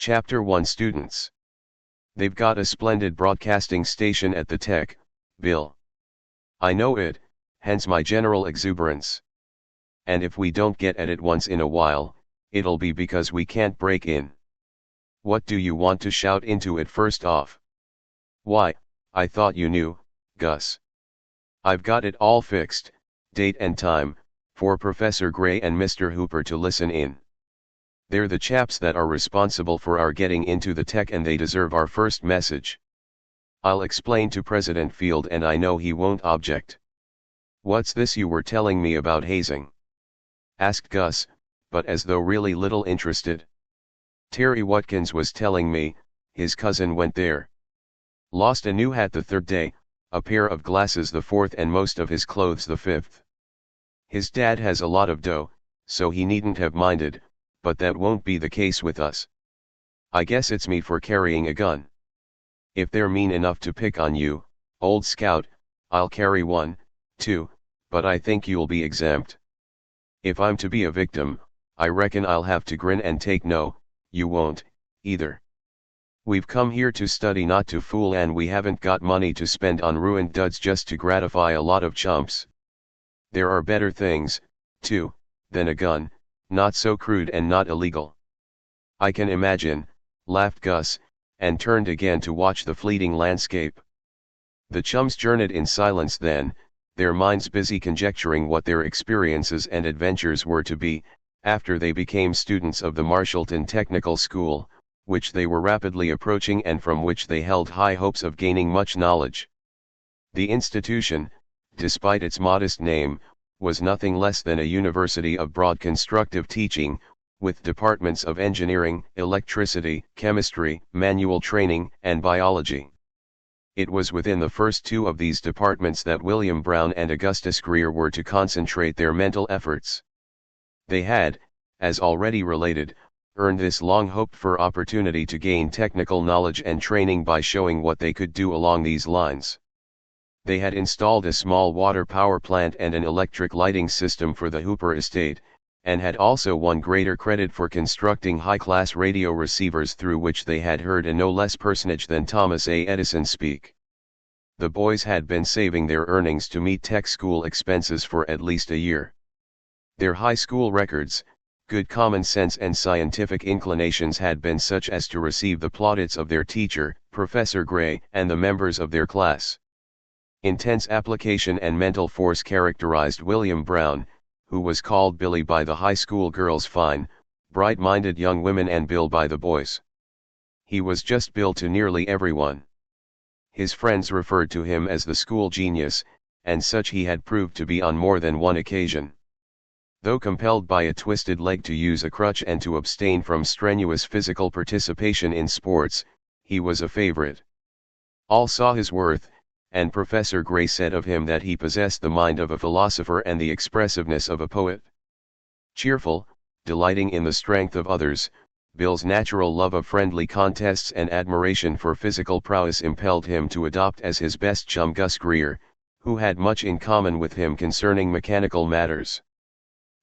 Chapter 1 Students. They've got a splendid broadcasting station at the Tech, Bill. I know it, hence my general exuberance. And if we don't get at it once in a while, it'll be because we can't break in. What do you want to shout into it first off? Why, I thought you knew, Gus. I've got it all fixed, date and time, for Professor Gray and Mr. Hooper to listen in. They're the chaps that are responsible for our getting into the Tech, and they deserve our first message. I'll explain to President Field, and I know he won't object. What's this you were telling me about hazing? Asked Gus, but as though really little interested. Terry Watkins was telling me, his cousin went there. Lost a new hat the third day, a pair of glasses the fourth, and most of his clothes the fifth. His dad has a lot of dough, so he needn't have minded, but that won't be the case with us. I guess it's me for carrying a gun. If they're mean enough to pick on you, old scout, I'll carry one, too, but I think you'll be exempt. If I'm to be a victim, I reckon I'll have to grin and take no, you won't, either. We've come here to study, not to fool, and we haven't got money to spend on ruined duds just to gratify a lot of chumps. There are better things, too, than a gun, not so crude and not illegal. I can imagine, laughed Gus, and turned again to watch the fleeting landscape. The chums journeyed in silence then, their minds busy conjecturing what their experiences and adventures were to be, after they became students of the Marshallton Technical School, which they were rapidly approaching and from which they held high hopes of gaining much knowledge. The institution, despite its modest name, was nothing less than a university of broad constructive teaching, with departments of engineering, electricity, chemistry, manual training, and biology. It was within the first two of these departments that William Brown and Augustus Grier were to concentrate their mental efforts. They had, as already related, earned this long-hoped-for opportunity to gain technical knowledge and training by showing what they could do along these lines. They had installed a small water power plant and an electric lighting system for the Hooper estate, and had also won greater credit for constructing high-class radio receivers through which they had heard a no less personage than Thomas A. Edison speak. The boys had been saving their earnings to meet tech school expenses for at least a year. Their high school records, good common sense and scientific inclinations had been such as to receive the plaudits of their teacher, Professor Gray, and the members of their class. Intense application and mental force characterized William Brown, who was called Billy by the high school girls, fine, bright-minded young women, and Bill by the boys. He was just Bill to nearly everyone. His friends referred to him as the school genius, and such he had proved to be on more than one occasion. Though compelled by a twisted leg to use a crutch and to abstain from strenuous physical participation in sports, he was a favorite. All saw his worth, and Professor Gray said of him that he possessed the mind of a philosopher and the expressiveness of a poet. Cheerful, delighting in the strength of others, Bill's natural love of friendly contests and admiration for physical prowess impelled him to adopt as his best chum Gus Grier, who had much in common with him concerning mechanical matters.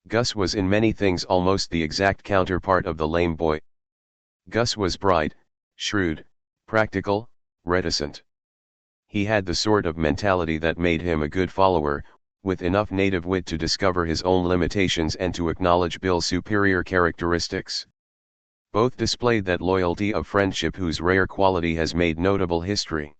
Gus was in many things almost the exact counterpart of the lame boy. Gus was bright, shrewd, practical, reticent. He had the sort of mentality that made him a good follower, with enough native wit to discover his own limitations and to acknowledge Bill's superior characteristics. Both displayed that loyalty of friendship whose rare quality has made notable history.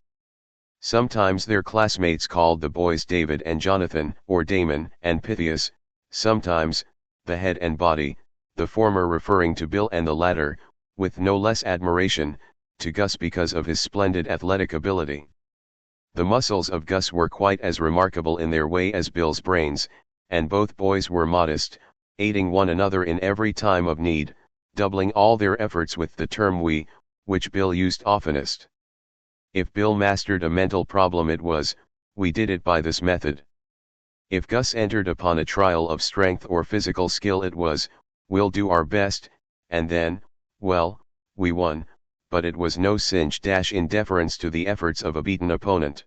Sometimes their classmates called the boys David and Jonathan, or Damon and Pythias, sometimes, the head and body, the former referring to Bill and the latter, with no less admiration, to Gus because of his splendid athletic ability. The muscles of Gus were quite as remarkable in their way as Bill's brains, and both boys were modest, aiding one another in every time of need, doubling all their efforts with the term we, which Bill used oftenest. If Bill mastered a mental problem, it was, we did it by this method. If Gus entered upon a trial of strength or physical skill, it was, we'll do our best, and then, well, we won, but it was no cinch in deference to the efforts of a beaten opponent.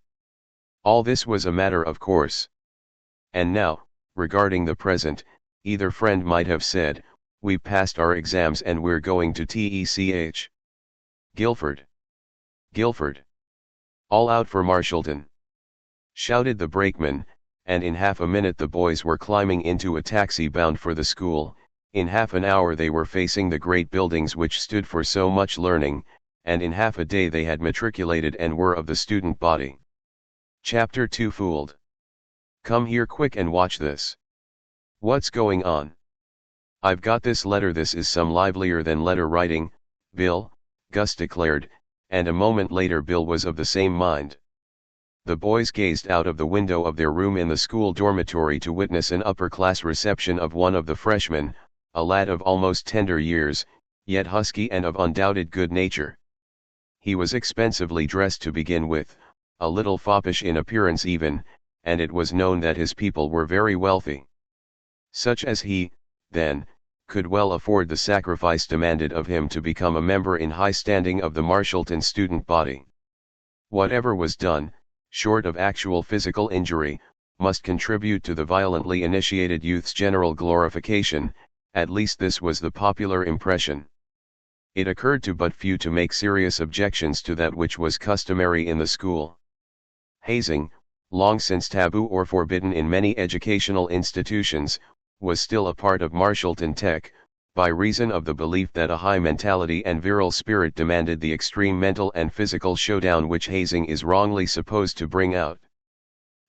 All this was a matter of course. And now, regarding the present, either friend might have said, we've passed our exams and we're going to TECH. Guilford! Guilford! All out for Marshallton! Shouted the brakeman, and in half a minute the boys were climbing into a taxi bound for the school. In half an hour they were facing the great buildings which stood for so much learning, and in half a day they had matriculated and were of the student body. Chapter 2 Fooled. Come here quick and watch this. What's going on? I've got this letter. This is some livelier than letter writing, Bill, Gus declared, and a moment later Bill was of the same mind. The boys gazed out of the window of their room in the school dormitory to witness an upper-class reception of one of the freshmen, a lad of almost tender years, yet husky and of undoubted good nature. He was expensively dressed to begin with, a little foppish in appearance even, and it was known that his people were very wealthy. Such as he, then, could well afford the sacrifice demanded of him to become a member in high standing of the Marshallton student body. Whatever was done, short of actual physical injury, must contribute to the violently initiated youth's general glorification, at least this was the popular impression. It occurred to but few to make serious objections to that which was customary in the school. Hazing, long since taboo or forbidden in many educational institutions, was still a part of Marshallton Tech, by reason of the belief that a high mentality and virile spirit demanded the extreme mental and physical showdown which hazing is wrongly supposed to bring out.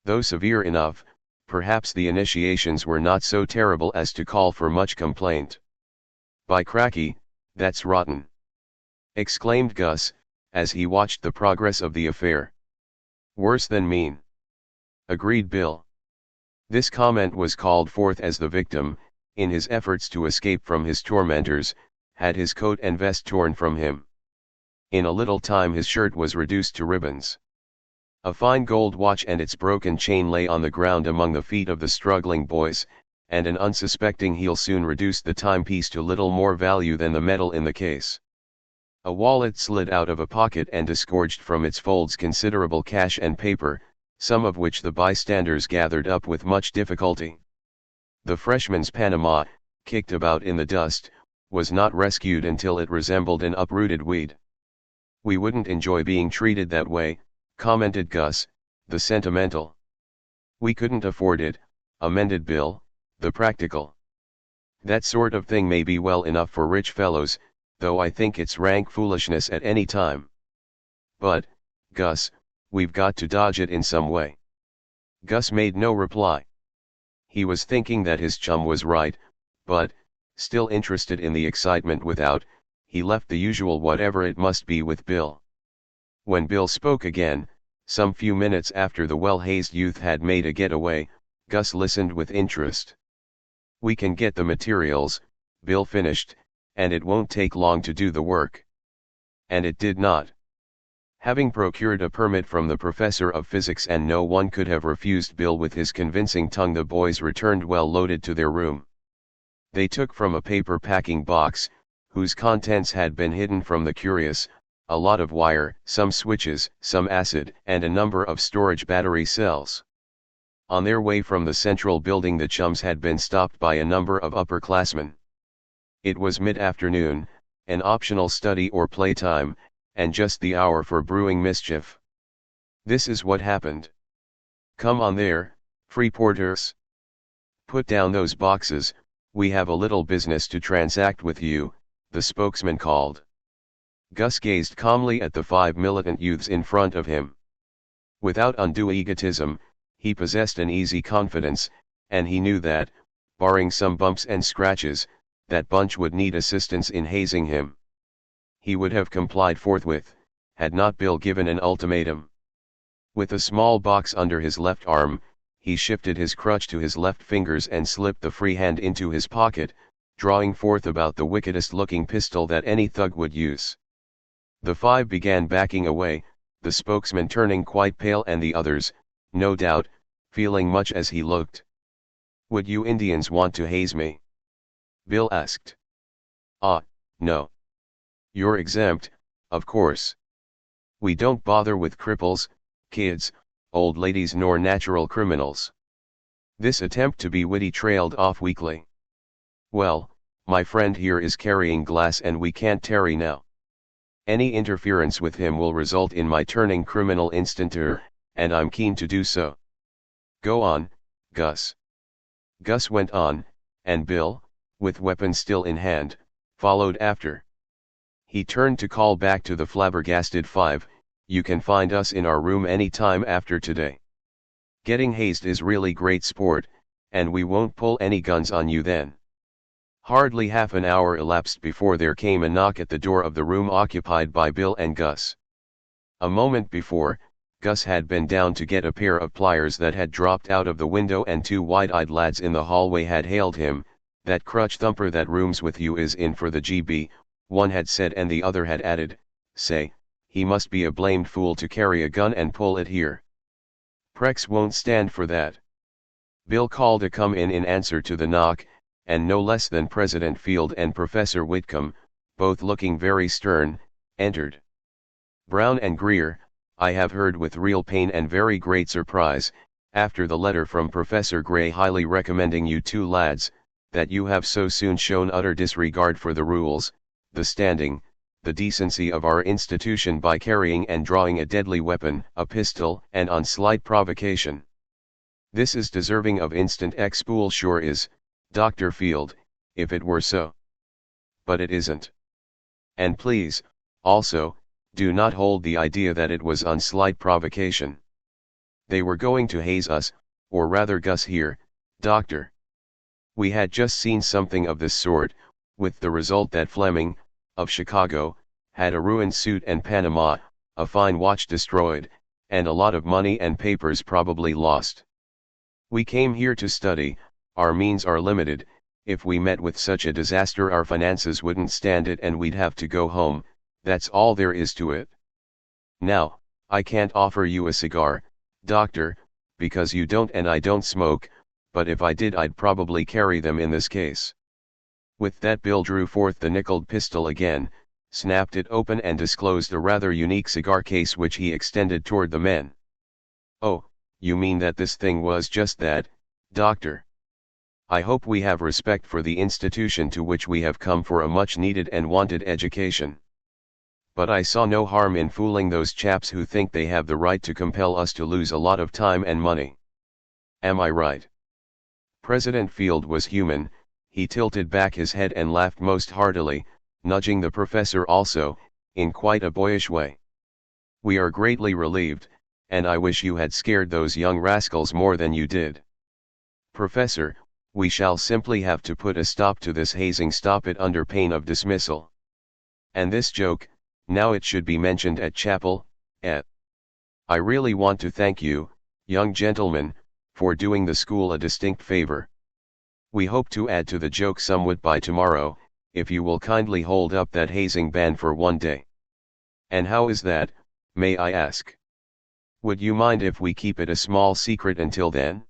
Though severe enough, perhaps the initiations were not so terrible as to call for much complaint. "By cracky, that's rotten!" exclaimed Gus, as he watched the progress of the affair. "Worse than mean," agreed Bill. This comment was called forth as the victim, in his efforts to escape from his tormentors, had his coat and vest torn from him. In a little time his shirt was reduced to ribbons. A fine gold watch and its broken chain lay on the ground among the feet of the struggling boys, and an unsuspecting heel soon reduced the timepiece to little more value than the metal in the case. A wallet slid out of a pocket and disgorged from its folds considerable cash and paper, some of which the bystanders gathered up with much difficulty. The freshman's Panama, kicked about in the dust, was not rescued until it resembled an uprooted weed. "We wouldn't enjoy being treated that way," commented Gus, the sentimental. "We couldn't afford it," amended Bill, the practical. "That sort of thing may be well enough for rich fellows, though I think it's rank foolishness at any time. But, Gus, we've got to dodge it in some way." Gus made no reply. He was thinking that his chum was right, but, still interested in the excitement without, he left the usual whatever it must be with Bill. When Bill spoke again, some few minutes after the well-hazed youth had made a getaway, Gus listened with interest. "We can get the materials," Bill finished, "and it won't take long to do the work." And it did not. Having procured a permit from the professor of physics, and no one could have refused Bill with his convincing tongue, the boys returned well loaded to their room. They took from a paper packing box, whose contents had been hidden from the curious, a lot of wire, some switches, some acid, and a number of storage battery cells. On their way from the central building the chums had been stopped by a number of upperclassmen. It was mid-afternoon, an optional study or playtime, and just the hour for brewing mischief. "This is what happened. Come on there, Freeporters. Put down those boxes, we have a little business to transact with you," the spokesman called. Gus gazed calmly at the 5 militant youths in front of him. Without undue egotism, he possessed an easy confidence, and he knew that, barring some bumps and scratches, that bunch would need assistance in hazing him. He would have complied forthwith, had not Bill given an ultimatum. With a small box under his left arm, he shifted his crutch to his left fingers and slipped the free hand into his pocket, drawing forth about the wickedest-looking pistol that any thug would use. The 5 began backing away, the spokesman turning quite pale and the others, no doubt, feeling much as he looked. "Would you Indians want to haze me?" Bill asked. "Ah, no. You're exempt, of course. We don't bother with cripples, kids, old ladies nor natural criminals." This attempt to be witty trailed off weakly. "Well, my friend here is carrying glass and we can't tarry now. Any interference with him will result in my turning criminal instanter, and I'm keen to do so. Go on, Gus. Gus went on, and Bill, with weapon still in hand, followed after. He turned to call back to the flabbergasted five, "You can find us in our room any time after today. Getting hazed is really great sport, and we won't pull any guns on you then." Hardly half an hour elapsed before there came a knock at the door of the room occupied by Bill and Gus. A moment before, Gus had been down to get a pair of pliers that had dropped out of the window, and two wide-eyed lads in the hallway had hailed him. "That crutch thumper that rooms with you is in for the GB," one had said, and the other had added, "Say, he must be a blamed fool to carry a gun and pull it here. Prex won't stand for that." Bill called a come in answer to the knock, and no less than President Field and Professor Whitcomb, both looking very stern, entered. "Brown and Grier, I have heard with real pain and very great surprise, after the letter from Professor Gray highly recommending you two lads, that you have so soon shown utter disregard for the rules, the standing, the decency of our institution by carrying and drawing a deadly weapon, a pistol, and on slight provocation. This is deserving of instant expul, sure is, Dr. Field, if it were so. But it isn't. And please, also, do not hold the idea that it was on slight provocation. They were going to haze us, or rather Gus here, Doctor. We had just seen something of this sort, with the result that Fleming, of Chicago, had a ruined suit and Panama, a fine watch destroyed, and a lot of money and papers probably lost. We came here to study, our means are limited, if we met with such a disaster our finances wouldn't stand it and we'd have to go home, that's all there is to it. Now, I can't offer you a cigar, Doctor, because you don't and I don't smoke, but if I did I'd probably carry them in this case." With that Bill drew forth the nickeled pistol again, snapped it open and disclosed a rather unique cigar case which he extended toward the men. "Oh, you mean that this thing was just that, Doctor? I hope we have respect for the institution to which we have come for a much needed and wanted education. But I saw no harm in fooling those chaps who think they have the right to compel us to lose a lot of time and money. Am I right?" President Field was human. He tilted back his head and laughed most heartily, nudging the professor also, in quite a boyish way. "We are greatly relieved, and I wish you had scared those young rascals more than you did. Professor, we shall simply have to put a stop to this hazing, stop it under pain of dismissal. And this joke, now it should be mentioned at chapel, I really want to thank you, young gentlemen, for doing the school a distinct favor. We hope to add to the joke somewhat by tomorrow, if you will kindly hold up that hazing ban for one day. And how is that, may I ask? Would you mind if we keep it a small secret until then?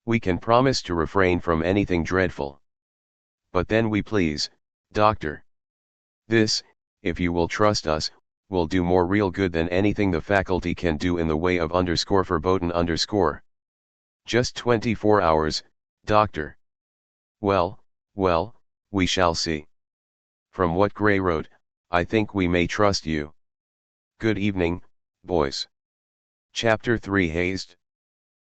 We can promise to refrain from anything dreadful. But then we please, Doctor. This, if you will trust us, will do more real good than anything the faculty can do in the way of _verboten_. Just 24 hours, Doctor. Well, we shall see. From what Gray wrote, I think we may trust you. Good evening, boys." Chapter 3 Hazed.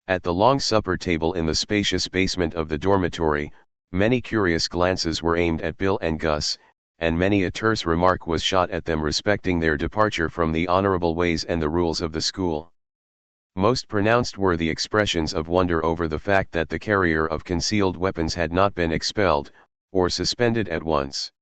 At the long supper table in the spacious basement of the dormitory, many curious glances were aimed at Bill and Gus, and many a terse remark was shot at them respecting their departure from the honorable ways and the rules of the school. Most pronounced were the expressions of wonder over the fact that the carrier of concealed weapons had not been expelled, or suspended at once.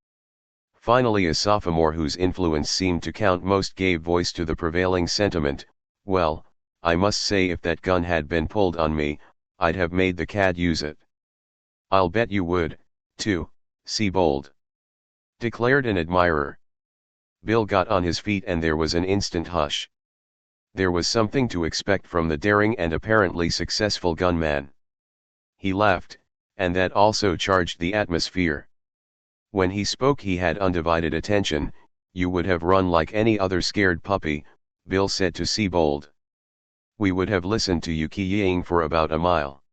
Finally a sophomore whose influence seemed to count most gave voice to the prevailing sentiment, "Well, I must say if that gun had been pulled on me, I'd have made the cad use it." "I'll bet you would, too, Seabold," declared an admirer. Bill got on his feet and there was an instant hush. There was something to expect from the daring and apparently successful gunman. He laughed, and that also charged the atmosphere. When he spoke he had undivided attention. "You would have run like any other scared puppy," Bill said to Seabold. "We would have listened to you keying for about a mile.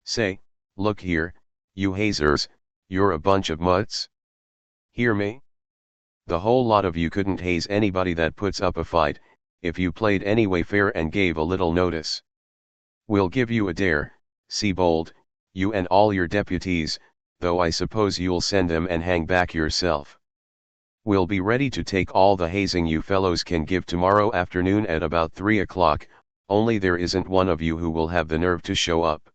Say, look here, you hazers, you're a bunch of mutts. Hear me? The whole lot of you couldn't haze anybody that puts up a fight, if you played anyway fair and gave a little notice. We'll give you a dare, Seabold, you and all your deputies, though I suppose you'll send them and hang back yourself. We'll be ready to take all the hazing you fellows can give tomorrow afternoon at about 3 o'clock, only there isn't one of you who will have the nerve to show up.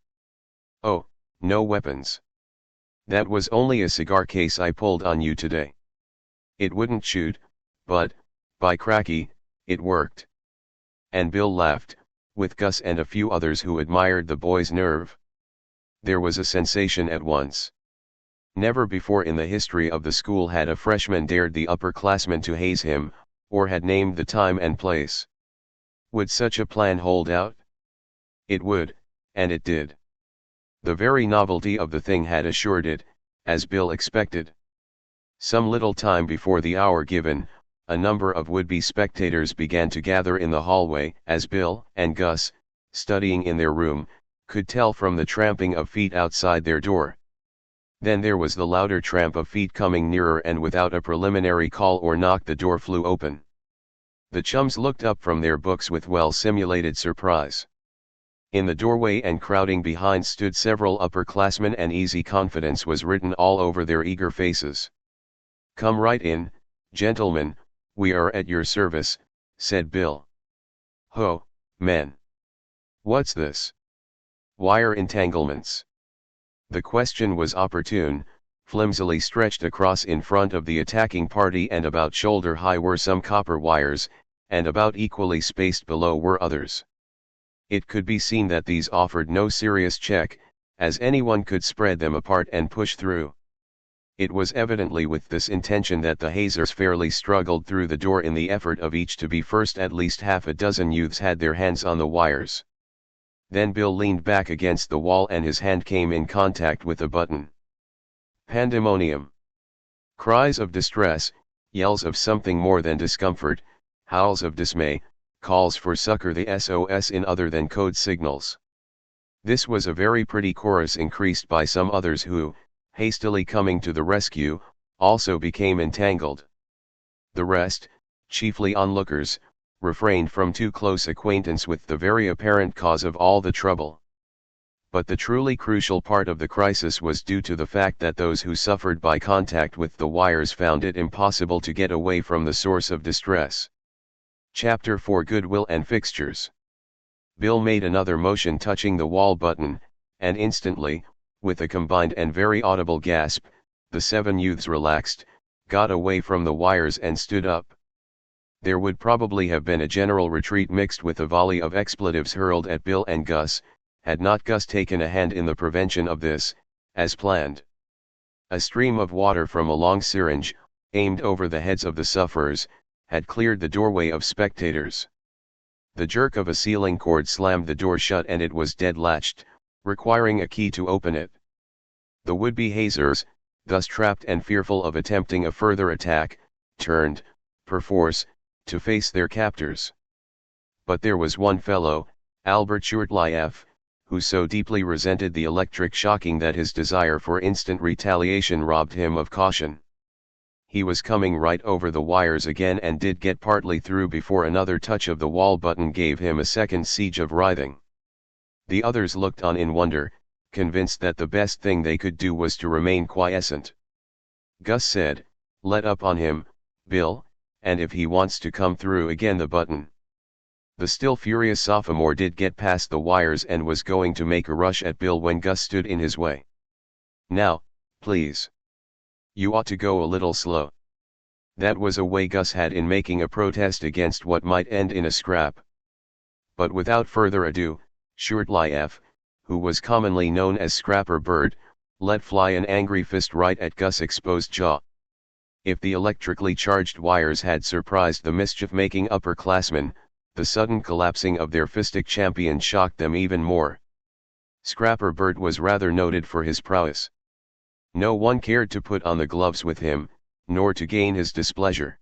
Oh, no weapons. That was only a cigar case I pulled on you today. It wouldn't shoot, but, by cracky, it worked. And Bill laughed, with Gus and a few others who admired the boy's nerve. There was a sensation at once. Never before in the history of the school had a freshman dared the upperclassmen to haze him, or had named the time and place. Would such a plan hold out? It would, and it did. The very novelty of the thing had assured it, as Bill expected. Some little time before the hour given, a number of would-be spectators began to gather in the hallway, as Bill and Gus, studying in their room, could tell from the tramping of feet outside their door. Then there was the louder tramp of feet coming nearer, and without a preliminary call or knock the door flew open. The chums looked up from their books with well-simulated surprise. In the doorway and crowding behind stood several upperclassmen, and easy confidence was written all over their eager faces. "Come right in, gentlemen, we are at your service," said Bill. "Ho, men. What's this? Wire entanglements." The question was opportune. Flimsily stretched across in front of the attacking party and about shoulder high were some copper wires, and about equally spaced below were others. It could be seen that these offered no serious check, as anyone could spread them apart and push through. It was evidently with this intention that the hazers fairly struggled through the door in the effort of each to be first. At least half a dozen youths had their hands on the wires. Then Bill leaned back against the wall and his hand came in contact with a button. Pandemonium. Cries of distress, yells of something more than discomfort, howls of dismay, calls for succor, the SOS in other than code signals. This was a very pretty chorus, increased by some others who, hastily coming to the rescue, also became entangled. The rest, chiefly onlookers, refrained from too close acquaintance with the very apparent cause of all the trouble. But the truly crucial part of the crisis was due to the fact that those who suffered by contact with the wires found it impossible to get away from the source of distress. Chapter 4: Goodwill and Fixtures. Bill made another motion touching the wall button, and instantly, with a combined and very audible gasp, the 7 youths relaxed, got away from the wires and stood up. There would probably have been a general retreat mixed with a volley of expletives hurled at Bill and Gus, had not Gus taken a hand in the prevention of this, as planned. A stream of water from a long syringe, aimed over the heads of the sufferers, had cleared the doorway of spectators. The jerk of a sealing cord slammed the door shut and it was dead-latched, requiring a key to open it. The would-be hazers, thus trapped and fearful of attempting a further attack, turned, perforce, to face their captors. But there was one fellow, Albert Shurtleff, who so deeply resented the electric shocking that his desire for instant retaliation robbed him of caution. He was coming right over the wires again and did get partly through before another touch of the wall button gave him a second siege of writhing. The others looked on in wonder, convinced that the best thing they could do was to remain quiescent. Gus said, "Let up on him, Bill, and if he wants to come through again the button." The still furious sophomore did get past the wires and was going to make a rush at Bill when Gus stood in his way. "Now, please. You ought to go a little slow." That was a way Gus had in making a protest against what might end in a scrap. But without further ado, Shurtleff, who was commonly known as Scrapper Bird, let fly an angry fist right at Gus' exposed jaw. If the electrically charged wires had surprised the mischief-making upperclassmen, the sudden collapsing of their fistic champion shocked them even more. Scrapper Bird was rather noted for his prowess. No one cared to put on the gloves with him, nor to gain his displeasure.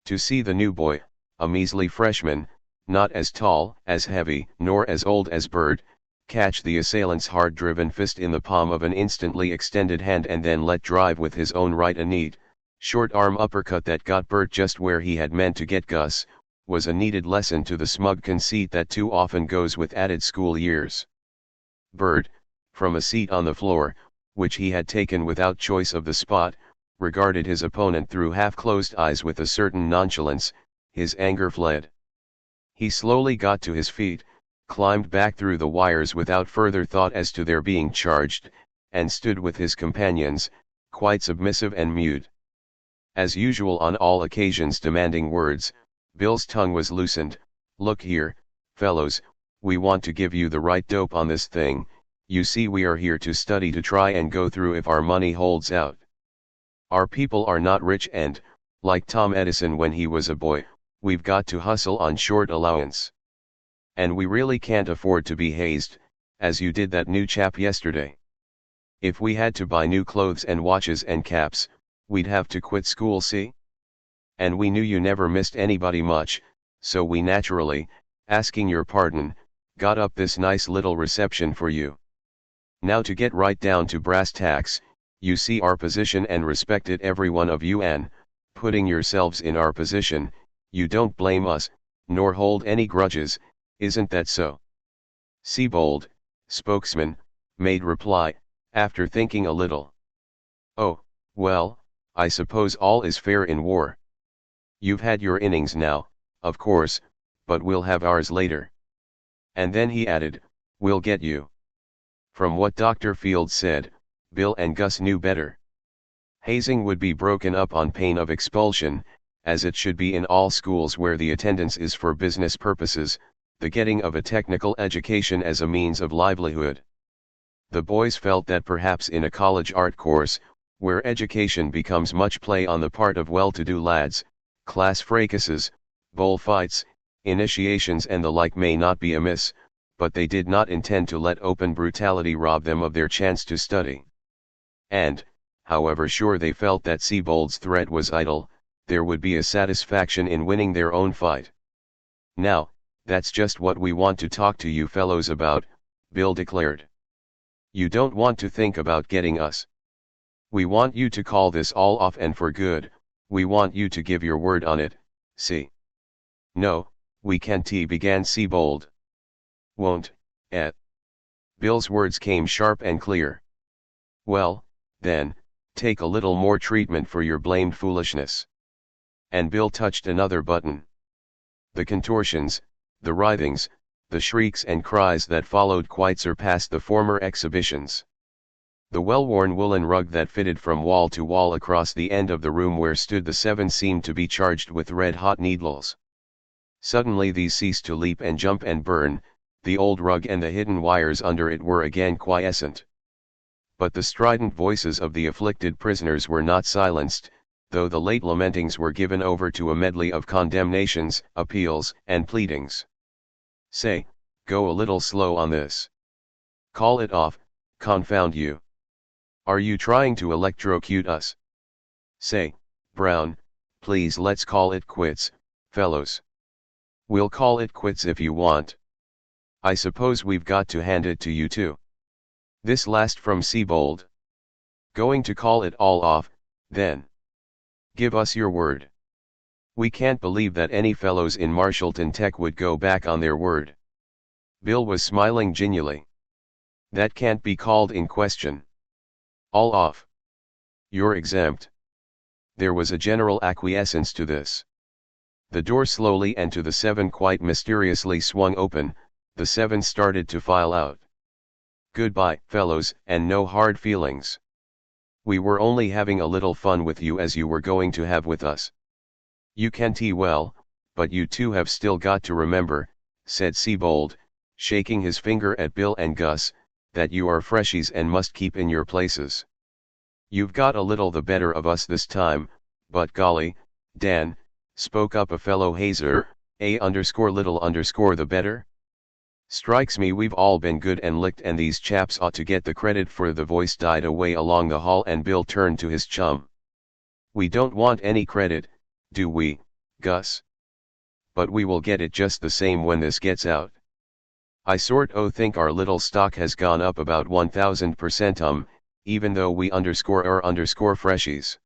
To see the new boy, a measly freshman, not as tall, as heavy, nor as old as Bird, catch the assailant's hard-driven fist in the palm of an instantly extended hand and then let drive with his own right a neat, Short arm uppercut that got Bert just where he had meant to get Gus, was a needed lesson to the smug conceit that too often goes with added school years. Bert, from a seat on the floor, which he had taken without choice of the spot, regarded his opponent through half-closed eyes with a certain nonchalance. His anger fled. He slowly got to his feet, climbed back through the wires without further thought as to their being charged, and stood with his companions, quite submissive and mute. As usual on all occasions demanding words, Bill's tongue was loosened. "Look here, fellows, we want to give you the right dope on this thing. You see, we are here to study, to try and go through if our money holds out. Our people are not rich and, like Tom Edison when he was a boy, we've got to hustle on short allowance. And we really can't afford to be hazed, as you did that new chap yesterday. If we had to buy new clothes and watches and caps, we'd have to quit school, see? And we knew you never missed anybody much, so we naturally, asking your pardon, got up this nice little reception for you. Now to get right down to brass tacks, you see our position and respect it, every one of you, and, putting yourselves in our position, you don't blame us, nor hold any grudges, isn't that so?" Siebold, spokesman, made reply, after thinking a little. "Oh, well, I suppose all is fair in war. You've had your innings now, of course, but we'll have ours later." And then he added, "We'll get you." From what Dr. Field said, Bill and Gus knew better. Hazing would be broken up on pain of expulsion, as it should be in all schools where the attendance is for business purposes, the getting of a technical education as a means of livelihood. The boys felt that perhaps in a college art course, where education becomes much play on the part of well-to-do lads, class fracases, bullfights, initiations and the like may not be amiss, but they did not intend to let open brutality rob them of their chance to study. And, however sure they felt that Siebold's threat was idle, there would be a satisfaction in winning their own fight. "Now, that's just what we want to talk to you fellows about," Bill declared. "You don't want to think about getting us. We want you to call this all off and for good. We want you to give your word on it, see?" "No, we can't," began Siebold. "Won't, eh?" Bill's words came sharp and clear. "Well, then, take a little more treatment for your blamed foolishness." And Bill touched another button. The contortions, the writhings, the shrieks and cries that followed quite surpassed the former exhibitions. The well-worn woolen rug that fitted from wall to wall across the end of the room where stood the seven seemed to be charged with red-hot needles. Suddenly these ceased to leap and jump and burn, the old rug and the hidden wires under it were again quiescent. But the strident voices of the afflicted prisoners were not silenced, though the late lamentings were given over to a medley of condemnations, appeals, and pleadings. "Say, go a little slow on this. Call it off, confound you. Are you trying to electrocute us? Say, Brown, please let's call it quits, fellows. We'll call it quits if you want. I suppose we've got to hand it to you too." This last from Siebold. "Going to call it all off, then? Give us your word." "We can't believe that any fellows in Marshallton Tech would go back on their word." Bill was smiling genially. "That can't be called in question. All off. You're exempt." There was a general acquiescence to this. The door slowly and to the seven quite mysteriously swung open, the seven started to file out. "Goodbye, fellows, and no hard feelings. We were only having a little fun with you as you were going to have with us. You can well, but you two have still got to remember," said Siebold, shaking his finger at Bill and Gus, "that you are freshies and must keep in your places. You've got a little the better of us this time, but golly, Dan," spoke up a fellow hazer, _little_ the better? "Strikes me we've all been good and licked and these chaps ought to get the credit for." The voice died away along the hall and Bill turned to his chum. "We don't want any credit, do we, Gus? But we will get it just the same when this gets out. I sort o' think our little stock has gone up about 1000%, even though we _are_ freshies."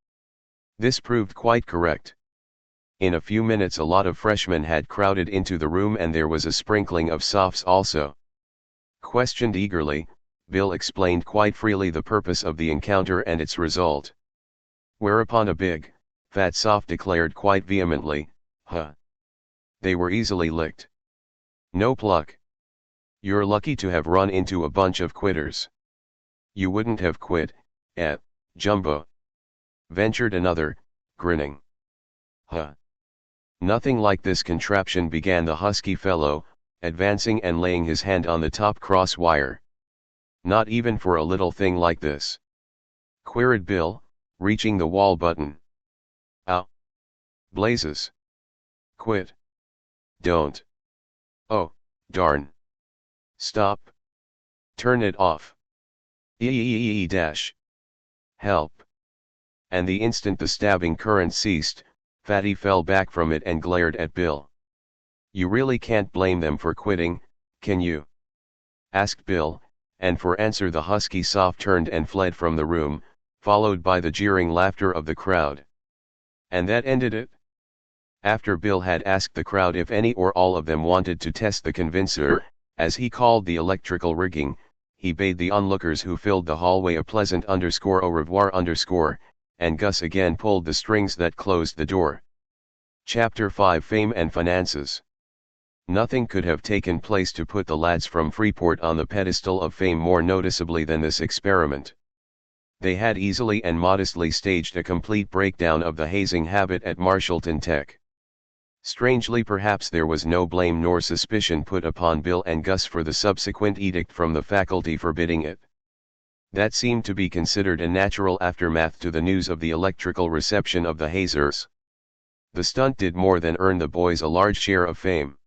This proved quite correct. In a few minutes a lot of freshmen had crowded into the room and there was a sprinkling of sophs also. Questioned eagerly, Bill explained quite freely the purpose of the encounter and its result. Whereupon a big, fat soph declared quite vehemently, "Huh. They were easily licked. No pluck. You're lucky to have run into a bunch of quitters. You wouldn't have quit, Jumbo," ventured another, grinning. "Huh. Nothing like this contraption," began the husky fellow, advancing and laying his hand on the top cross wire. "Not even for a little thing like this?" queried Bill, reaching the wall button. "Ow. Blazes. Quit. Don't. Oh, darn. Stop. Turn it off. Dash. Help." And the instant the stabbing current ceased, Fatty fell back from it and glared at Bill. "You really can't blame them for quitting, can you?" asked Bill, and for answer the husky soph turned and fled from the room, followed by the jeering laughter of the crowd. And that ended it. After Bill had asked the crowd if any or all of them wanted to test the convincer, as he called the electrical rigging, he bade the onlookers who filled the hallway a pleasant _au revoir_, and Gus again pulled the strings that closed the door. Chapter 5: Fame and Finances. Nothing could have taken place to put the lads from Freeport on the pedestal of fame more noticeably than this experiment. They had easily and modestly staged a complete breakdown of the hazing habit at Marshallton Tech. Strangely, perhaps, there was no blame nor suspicion put upon Bill and Gus for the subsequent edict from the faculty forbidding it. That seemed to be considered a natural aftermath to the news of the electrical reception of the hazers. The stunt did more than earn the boys a large share of fame.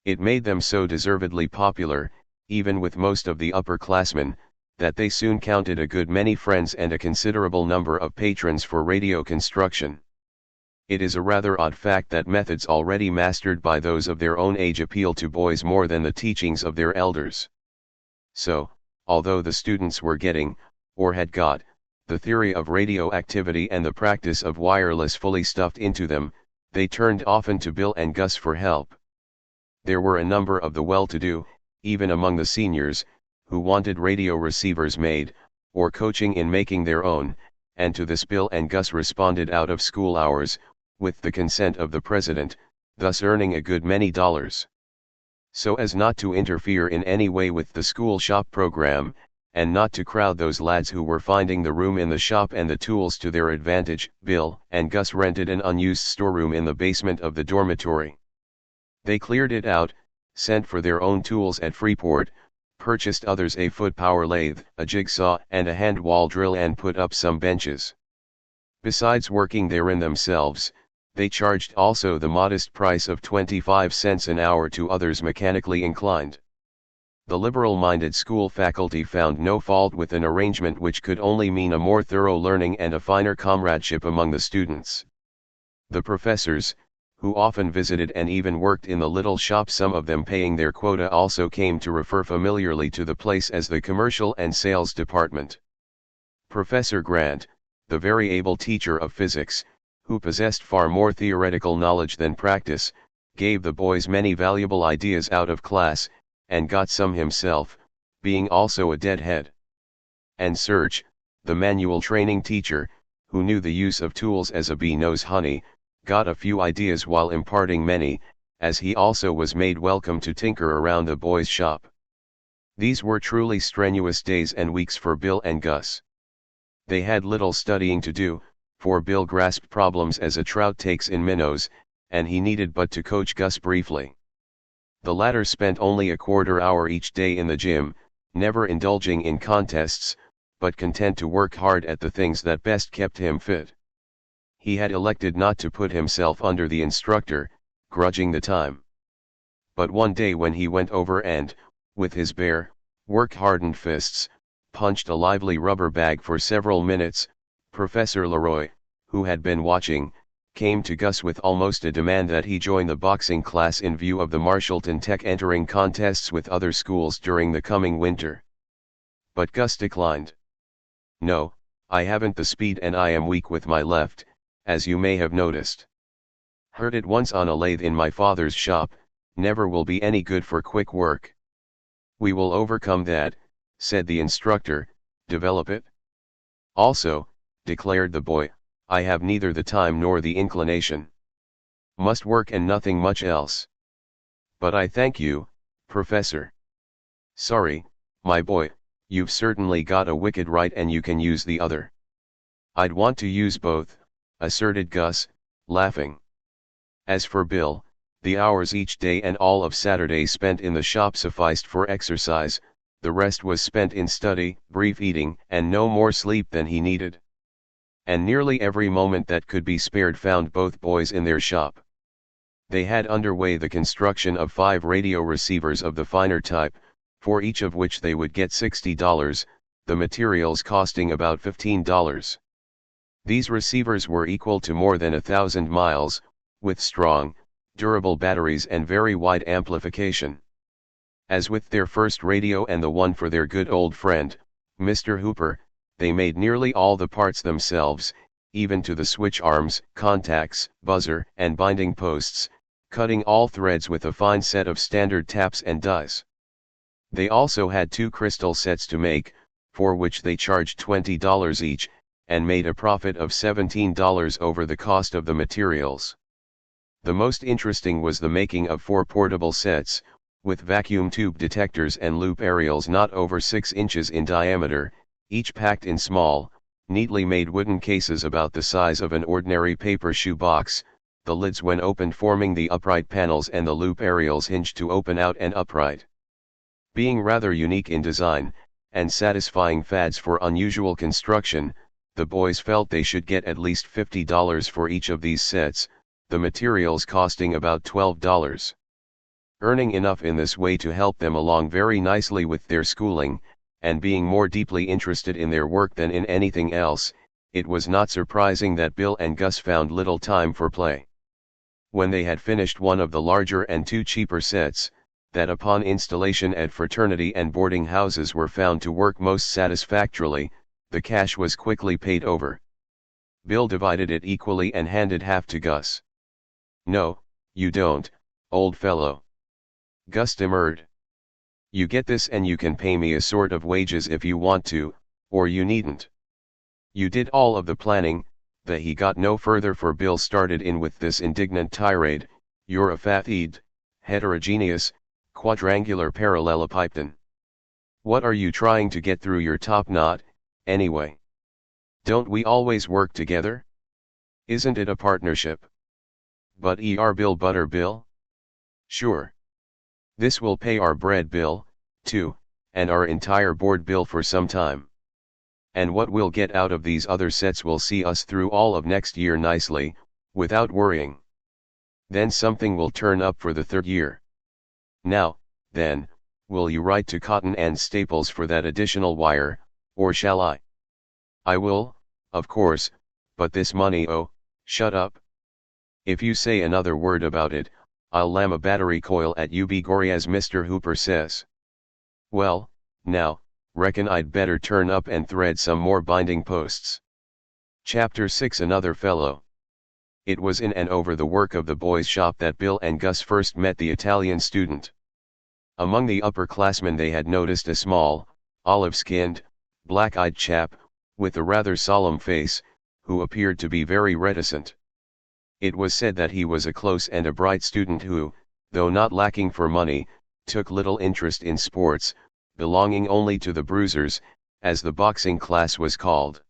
It made them so deservedly popular, even with most of the upperclassmen, that they soon counted a good many friends and a considerable number of patrons for radio construction. It is a rather odd fact that methods already mastered by those of their own age appeal to boys more than the teachings of their elders. So, although the students were getting, or had got, the theory of radioactivity and the practice of wireless fully stuffed into them, they turned often to Bill and Gus for help. There were a number of the well-to-do, even among the seniors, who wanted radio receivers made, or coaching in making their own, and to this Bill and Gus responded out of school hours, with the consent of the president, thus earning a good many dollars. So as not to interfere in any way with the school shop program, and not to crowd those lads who were finding the room in the shop and the tools to their advantage, Bill and Gus rented an unused storeroom in the basement of the dormitory. They cleared it out, sent for their own tools at Freeport, purchased others a foot power lathe, a jigsaw and a hand wall drill, and put up some benches. Besides working therein themselves, they charged also the modest price of 25 cents an hour to others mechanically inclined. The liberal-minded school faculty found no fault with an arrangement which could only mean a more thorough learning and a finer comradeship among the students. The professors, who often visited and even worked in the little shop, some of them paying their quota, also came to refer familiarly to the place as the Commercial and Sales Department. Professor Grant, the very able teacher of physics, who possessed far more theoretical knowledge than practice, gave the boys many valuable ideas out of class, and got some himself, being also a deadhead. And Serge, the manual training teacher, who knew the use of tools as a bee knows honey, got a few ideas while imparting many, as he also was made welcome to tinker around the boys' shop. These were truly strenuous days and weeks for Bill and Gus. They had little studying to do, for Bill grasped problems as a trout takes in minnows, and he needed but to coach Gus briefly. The latter spent only a quarter hour each day in the gym, never indulging in contests, but content to work hard at the things that best kept him fit. He had elected not to put himself under the instructor, grudging the time. But one day when he went over and, with his bare, work-hardened fists, punched a lively rubber bag for several minutes, Professor Leroy, who had been watching, came to Gus with almost a demand that he join the boxing class in view of the Marshallton Tech entering contests with other schools during the coming winter. But Gus declined. "No, I haven't the speed and I am weak with my left," as you may have noticed. Heard it once on a lathe in my father's shop, never will be any good for quick work. We will overcome that, said the instructor, develop it. Also, declared the boy, I have neither the time nor the inclination. Must work and nothing much else. But I thank you, Professor. Sorry, my boy, you've certainly got a wicked right and you can use the other. I'd want to use both, asserted Gus, laughing. As for Bill, the hours each day and all of Saturday spent in the shop sufficed for exercise, the rest was spent in study, brief eating, and no more sleep than he needed. And nearly every moment that could be spared found both boys in their shop. They had underway the construction of 5 radio receivers of the finer type, for each of which they would get $60, the materials costing about $15. These receivers were equal to more than 1,000 miles, with strong, durable batteries and very wide amplification. As with their first radio and the one for their good old friend, Mr. Hooper, they made nearly all the parts themselves, even to the switch arms, contacts, buzzer, and binding posts, cutting all threads with a fine set of standard taps and dies. They also had 2 crystal sets to make, for which they charged $20 each, and made a profit of $17 over the cost of the materials. The most interesting was the making of 4 portable sets, with vacuum tube detectors and loop aerials not over 6 inches in diameter, each packed in small, neatly made wooden cases about the size of an ordinary paper shoe box, the lids when opened forming the upright panels and the loop aerials hinged to open out and upright. Being rather unique in design, and satisfying fads for unusual construction, the boys felt they should get at least $50 for each of these sets, the materials costing about $12. Earning enough in this way to help them along very nicely with their schooling, and being more deeply interested in their work than in anything else, it was not surprising that Bill and Gus found little time for play. When they had finished one of the larger and 2 cheaper sets, that upon installation at fraternity and boarding houses were found to work most satisfactorily, the cash was quickly paid over. Bill divided it equally and handed half to Gus. No, you don't, old fellow. Gus demurred. You get this and you can pay me a sort of wages if you want to, or you needn't. You did all of the planning. That he got no further, for Bill started in with this indignant tirade, you're a fat-eyed, heterogeneous, quadrangular parallelepipedon. What are you trying to get through your top knot, anyway? Don't we always work together? Isn't it a partnership? But Bill butter Bill? Sure. This will pay our bread bill, too, and our entire board bill for some time. And what we'll get out of these other sets will see us through all of next year nicely, without worrying. Then something will turn up for the 3rd year. Now, then, will you write to Cotton and Staples for that additional wire, or shall I? I will, of course, but this money, oh, shut up. If you say another word about it, I'll lam a battery coil at you begory, as Mr. Hooper says. Well, now, reckon I'd better turn up and thread some more binding posts. Chapter 6 Another Fellow. It was in and over the work of the boys' shop that Bill and Gus first met the Italian student. Among the upperclassmen they had noticed a small, olive-skinned, black-eyed chap, with a rather solemn face, who appeared to be very reticent. It was said that he was a close and a bright student who, though not lacking for money, took little interest in sports, belonging only to the bruisers, as the boxing class was called.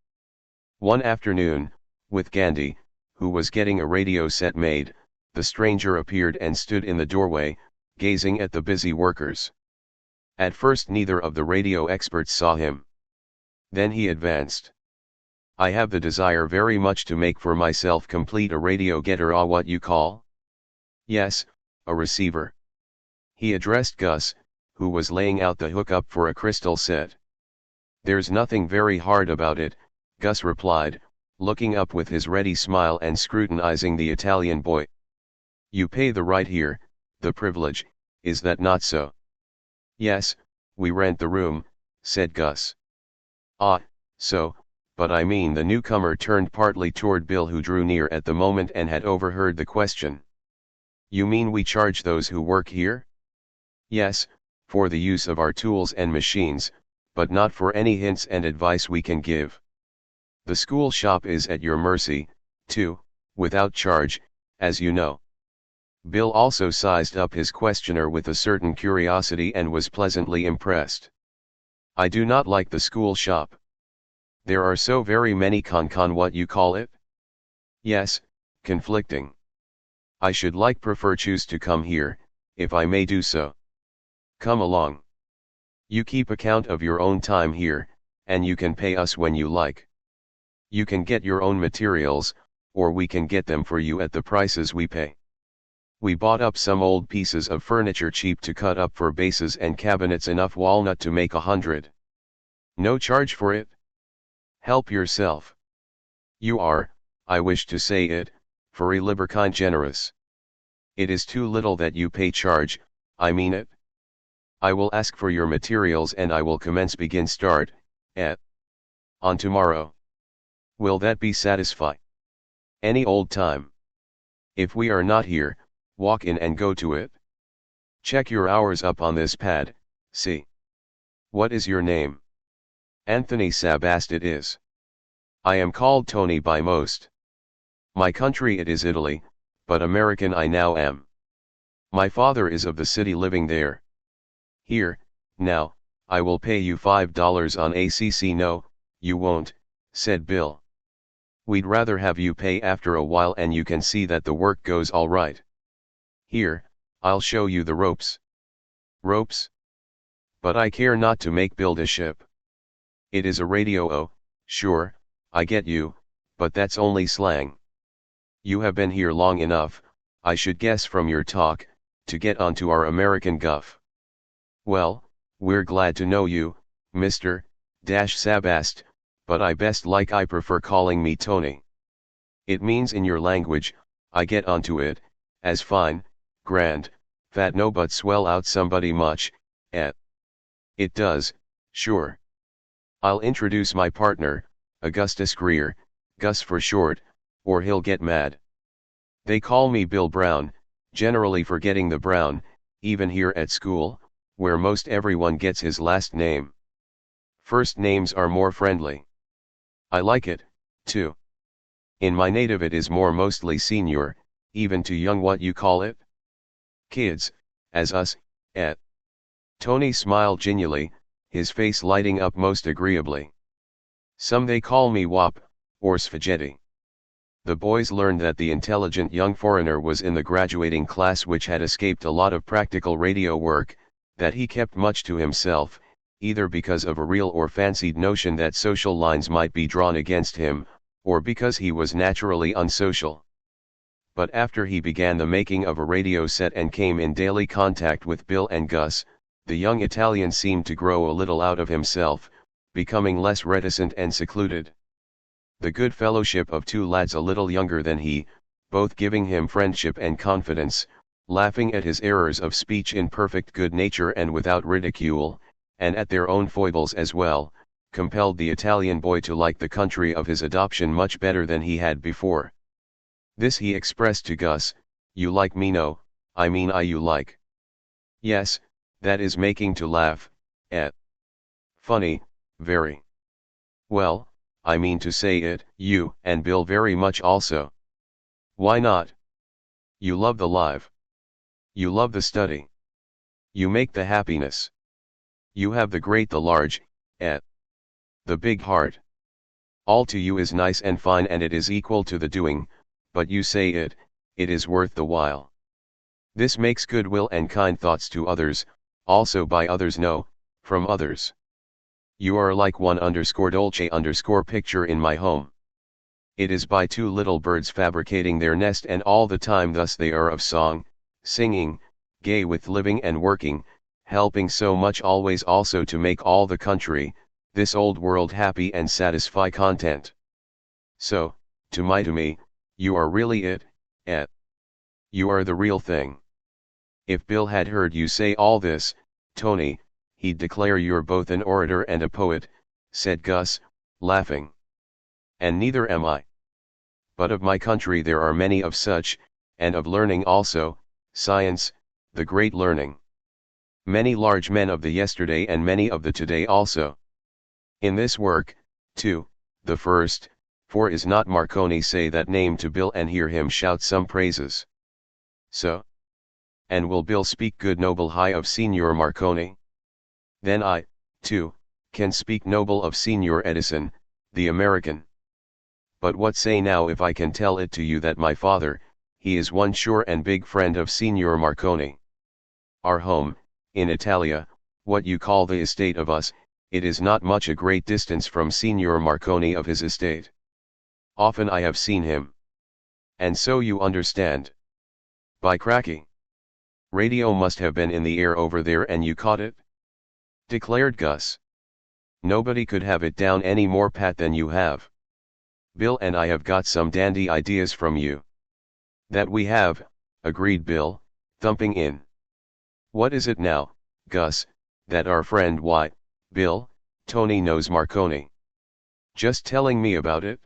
One afternoon, with Gandhi, who was getting a radio set made, the stranger appeared and stood in the doorway, gazing at the busy workers. At first neither of the radio experts saw him. Then he advanced. I have the desire very much to make for myself complete a radio getter, what you call? Yes, a receiver. He addressed Gus, who was laying out the hook up for a crystal set. There's nothing very hard about it, Gus replied, looking up with his ready smile and scrutinizing the Italian boy. You pay the right here, the privilege, is that not so? Yes, we rent the room, said Gus. Ah, so, But I mean, the newcomer turned partly toward Bill, who drew near at the moment and had overheard the question. You mean we charge those who work here? Yes, for the use of our tools and machines, but not for any hints and advice we can give. The school shop is at your mercy, too, without charge, as you know. Bill also sized up his questioner with a certain curiosity and was pleasantly impressed. I do not like the school shop. There are so very many what you call it? Yes, conflicting. I should choose to come here, if I may do so. Come along. You keep account of your own time here, and you can pay us when you like. You can get your own materials, or we can get them for you at the prices we pay. We bought up some old pieces of furniture cheap to cut up for bases and cabinets, enough walnut to make 100. No charge for it? Help yourself. You are, I wish to say it, very liberkind generous. It is too little that you pay charge, I mean it. I will ask for your materials and I will begin start, on tomorrow. Will that be satisfy? Any old time. If we are not here, walk in and go to it. Check your hours up on this pad, see. What is your name? Anthony Sabast it is. I am called Tony by most. My country it is Italy, but American I now am. My father is of the city living there. Here, now, I will pay you $5 on ACC. No, you won't, said Bill. We'd rather have you pay after a while and you can see that the work goes all right. Here, I'll show you the ropes. Ropes? But I care not to build a ship. It is a radio. Oh, sure, I get you, but that's only slang. You have been here long enough, I should guess from your talk, to get onto our American guff. Well, we're glad to know you, Mr. Sabast, but I prefer calling me Tony. It means in your language, I get onto it, as fine, grand, fat no but swell out somebody much, It does, sure. I'll introduce my partner, Augustus Grier, Gus for short, or he'll get mad. They call me Bill Brown, generally forgetting the Brown, even here at school, where most everyone gets his last name. First names are more friendly. I like it, too. In my native it is mostly senior, even to young what you call it? Kids, as us, Tony smiled genially, his face lighting up most agreeably. Some they call me Wop, or Spaghetti. The boys learned that the intelligent young foreigner was in the graduating class which had escaped a lot of practical radio work, that he kept much to himself, either because of a real or fancied notion that social lines might be drawn against him, or because he was naturally unsocial. But after he began the making of a radio set and came in daily contact with Bill and Gus, the young Italian seemed to grow a little out of himself, becoming less reticent and secluded. The good fellowship of two lads a little younger than he, both giving him friendship and confidence, laughing at his errors of speech in perfect good nature and without ridicule, and at their own foibles as well, compelled the Italian boy to like the country of his adoption much better than he had before. This he expressed to Gus: "You like me? No, I mean you like." "Yes, that is making to laugh, funny, very. Well, I mean to say it, you and Bill very much also." "Why not?" "You love the live. You love the study. You make the happiness. You have the great, the large, the big heart. All to you is nice and fine and it is equal to the doing, but you say it is worth the while. This makes goodwill and kind thoughts to others, also by others, no, from others. You are like one_dolce_ picture in my home. It is by two little birds fabricating their nest and all the time thus they are of song, singing, gay with living and working, helping so much always also to make all the country, this old world happy and satisfy content. So, to me, you are really it, you are the real thing. If Bill had heard you say all this, Tony, he'd declare you're both an orator and a poet," said Gus, laughing. And neither am I. But of my country there are many of such, and of learning also, science, the great learning. Many large men of the yesterday and many of the today also. In this work, too, the first, for is not Marconi say that name to Bill and hear him shout some praises. So. And will Bill speak good noble high of Signor Marconi? Then I, too, can speak noble of Signor Edison, the American. But what say now if I can tell it to you that my father, he is one sure and big friend of Signor Marconi. Our home, in Italia, what you call the estate of us, it is not much a great distance from Signor Marconi of his estate. Often I have seen him. And so you understand. By cracky. Radio must have been in the air over there and you caught it? Declared Gus. Nobody could have it down any more pat than you have. Bill and I have got some dandy ideas from you. That we have, agreed Bill, thumping in. What is it now, Gus, that our friend Bill, Tony knows Marconi? Just telling me about it?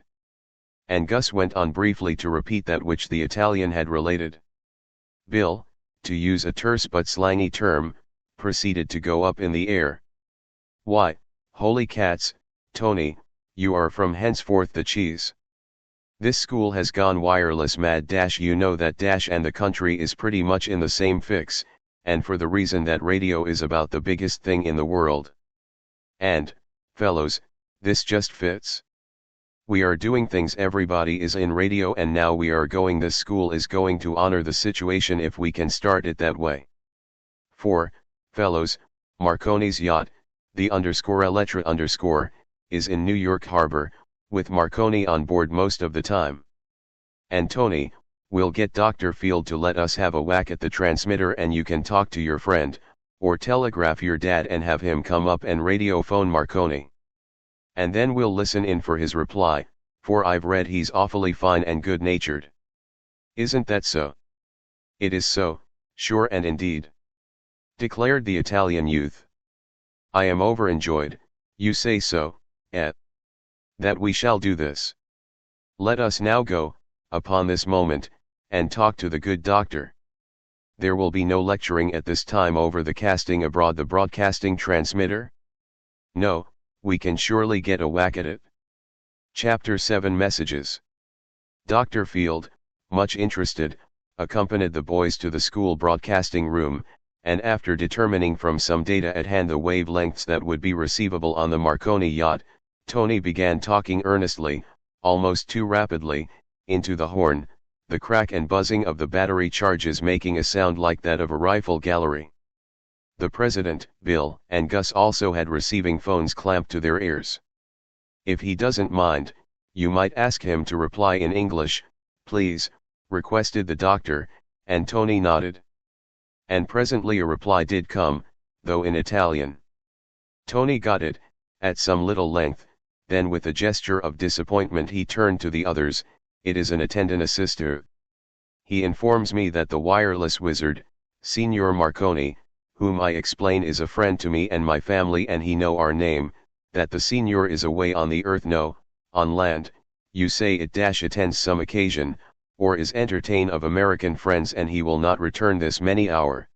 And Gus went on briefly to repeat that which the Italian had related. Bill, to use a terse but slangy term, proceeded to go up in the air. Why, holy cats, Tony, you are from henceforth the cheese. This school has gone wireless mad you know that and the country is pretty much in the same fix, and for the reason that radio is about the biggest thing in the world. And, fellows, this just fits. We are doing things everybody is in radio and now this school is going to honor the situation if we can start it that way. For, fellows, Marconi's yacht, the _Elettra_ is in New York Harbor, with Marconi on board most of the time. And Tony, we'll get Dr. Field to let us have a whack at the transmitter and you can talk to your friend, or telegraph your dad and have him come up and radio phone Marconi. And then we'll listen in for his reply, for I've read he's awfully fine and good-natured. Isn't that so? It is so, sure and indeed. Declared the Italian youth. I am overjoyed, you say so, that we shall do this. Let us now go, upon this moment, and talk to the good doctor. There will be no lecturing at this time over the casting abroad the broadcasting transmitter? No, we can surely get a whack at it. Chapter 7 Messages. Dr. Field, much interested, accompanied the boys to the school broadcasting room, and after determining from some data at hand the wavelengths that would be receivable on the Marconi yacht, Tony began talking earnestly, almost too rapidly, into the horn, the crack and buzzing of the battery charges making a sound like that of a rifle gallery. The president, Bill, and Gus also had receiving phones clamped to their ears. If he doesn't mind, you might ask him to reply in English, please, requested the doctor, and Tony nodded. And presently a reply did come, though in Italian. Tony got it, at some little length, then with a gesture of disappointment he turned to the others, it is an attendant assister. He informs me that the wireless wizard, Signor Marconi, whom I explain is a friend to me and my family and he know our name, that the Signor is away on the earth no, on land, you say it attends some occasion, or is entertain of American friends and he will not return this many hour.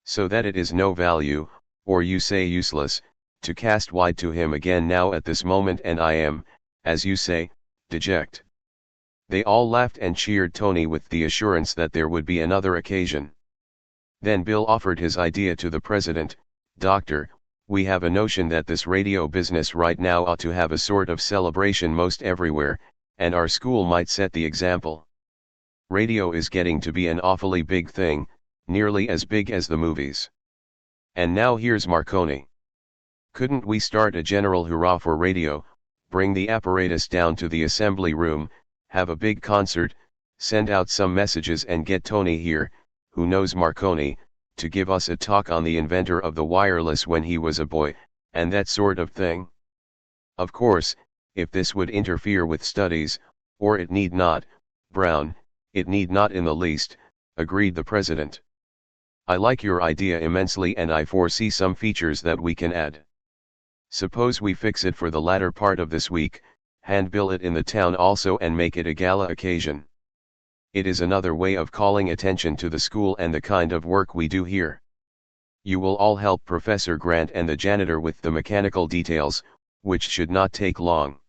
So that it is no value, or you say useless, to cast wide to him again now at this moment and I am, as you say, deject. They all laughed and cheered Tony with the assurance that there would be another occasion. Then Bill offered his idea to the president, Doctor, we have a notion that this radio business right now ought to have a sort of celebration most everywhere, and our school might set the example. Radio is getting to be an awfully big thing, nearly as big as the movies. And now here's Marconi. Couldn't we start a general hurrah for radio, bring the apparatus down to the assembly room, have a big concert, send out some messages and get Tony here, who knows Marconi, to give us a talk on the inventor of the wireless when he was a boy, and that sort of thing? Of course, if this would interfere with studies, or it need not, Brown, it need not in the least, agreed the president. I like your idea immensely and I foresee some features that we can add. Suppose we fix it for the latter part of this week, handbill it in the town also and make it a gala occasion. It is another way of calling attention to the school and the kind of work we do here. You will all help Professor Grant and the janitor with the mechanical details, which should not take long.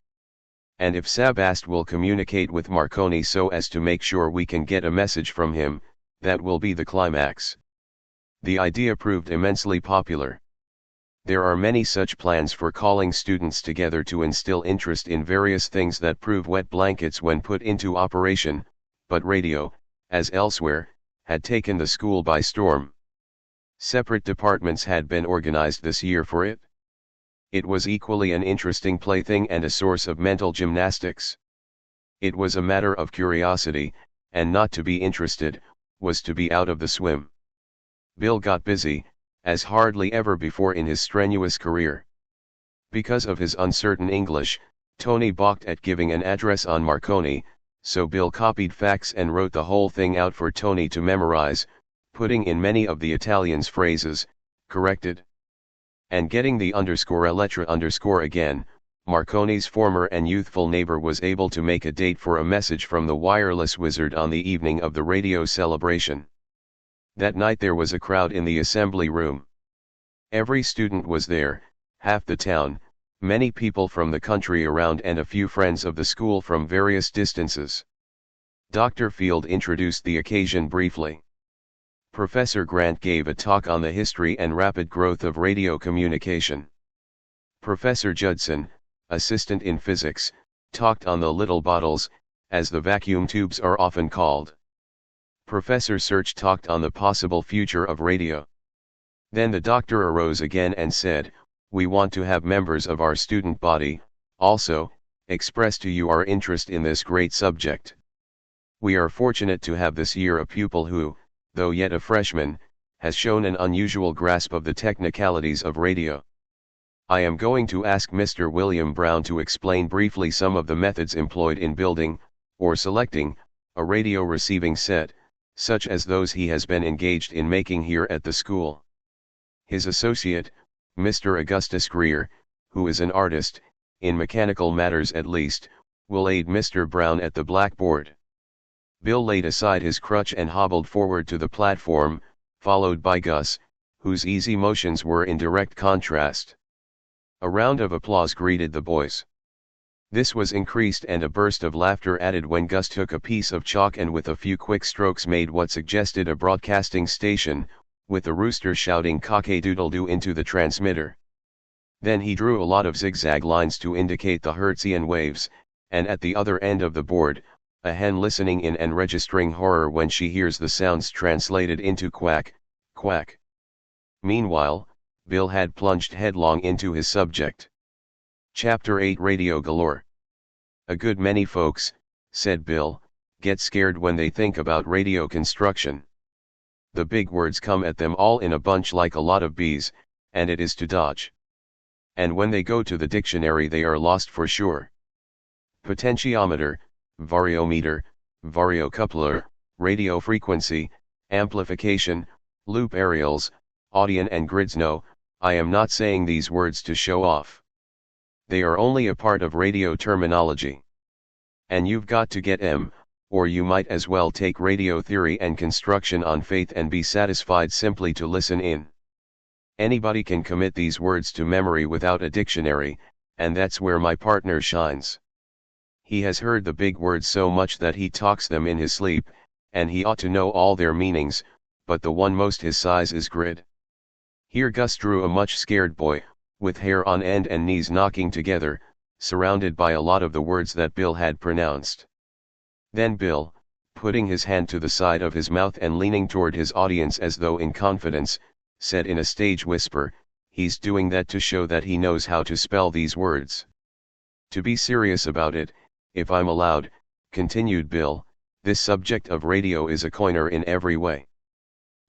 And if Sabast will communicate with Marconi so as to make sure we can get a message from him, that will be the climax. The idea proved immensely popular. There are many such plans for calling students together to instill interest in various things that prove wet blankets when put into operation, but radio, as elsewhere, had taken the school by storm. Separate departments had been organized this year for it. It was equally an interesting plaything and a source of mental gymnastics. It was a matter of curiosity, and not to be interested, was to be out of the swim. Bill got busy, as hardly ever before in his strenuous career. Because of his uncertain English, Tony balked at giving an address on Marconi, so Bill copied facts and wrote the whole thing out for Tony to memorize, putting in many of the Italian's phrases, corrected. And getting the underscore letra underscore again, Marconi's former and youthful neighbor was able to make a date for a message from the wireless wizard on the evening of the radio celebration. That night there was a crowd in the assembly room. Every student was there, half the town, many people from the country around and a few friends of the school from various distances. Dr. Field introduced the occasion briefly. Professor Grant gave a talk on the history and rapid growth of radio communication. Professor Judson, assistant in physics, talked on the little bottles, as the vacuum tubes are often called. Professor Search talked on the possible future of radio. Then the doctor arose again and said, "We want to have members of our student body, also, express to you our interest in this great subject. We are fortunate to have this year a pupil who, though yet a freshman, has shown an unusual grasp of the technicalities of radio. I am going to ask Mr. William Brown to explain briefly some of the methods employed in building, or selecting, a radio receiving set, such as those he has been engaged in making here at the school. His associate, Mr. Augustus Grier, who is an artist, in mechanical matters at least, will aid Mr. Brown at the blackboard." Bill laid aside his crutch and hobbled forward to the platform, followed by Gus, whose easy motions were in direct contrast. A round of applause greeted the boys. This was increased and a burst of laughter added when Gus took a piece of chalk and with a few quick strokes made what suggested a broadcasting station, with the rooster shouting cock-a-doodle-doo into the transmitter. Then he drew a lot of zigzag lines to indicate the Hertzian waves, and at the other end of the board, a hen listening in and registering horror when she hears the sounds translated into quack, quack. Meanwhile, Bill had plunged headlong into his subject. Chapter 8 Radio Galore. "A good many folks," said Bill, "get scared when they think about radio construction. The big words come at them all in a bunch like a lot of bees, and it is to dodge. And when they go to the dictionary they are lost for sure. Potentiometer, variometer, variocoupler, radio frequency, amplification, loop aerials, audion and grids. No, I am not saying these words to show off. They are only a part of radio terminology. And you've got to get 'em, or you might as well take radio theory and construction on faith and be satisfied simply to listen in. Anybody can commit these words to memory without a dictionary, and that's where my partner shines. He has heard the big words so much that he talks them in his sleep, and he ought to know all their meanings, but the one most his size is grid." Here Gus drew a much scared boy, with hair on end and knees knocking together, surrounded by a lot of the words that Bill had pronounced. Then Bill, putting his hand to the side of his mouth and leaning toward his audience as though in confidence, said in a stage whisper, "He's doing that to show that he knows how to spell these words. To be serious about it, if I'm allowed," continued Bill, "this subject of radio is a corner in every way.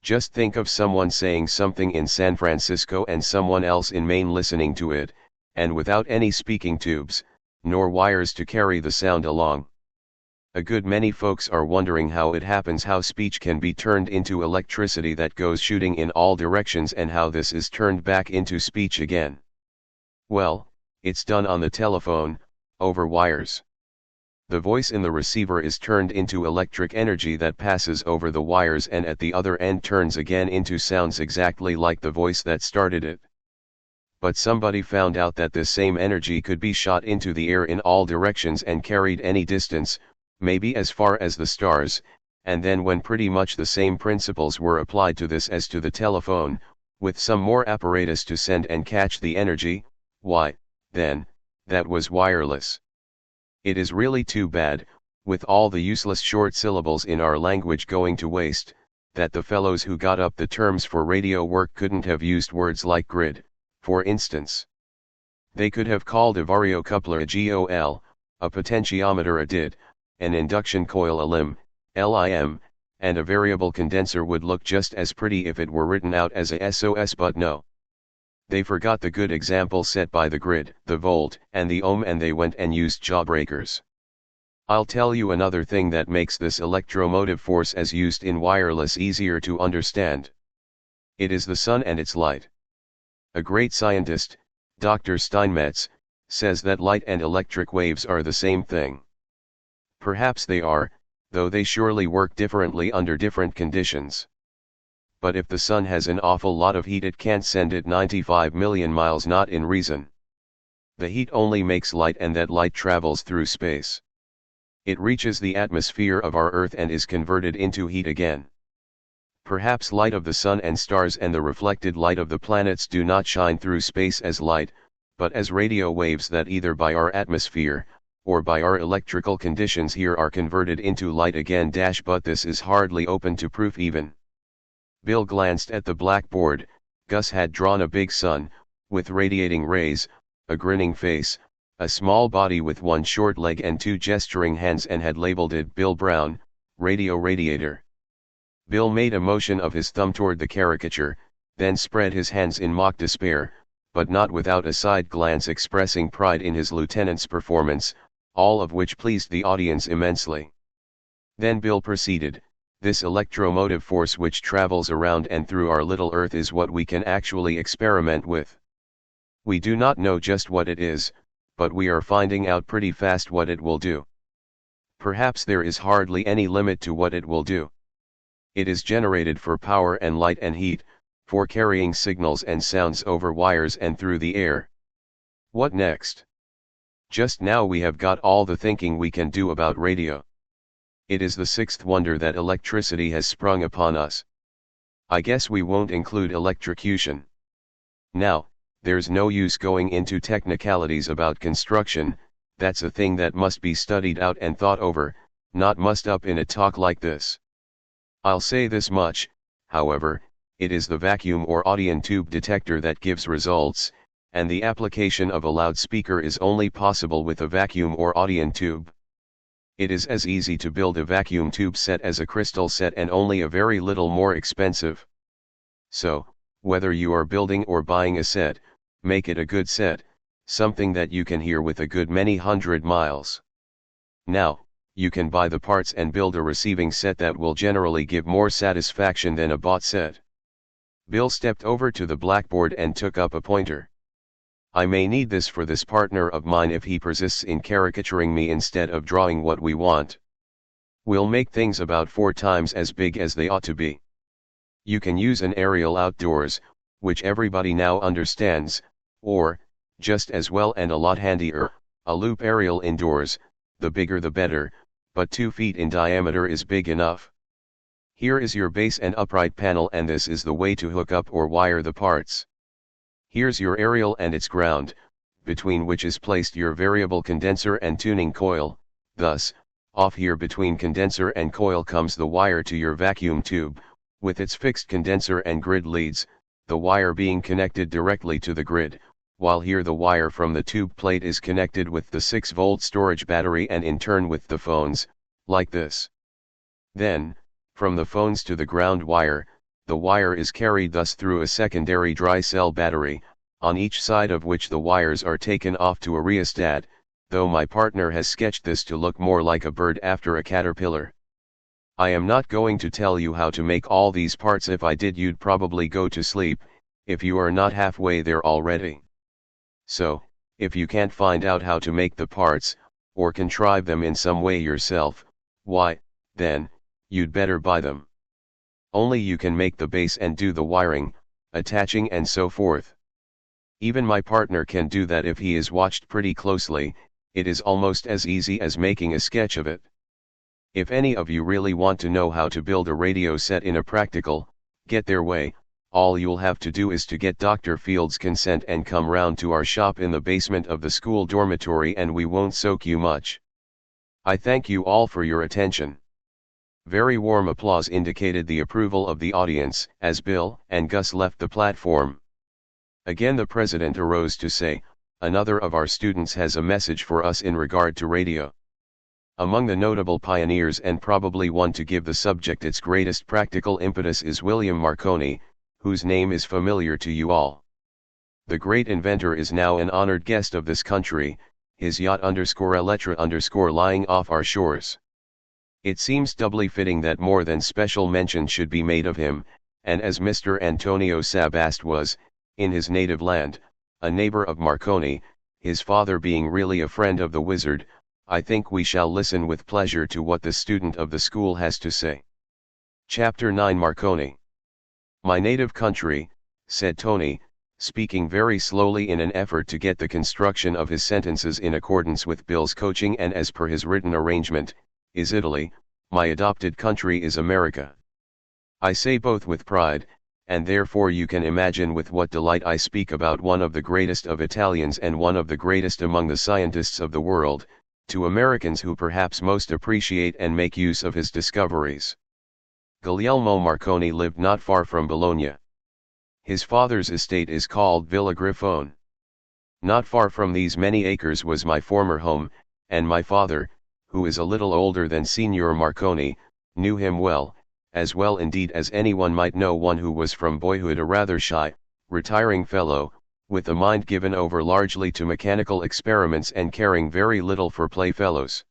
Just think of someone saying something in San Francisco and someone else in Maine listening to it, and without any speaking tubes, nor wires to carry the sound along. A good many folks are wondering how it happens, how speech can be turned into electricity that goes shooting in all directions and how this is turned back into speech again. Well, it's done on the telephone, over wires. The voice in the receiver is turned into electric energy that passes over the wires and at the other end turns again into sounds exactly like the voice that started it. But somebody found out that this same energy could be shot into the air in all directions and carried any distance, maybe as far as the stars, and then when pretty much the same principles were applied to this as to the telephone, with some more apparatus to send and catch the energy, why, then, that was wireless. It is really too bad, with all the useless short syllables in our language going to waste, that the fellows who got up the terms for radio work couldn't have used words like grid, for instance. They could have called a variocoupler a GOL, a potentiometer a DID, an induction coil a LIM, LIM, and a variable condenser would look just as pretty if it were written out as a SOS, but no. They forgot the good example set by the grid, the volt, and the ohm, and they went and used jawbreakers. I'll tell you another thing that makes this electromotive force as used in wireless easier to understand. It is the sun and its light. A great scientist, Dr. Steinmetz, says that light and electric waves are the same thing. Perhaps they are, though they surely work differently under different conditions. But if the sun has an awful lot of heat, it can't send it 95 million miles, not in reason. The heat only makes light, and that light travels through space. It reaches the atmosphere of our Earth and is converted into heat again. Perhaps light of the sun and stars and the reflected light of the planets do not shine through space as light, but as radio waves that either by our atmosphere, or by our electrical conditions here are converted into light again. But this is hardly open to proof even. Bill glanced at the blackboard. Gus had drawn a big sun, with radiating rays, a grinning face, a small body with one short leg and two gesturing hands, and had labeled it Bill Brown, radio radiator. Bill made a motion of his thumb toward the caricature, then spread his hands in mock despair, but not without a side glance expressing pride in his lieutenant's performance, all of which pleased the audience immensely. Then Bill proceeded, "This electromotive force which travels around and through our little Earth is what we can actually experiment with. We do not know just what it is, but we are finding out pretty fast what it will do. Perhaps there is hardly any limit to what it will do. It is generated for power and light and heat, for carrying signals and sounds over wires and through the air. What next? Just now we have got all the thinking we can do about radio. It is the sixth wonder that electricity has sprung upon us. I guess we won't include electrocution. Now, there's no use going into technicalities about construction, that's a thing that must be studied out and thought over, not mussed up in a talk like this. I'll say this much, however, it is the vacuum or audion tube detector that gives results, and the application of a loudspeaker is only possible with a vacuum or audion tube. It is as easy to build a vacuum tube set as a crystal set, and only a very little more expensive. So, whether you are building or buying a set, make it a good set, something that you can hear with a good many 100 miles. Now, you can buy the parts and build a receiving set that will generally give more satisfaction than a bought set. Bill stepped over to the blackboard and took up a pointer. I may need this for this partner of mine if he persists in caricaturing me instead of drawing what we want. We'll make things about 4 times as big as they ought to be. You can use an aerial outdoors, which everybody now understands, or, just as well and a lot handier, a loop aerial indoors, the bigger the better, but 2 feet in diameter is big enough. Here is your base and upright panel, and this is the way to hook up or wire the parts. Here's your aerial and its ground, between which is placed your variable condenser and tuning coil. Thus, off here between condenser and coil comes the wire to your vacuum tube, with its fixed condenser and grid leads, the wire being connected directly to the grid, while here the wire from the tube plate is connected with the 6-volt storage battery and in turn with the phones, like this. Then, from the phones to the ground wire, the wire is carried thus through a secondary dry cell battery, on each side of which the wires are taken off to a rheostat, though my partner has sketched this to look more like a bird after a caterpillar. I am not going to tell you how to make all these parts. If I did, you'd probably go to sleep, if you are not halfway there already. So, If you can't find out how to make the parts, or contrive them in some way yourself, why, then, you'd better buy them. Only you can make the base and do the wiring, attaching and so forth. Even my partner can do that if he is watched pretty closely. It is almost as easy as making a sketch of it. If any of you really want to know how to build a radio set in a practical, get their way, all you'll have to do is to get Dr. Field's consent and come round to our shop in the basement of the school dormitory, and we won't soak you much. I thank you all for your attention. Very warm applause indicated the approval of the audience as Bill and Gus left the platform. Again the president arose to say, "Another of our students has a message for us in regard to radio." Among the notable pioneers, and probably one to give the subject its greatest practical impetus, is William Marconi, whose name is familiar to you all. The great inventor is now an honored guest of this country, his yacht _Elettra_ lying off our shores. It seems doubly fitting that more than special mention should be made of him, and as Mr. Antonio Sabast was, in his native land, a neighbor of Marconi, his father being really a friend of the wizard, I think we shall listen with pleasure to what the student of the school has to say. Chapter 9 Marconi. "My native country," said Tony, speaking very slowly in an effort to get the construction of his sentences in accordance with Bill's coaching and as per his written arrangement, "is Italy. My adopted country is America. I say both with pride, and therefore you can imagine with what delight I speak about one of the greatest of Italians and one of the greatest among the scientists of the world, to Americans who perhaps most appreciate and make use of his discoveries. Guglielmo Marconi lived not far from Bologna. His father's estate is called Villa Grifone. Not far from these many acres was my former home, and my father, who is a little older than Signor Marconi, knew him well indeed as anyone might know one who was from boyhood a rather shy, retiring fellow, with a mind given over largely to mechanical experiments and caring very little for playfellows.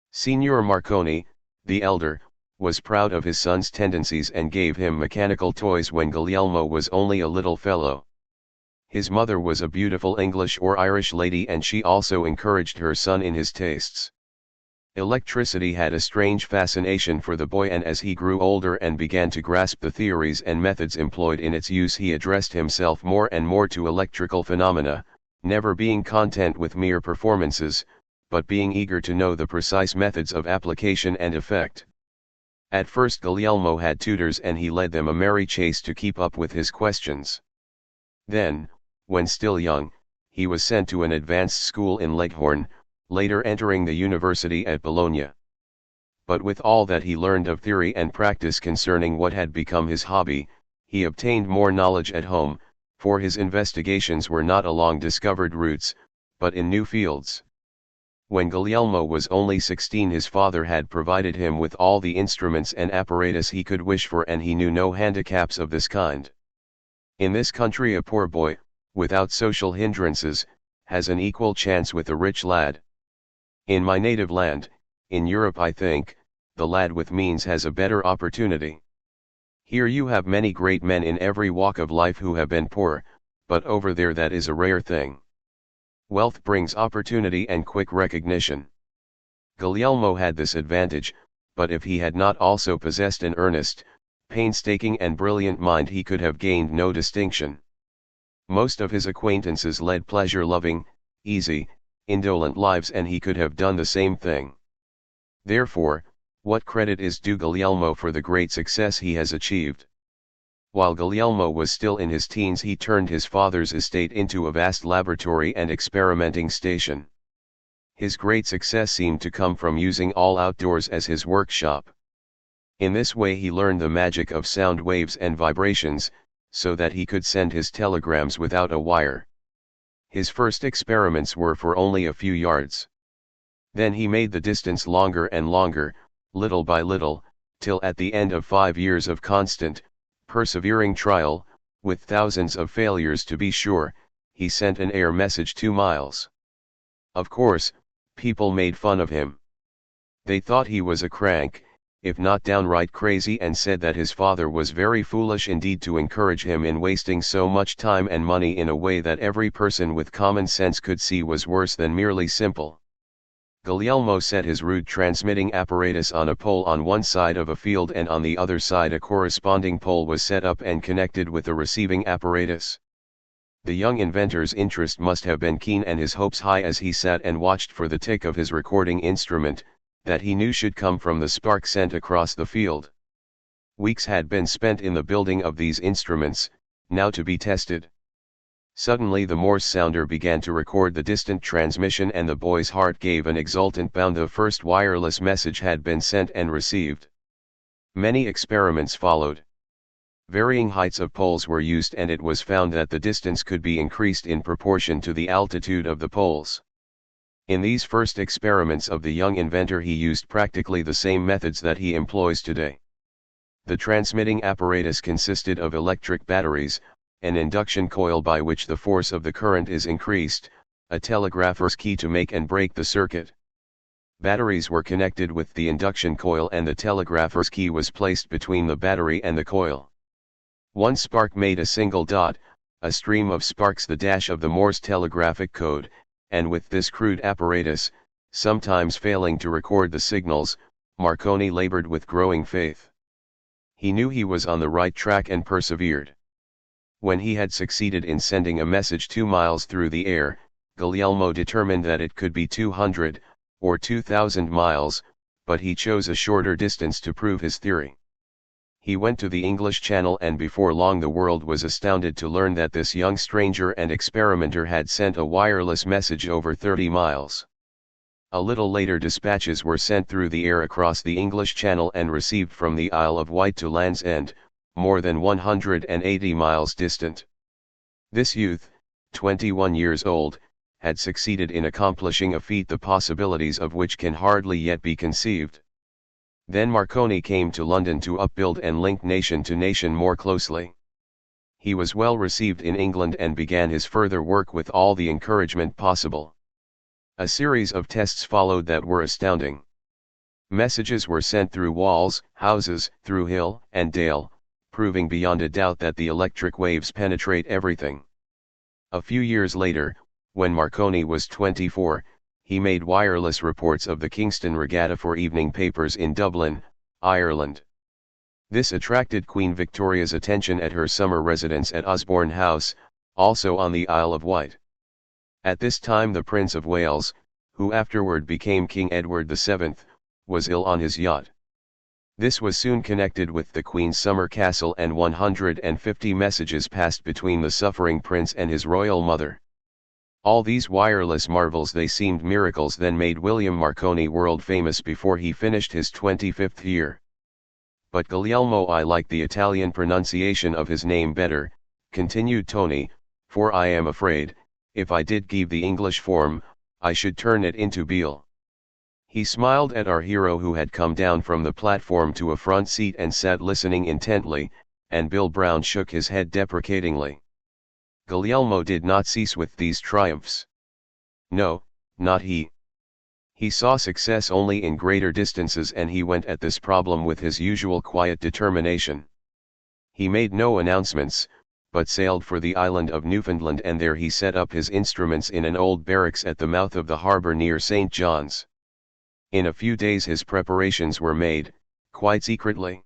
Signor Marconi, the elder, was proud of his son's tendencies and gave him mechanical toys when Guglielmo was only a little fellow. His mother was a beautiful English or Irish lady, and she also encouraged her son in his tastes. Electricity had a strange fascination for the boy, and as he grew older and began to grasp the theories and methods employed in its use, he addressed himself more and more to electrical phenomena, never being content with mere performances, but being eager to know the precise methods of application and effect. At first Guglielmo had tutors, and he led them a merry chase to keep up with his questions. Then, when still young, he was sent to an advanced school in Leghorn, later entering the university at Bologna. But with all that he learned of theory and practice concerning what had become his hobby, he obtained more knowledge at home, for his investigations were not along discovered routes, but in new fields. When Guglielmo was only 16, his father had provided him with all the instruments and apparatus he could wish for, and he knew no handicaps of this kind. In this country a poor boy, without social hindrances, has an equal chance with a rich lad. In my native land, in Europe I think, the lad with means has a better opportunity. Here you have many great men in every walk of life who have been poor, but over there that is a rare thing. Wealth brings opportunity and quick recognition. Guglielmo had this advantage, but if he had not also possessed an earnest, painstaking and brilliant mind, he could have gained no distinction. Most of his acquaintances led pleasure-loving, easy, indolent lives, and he could have done the same thing. Therefore, what credit is due Guglielmo for the great success he has achieved? While Guglielmo was still in his teens, he turned his father's estate into a vast laboratory and experimenting station. His great success seemed to come from using all outdoors as his workshop. In this way he learned the magic of sound waves and vibrations, so that he could send his telegrams without a wire. His first experiments were for only a few yards. Then he made the distance longer and longer, little by little, till at the end of 5 years of constant, persevering trial, with thousands of failures to be sure, he sent an air message 2 miles. Of course, people made fun of him. They thought he was a crank, if not downright crazy, and said that his father was very foolish indeed to encourage him in wasting so much time and money in a way that every person with common sense could see was worse than merely simple. Guglielmo set his rude transmitting apparatus on a pole on one side of a field, and on the other side a corresponding pole was set up and connected with the receiving apparatus. The young inventor's interest must have been keen and his hopes high as he sat and watched for the tick of his recording instrument, that he knew should come from the spark sent across the field. Weeks had been spent in the building of these instruments, now to be tested. Suddenly the Morse sounder began to record the distant transmission, and the boy's heart gave an exultant bound. The first wireless message had been sent and received. Many experiments followed. Varying heights of poles were used, and it was found that the distance could be increased in proportion to the altitude of the poles. In these first experiments of the young inventor he used practically the same methods that he employs today. The transmitting apparatus consisted of electric batteries, an induction coil by which the force of the current is increased, a telegrapher's key to make and break the circuit. Batteries were connected with the induction coil, and the telegrapher's key was placed between the battery and the coil. One spark made a single dot, a stream of sparks the dash of the Morse telegraphic code, and with this crude apparatus, sometimes failing to record the signals, Marconi labored with growing faith. He knew he was on the right track and persevered. When he had succeeded in sending a message 2 miles through the air, Guglielmo determined that it could be 200, or 2,000 miles, but he chose a shorter distance to prove his theory. He went to the English Channel, and before long the world was astounded to learn that this young stranger and experimenter had sent a wireless message over 30 miles. A little later dispatches were sent through the air across the English Channel and received from the Isle of Wight to Land's End, more than 180 miles distant. This youth, 21 years old, had succeeded in accomplishing a feat the possibilities of which can hardly yet be conceived. Then Marconi came to London to upbuild and link nation to nation more closely. He was well received in England and began his further work with all the encouragement possible. A series of tests followed that were astounding. Messages were sent through walls, houses, through hill and dale, proving beyond a doubt that the electric waves penetrate everything. A few years later, when Marconi was 24, he made wireless reports of the Kingston Regatta for evening papers in Dublin, Ireland. This attracted Queen Victoria's attention at her summer residence at Osborne House, also on the Isle of Wight. At this time the Prince of Wales, who afterward became King Edward VII, was ill on his yacht. This was soon connected with the Queen's summer castle, and 150 messages passed between the suffering prince and his royal mother. All these wireless marvels, they seemed miracles, then made William Marconi world famous before he finished his 25th year. But Guglielmo, I like the Italian pronunciation of his name better, continued Tony, for I am afraid, if I did give the English form, I should turn it into Beale. He smiled at our hero, who had come down from the platform to a front seat and sat listening intently, and Bill Brown shook his head deprecatingly. Guglielmo did not cease with these triumphs. No, not he. He saw success only in greater distances, and he went at this problem with his usual quiet determination. He made no announcements, but sailed for the island of Newfoundland, and there he set up his instruments in an old barracks at the mouth of the harbor near St. John's. In a few days his preparations were made, quite secretly.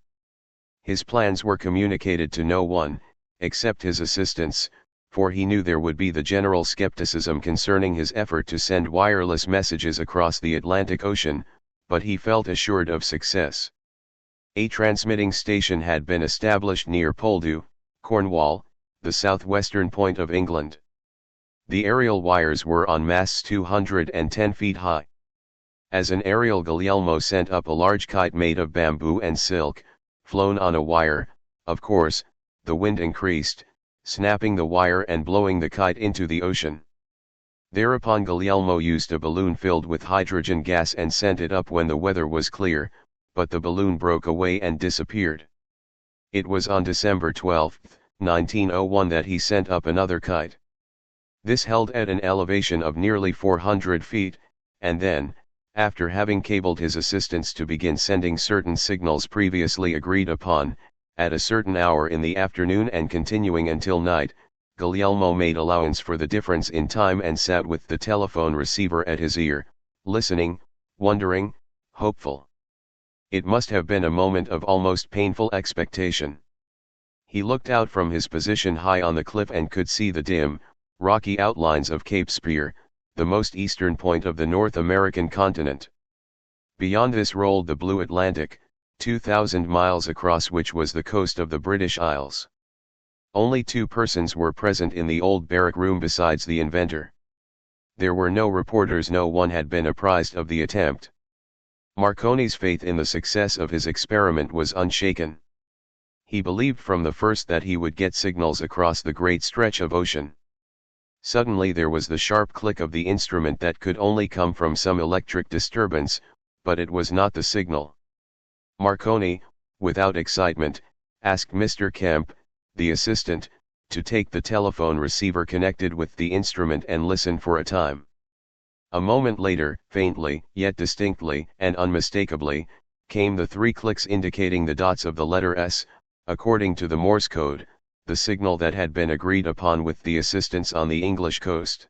His plans were communicated to no one, except his assistants, for he knew there would be the general skepticism concerning his effort to send wireless messages across the Atlantic Ocean, but he felt assured of success. A transmitting station had been established near Poldhu, Cornwall, the southwestern point of England. The aerial wires were on masts 210 feet high. As an aerial, Guglielmo sent up a large kite made of bamboo and silk, flown on a wire. Of course, the wind increased, snapping the wire and blowing the kite into the ocean. Thereupon Guglielmo used a balloon filled with hydrogen gas and sent it up when the weather was clear, but the balloon broke away and disappeared. It was on December 12, 1901 that he sent up another kite. This held at an elevation of nearly 400 feet, and then, After having cabled his assistants to begin sending certain signals previously agreed upon, at a certain hour in the afternoon and continuing until night, Guglielmo made allowance for the difference in time and sat with the telephone receiver at his ear, listening, wondering, hopeful. It must have been a moment of almost painful expectation. He looked out from his position high on the cliff and could see the dim, rocky outlines of Cape Spear, the most eastern point of the North American continent. Beyond this rolled the blue Atlantic, 2,000 miles across, which was the coast of the British Isles. Only 2 persons were present in the old barrack room besides the inventor. There were no reporters, no one had been apprised of the attempt. Marconi's faith in the success of his experiment was unshaken. He believed from the first that he would get signals across the great stretch of ocean. Suddenly there was the sharp click of the instrument that could only come from some electric disturbance, but it was not the signal. Marconi, without excitement, asked Mr. Kemp, the assistant, to take the telephone receiver connected with the instrument and listen for a time. A moment later, faintly, yet distinctly and unmistakably, came the 3 clicks indicating the dots of the letter S, according to the Morse code, the signal that had been agreed upon with the assistants on the English coast.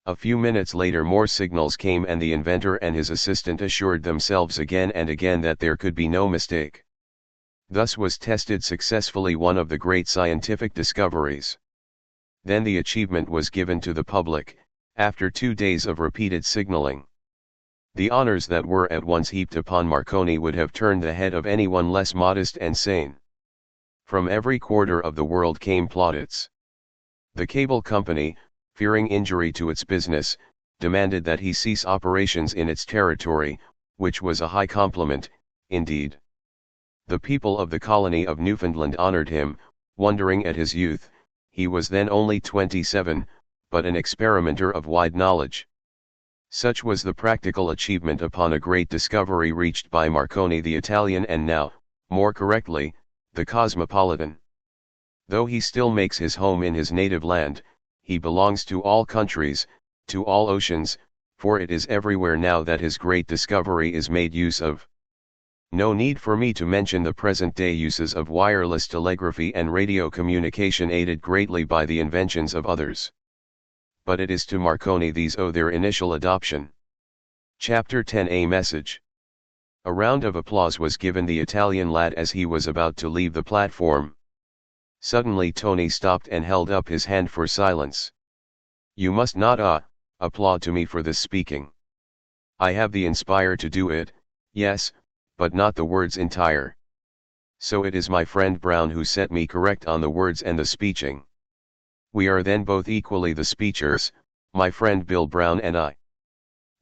A few minutes later more signals came and the inventor and his assistant assured themselves again and again that there could be no mistake. Thus was tested successfully one of the great scientific discoveries. Then the achievement was given to the public, after 2 days of repeated signaling. The honors that were at once heaped upon Marconi would have turned the head of anyone less modest and sane. From every quarter of the world came plaudits. The cable company, fearing injury to its business, demanded that he cease operations in its territory, which was a high compliment, indeed. The people of the colony of Newfoundland honored him, wondering at his youth. He was then only 27, but an experimenter of wide knowledge. Such was the practical achievement upon a great discovery reached by Marconi the Italian, and now, more correctly, the cosmopolitan. Though he still makes his home in his native land, he belongs to all countries, to all oceans, for it is everywhere now that his great discovery is made use of. No need for me to mention the present-day uses of wireless telegraphy and radio communication, aided greatly by the inventions of others. But it is to Marconi these owe their initial adoption. Chapter 10: A Message. A round of applause was given the Italian lad as he was about to leave the platform. Suddenly Tony stopped and held up his hand for silence. "You must not applaud to me for this speaking. I have the inspire to do it, yes, but not the words entire. So it is my friend Brown who set me correct on the words and the speeching. We are then both equally the speechers, my friend Bill Brown and I."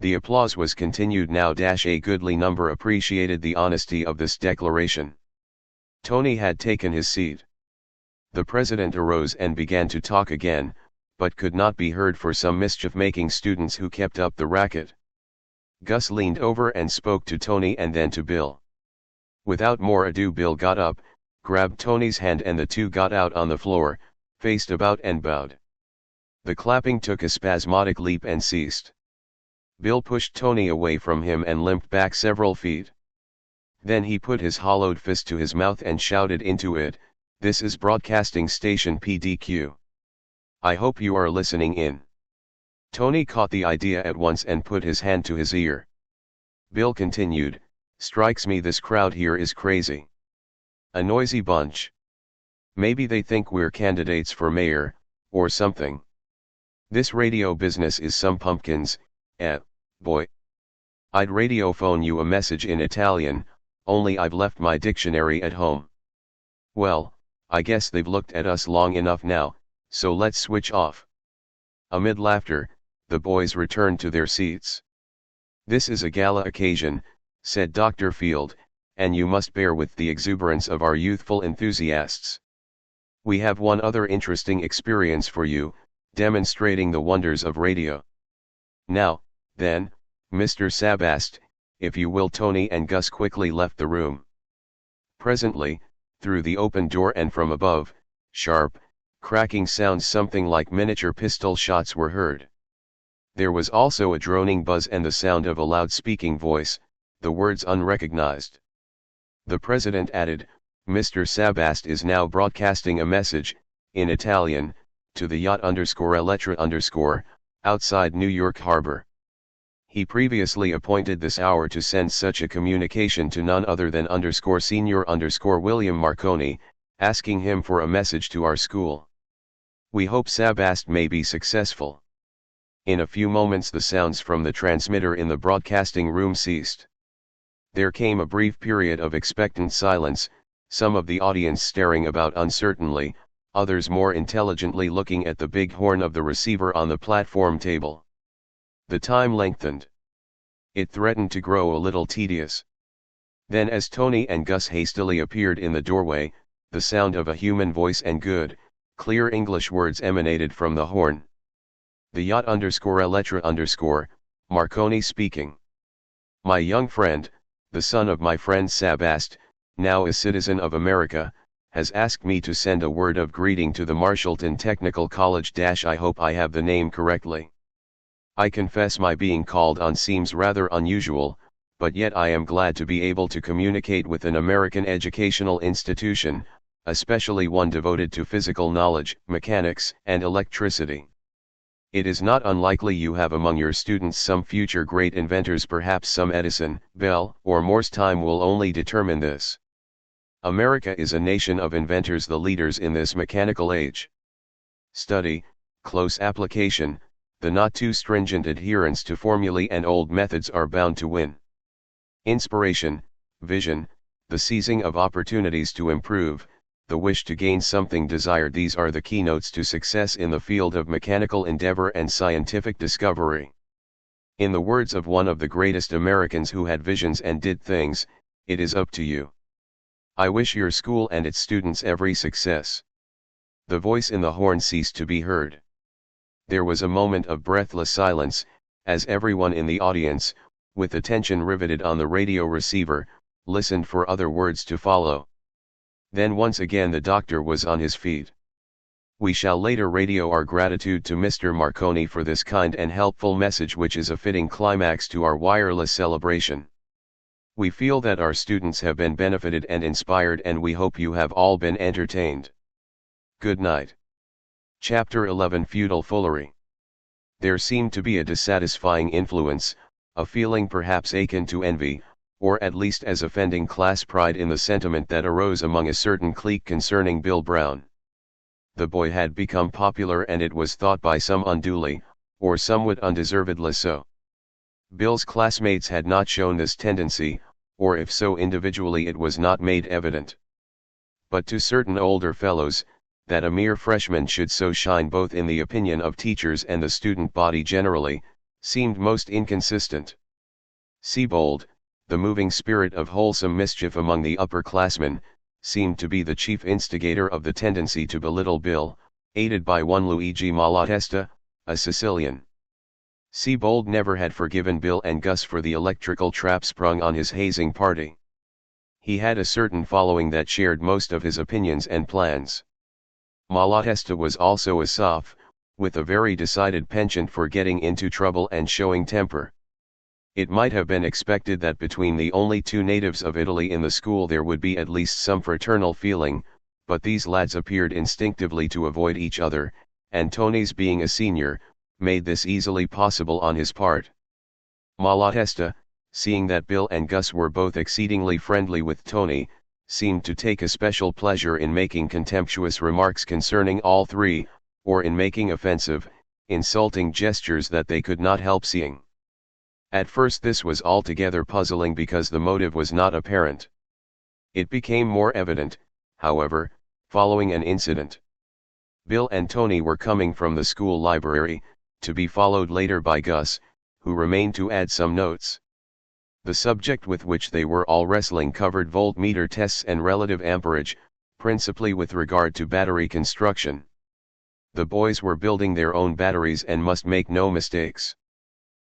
The applause was continued now. A goodly number appreciated the honesty of this declaration. Tony had taken his seat. The president arose and began to talk again, but could not be heard for some mischief-making students who kept up the racket. Gus leaned over and spoke to Tony and then to Bill. Without more ado Bill got up, grabbed Tony's hand, and the two got out on the floor, faced about and bowed. The clapping took a spasmodic leap and ceased. Bill pushed Tony away from him and limped back several feet. Then he put his hollowed fist to his mouth and shouted into it, "This is Broadcasting Station PDQ. I hope you are listening in." Tony caught the idea at once and put his hand to his ear. Bill continued, "Strikes me this crowd here is crazy. A noisy bunch. Maybe they think we're candidates for mayor, or something. This radio business is some pumpkins, boy. I'd radiophone you a message in Italian, only I've left my dictionary at home. Well, I guess they've looked at us long enough now, so let's switch off." Amid laughter, the boys returned to their seats. "This is a gala occasion," said Dr. Field, "and you must bear with the exuberance of our youthful enthusiasts. We have one other interesting experience for you, demonstrating the wonders of radio. Now, then, Mr. Sabast, if you will." Tony and Gus quickly left the room. Presently, through the open door and from above, sharp, cracking sounds something like miniature pistol shots were heard. There was also a droning buzz and the sound of a loud speaking voice, the words unrecognized. The president added, "Mr. Sabast is now broadcasting a message, in Italian, to the yacht _Elettra_, outside New York Harbor." He previously appointed this hour to send such a communication to none other than _Senior_ William Marconi, asking him for a message to our school. We hope Sabast may be successful. In a few moments the sounds from the transmitter in the broadcasting room ceased. There came a brief period of expectant silence, some of the audience staring about uncertainly, others more intelligently looking at the big horn of the receiver on the platform table. The time lengthened. It threatened to grow a little tedious. Then as Tony and Gus hastily appeared in the doorway, the sound of a human voice and good, clear English words emanated from the horn. "The yacht _Elettra_, Marconi speaking. My young friend, the son of my friend Sabast, now a citizen of America, has asked me to send a word of greeting to the Marshallton Technical College. I hope I have the name correctly. I confess my being called on seems rather unusual, but yet I am glad to be able to communicate with an American educational institution, especially one devoted to physical knowledge, mechanics, and electricity. It is not unlikely you have among your students some future great inventors, perhaps some Edison, Bell, or Morse. Time will only determine this. America is a nation of inventors, the leaders in this mechanical age. Study, close application, the not too stringent adherence to formulae and old methods are bound to win. Inspiration, vision, the seizing of opportunities to improve, the wish to gain something desired, these are the keynotes to success in the field of mechanical endeavor and scientific discovery. In the words of one of the greatest Americans who had visions and did things, it is up to you. I wish your school and its students every success. The voice in the horn ceased to be heard. There was a moment of breathless silence, as everyone in the audience, with attention riveted on the radio receiver, listened for other words to follow. Then once again the doctor was on his feet. We shall later radio our gratitude to Mr. Marconi for this kind and helpful message, which is a fitting climax to our wireless celebration. We feel that our students have been benefited and inspired, and we hope you have all been entertained. Good night. Chapter 11 Feudal Foolery. There seemed to be a dissatisfying influence, a feeling perhaps akin to envy, or at least as offending class pride, in the sentiment that arose among a certain clique concerning Bill Brown. The boy had become popular, and it was thought by some unduly, or somewhat undeservedly so. Bill's classmates had not shown this tendency, or if so individually it was not made evident. But to certain older fellows, that a mere freshman should so shine both in the opinion of teachers and the student body generally, seemed most inconsistent. Siebold, the moving spirit of wholesome mischief among the upperclassmen, seemed to be the chief instigator of the tendency to belittle Bill, aided by one Luigi Malatesta, a Sicilian. Siebold never had forgiven Bill and Gus for the electrical trap sprung on his hazing party. He had a certain following that shared most of his opinions and plans. Malatesta was also a soph, with a very decided penchant for getting into trouble and showing temper. It might have been expected that between the only two natives of Italy in the school there would be at least some fraternal feeling, but these lads appeared instinctively to avoid each other, and Tony's being a senior, made this easily possible on his part. Malatesta, seeing that Bill and Gus were both exceedingly friendly with Tony, seemed to take a special pleasure in making contemptuous remarks concerning all three, or in making offensive, insulting gestures that they could not help seeing. At first this was altogether puzzling because the motive was not apparent. It became more evident, however, following an incident. Bill and Tony were coming from the school library, to be followed later by Gus, who remained to add some notes. The subject with which they were all wrestling covered voltmeter tests and relative amperage, principally with regard to battery construction. The boys were building their own batteries and must make no mistakes.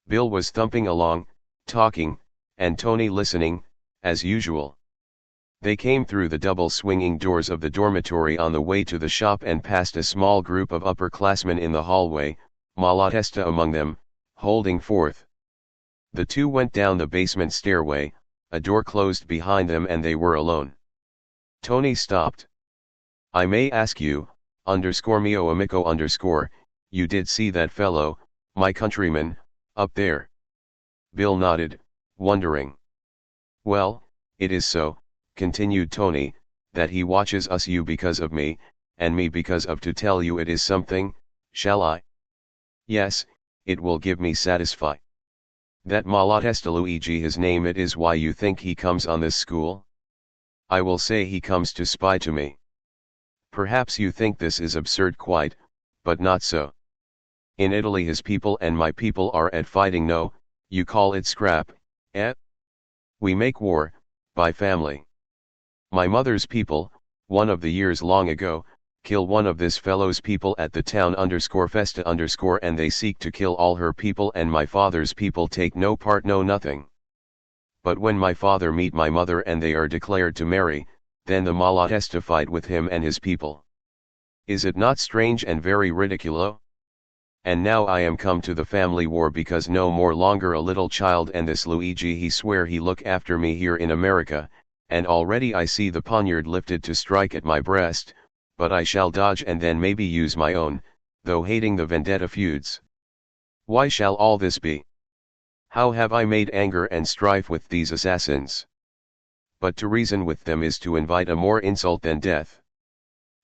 Bill was thumping along, talking, and Tony listening, as usual. They came through the double swinging doors of the dormitory on the way to the shop and passed a small group of upperclassmen in the hallway, Malatesta among them, holding forth. The two went down the basement stairway, a door closed behind them and they were alone. Tony stopped. I may ask you, _mio amico _, you did see that fellow, my countryman, up there? Bill nodded, wondering. Well, it is so, continued Tony, that he watches us, you because of me, and me because of to tell you it is something, shall I? Yes, it will give me satisfy. That Malatesta Luigi his name, it is why you think he comes on this school? I will say he comes to spy to me. Perhaps you think this is absurd quite, but not so. In Italy his people and my people are at fighting, no, you call it scrap, eh? We make war, by family. My mother's people, one of the years long ago, kill one of this fellow's people at the town _festa _ and they seek to kill all her people, and my father's people take no part, no nothing. But when my father meet my mother and they are declared to marry, then the Malatesta fight with him and his people. Is it not strange and very ridiculous? And now I am come to the family war because no more longer a little child, and this Luigi he swear he look after me here in America, and already I see the poniard lifted to strike at my breast, but I shall dodge and then maybe use my own, though hating the vendetta feuds. Why shall all this be? How have I made anger and strife with these assassins? But to reason with them is to invite a more insult than death.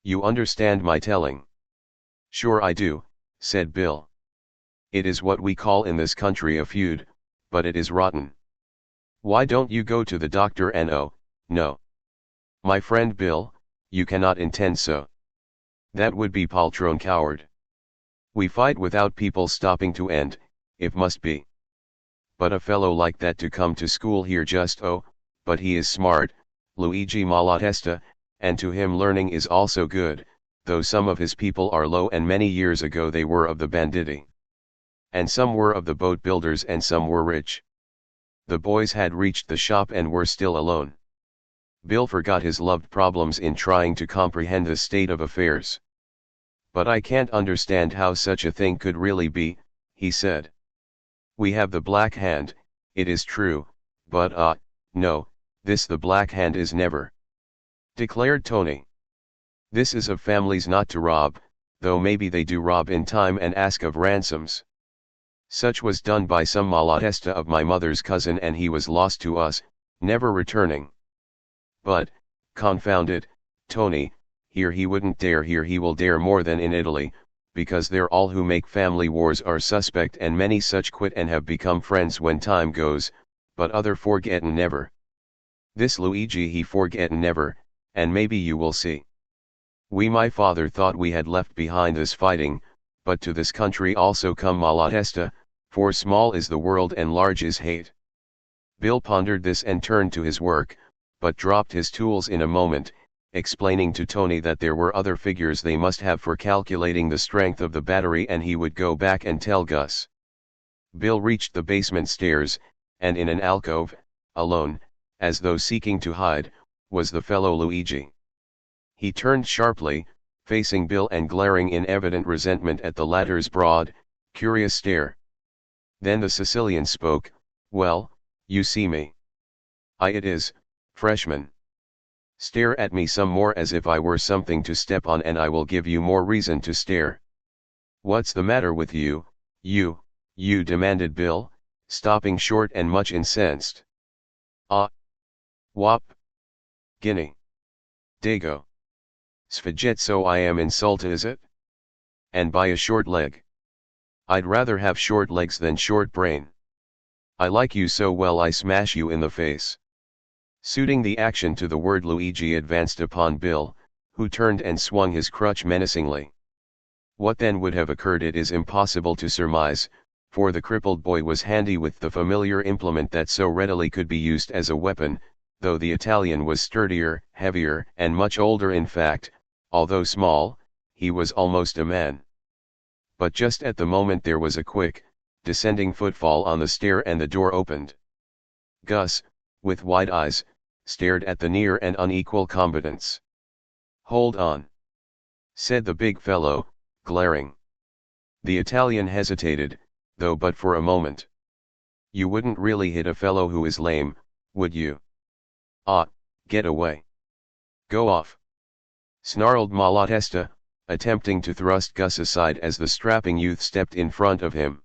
You understand my telling? Sure I do, said Bill. It is what we call in this country a feud, but it is rotten. Why don't you go to the doctor? And oh, no. My friend Bill, you cannot intend so. That would be poltron coward. We fight without people stopping to end, if must be. But a fellow like that to come to school here, just oh, but he is smart, Luigi Malatesta, and to him learning is also good, though some of his people are low and many years ago they were of the banditti. And some were of the boat builders and some were rich. The boys had reached the shop and were still alone. Bill forgot his loved problems in trying to comprehend the state of affairs. But I can't understand how such a thing could really be, he said. We have the Black Hand, it is true, but no, this the Black Hand is never, declared Tony. This is of families not to rob, though maybe they do rob in time and ask of ransoms. Such was done by some Malatesta of my mother's cousin, and he was lost to us, never returning. But, confound it, Tony, here he wouldn't dare, here he will dare more than in Italy, because there all who make family wars are suspect, and many such quit and have become friends when time goes, but other forgetten never. This Luigi he forgetten never, and maybe you will see. We my father thought we had left behind this fighting, but to this country also come Malatesta, for small is the world and large is hate. Bill pondered this and turned to his work, but dropped his tools in a moment, explaining to Tony that there were other figures they must have for calculating the strength of the battery, and he would go back and tell Gus. Bill reached the basement stairs, and in an alcove, alone, as though seeking to hide, was the fellow Luigi. He turned sharply, facing Bill and glaring in evident resentment at the latter's broad, curious stare. Then the Sicilian spoke, "Well, you see me. It is, freshman. Stare at me some more as if I were something to step on, and I will give you more reason to stare. What's the matter with you, you demanded Bill, stopping short and much incensed. Wop. Guinea. Dago. Sfigezzo, I am insulted, is it? And by a short leg. I'd rather have short legs than short brain. I like you so well I smash you in the face." Suiting the action to the word, Luigi advanced upon Bill, who turned and swung his crutch menacingly. What then would have occurred it is impossible to surmise, for the crippled boy was handy with the familiar implement that so readily could be used as a weapon, though the Italian was sturdier, heavier, and much older. In fact, although small, he was almost a man. But just at the moment there was a quick, descending footfall on the stair and the door opened. Gus, with wide eyes, stared at the near and unequal combatants. "Hold on," said the big fellow, glaring. The Italian hesitated, though but for a moment. You wouldn't really hit a fellow who is lame, would you? Ah, get away. Go off. Snarled Malatesta, attempting to thrust Gus aside as the strapping youth stepped in front of him.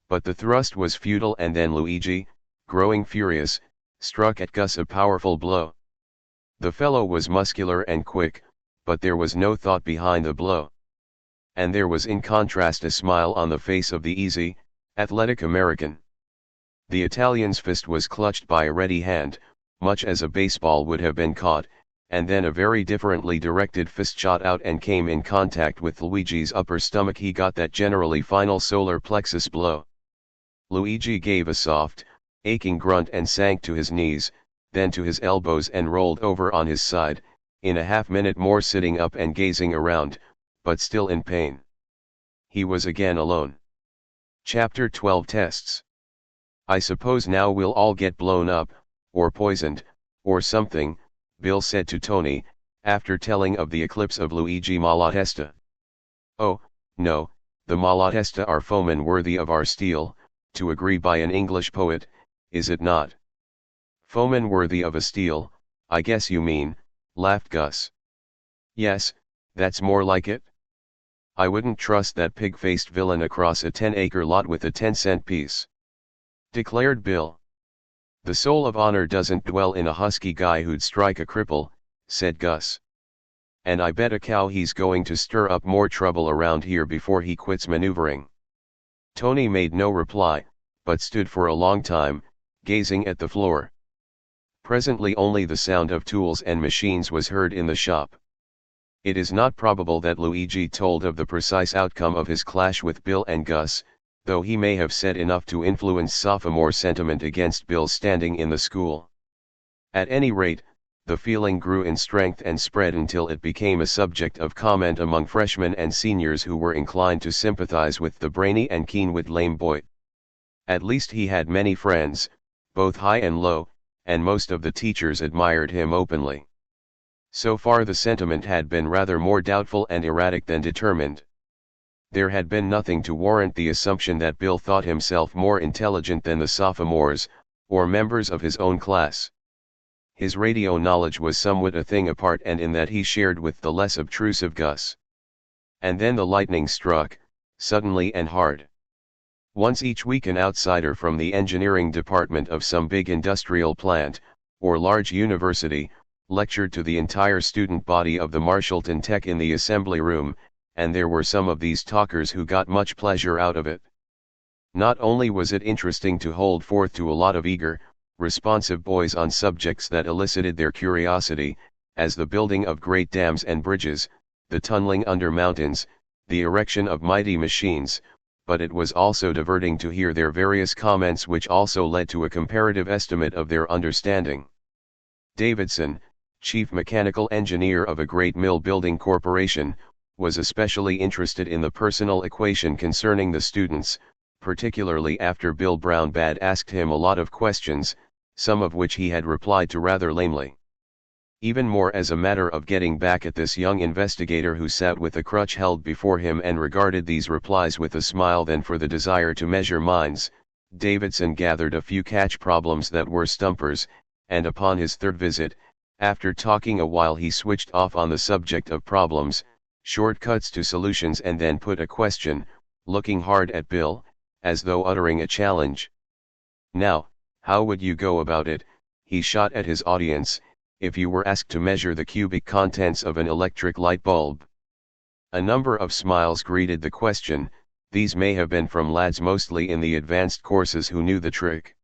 But the thrust was futile, and then Luigi, growing furious, struck at Gus a powerful blow. The fellow was muscular and quick, but there was no thought behind the blow. And there was in contrast a smile on the face of the easy, athletic American. The Italian's fist was clutched by a ready hand, much as a baseball would have been caught, and then a very differently directed fist shot out and came in contact with Luigi's upper stomach. He got that generally final solar plexus blow. Luigi gave a soft, aching grunt and sank to his knees, then to his elbows and rolled over on his side, in a half-minute more sitting up and gazing around, but still in pain. He was again alone. Chapter 12 Tests. I suppose now we'll all get blown up, or poisoned, or something, Bill said to Tony, after telling of the eclipse of Luigi Malatesta. Oh, no, the Malatesta are foemen worthy of our steel, to agree by an English poet, is it not? Foemen worthy of a steel, I guess you mean, laughed Gus. Yes, that's more like it. I wouldn't trust that pig-faced villain across a 10-acre lot with a 10-cent piece, declared Bill. The soul of honor doesn't dwell in a husky guy who'd strike a cripple, said Gus. And I bet a cow he's going to stir up more trouble around here before he quits maneuvering. Tony made no reply, but stood for a long time, gazing at the floor. Presently only the sound of tools and machines was heard in the shop. It is not probable that Luigi told of the precise outcome of his clash with Bill and Gus, though he may have said enough to influence sophomore sentiment against Bill's standing in the school. At any rate, the feeling grew in strength and spread until it became a subject of comment among freshmen and seniors who were inclined to sympathize with the brainy and keen-witted lame boy. At least he had many friends, both high and low, and most of the teachers admired him openly. So far the sentiment had been rather more doubtful and erratic than determined. There had been nothing to warrant the assumption that Bill thought himself more intelligent than the sophomores, or members of his own class. His radio knowledge was somewhat a thing apart, and in that he shared with the less obtrusive Gus. And then the lightning struck, suddenly and hard. Once each week an outsider from the engineering department of some big industrial plant, or large university, lectured to the entire student body of the Marshallton Tech in the assembly room, and there were some of these talkers who got much pleasure out of it. Not only was it interesting to hold forth to a lot of eager, responsive boys on subjects that elicited their curiosity, as the building of great dams and bridges, the tunneling under mountains, the erection of mighty machines, but it was also diverting to hear their various comments, which also led to a comparative estimate of their understanding. Davidson, chief mechanical engineer of a great mill building corporation, was especially interested in the personal equation concerning the students, particularly after Bill Brown had asked him a lot of questions, some of which he had replied to rather lamely. Even more as a matter of getting back at this young investigator who sat with a crutch held before him and regarded these replies with a smile than for the desire to measure minds, Davidson gathered a few catch problems that were stumpers, and upon his third visit, after talking a while, he switched off on the subject of problems, shortcuts to solutions, and then put a question, looking hard at Bill, as though uttering a challenge. Now, how would you go about it, he shot at his audience, if you were asked to measure the cubic contents of an electric light bulb? A number of smiles greeted the question. These may have been from lads mostly in the advanced courses who knew the trick.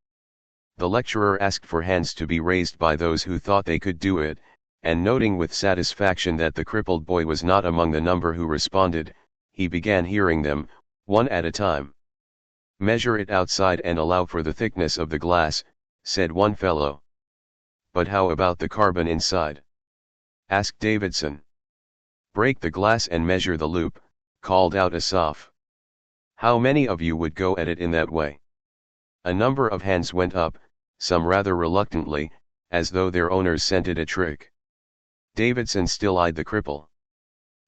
The lecturer asked for hands to be raised by those who thought they could do it, and noting with satisfaction that the crippled boy was not among the number who responded, he began hearing them, one at a time. "Measure it outside and allow for the thickness of the glass," said one fellow. "But how about the carbon inside?" asked Davidson. "Break the glass and measure the loop," called out a soph. "How many of you would go at it in that way?" A number of hands went up, some rather reluctantly, as though their owners scented a trick. Davidson still eyed the cripple.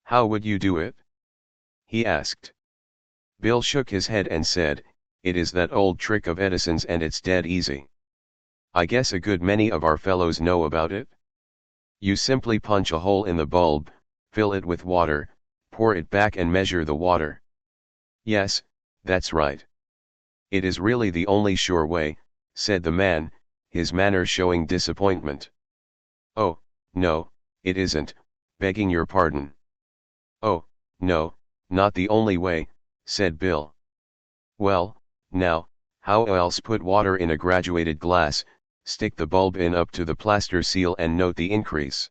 "How would you do it?" he asked. Bill shook his head and said, "It is that old trick of Edison's and it's dead easy. I guess a good many of our fellows know about it. You simply punch a hole in the bulb, fill it with water, pour it back and measure the water." "Yes, that's right. It is really the only sure way," said the man, his manner showing disappointment. "Oh, no, it isn't, begging your pardon." "Oh, no, not the only way," said Bill. "Well, now, how else? Put water in a graduated glass, stick the bulb in up to the plaster seal and note the increase.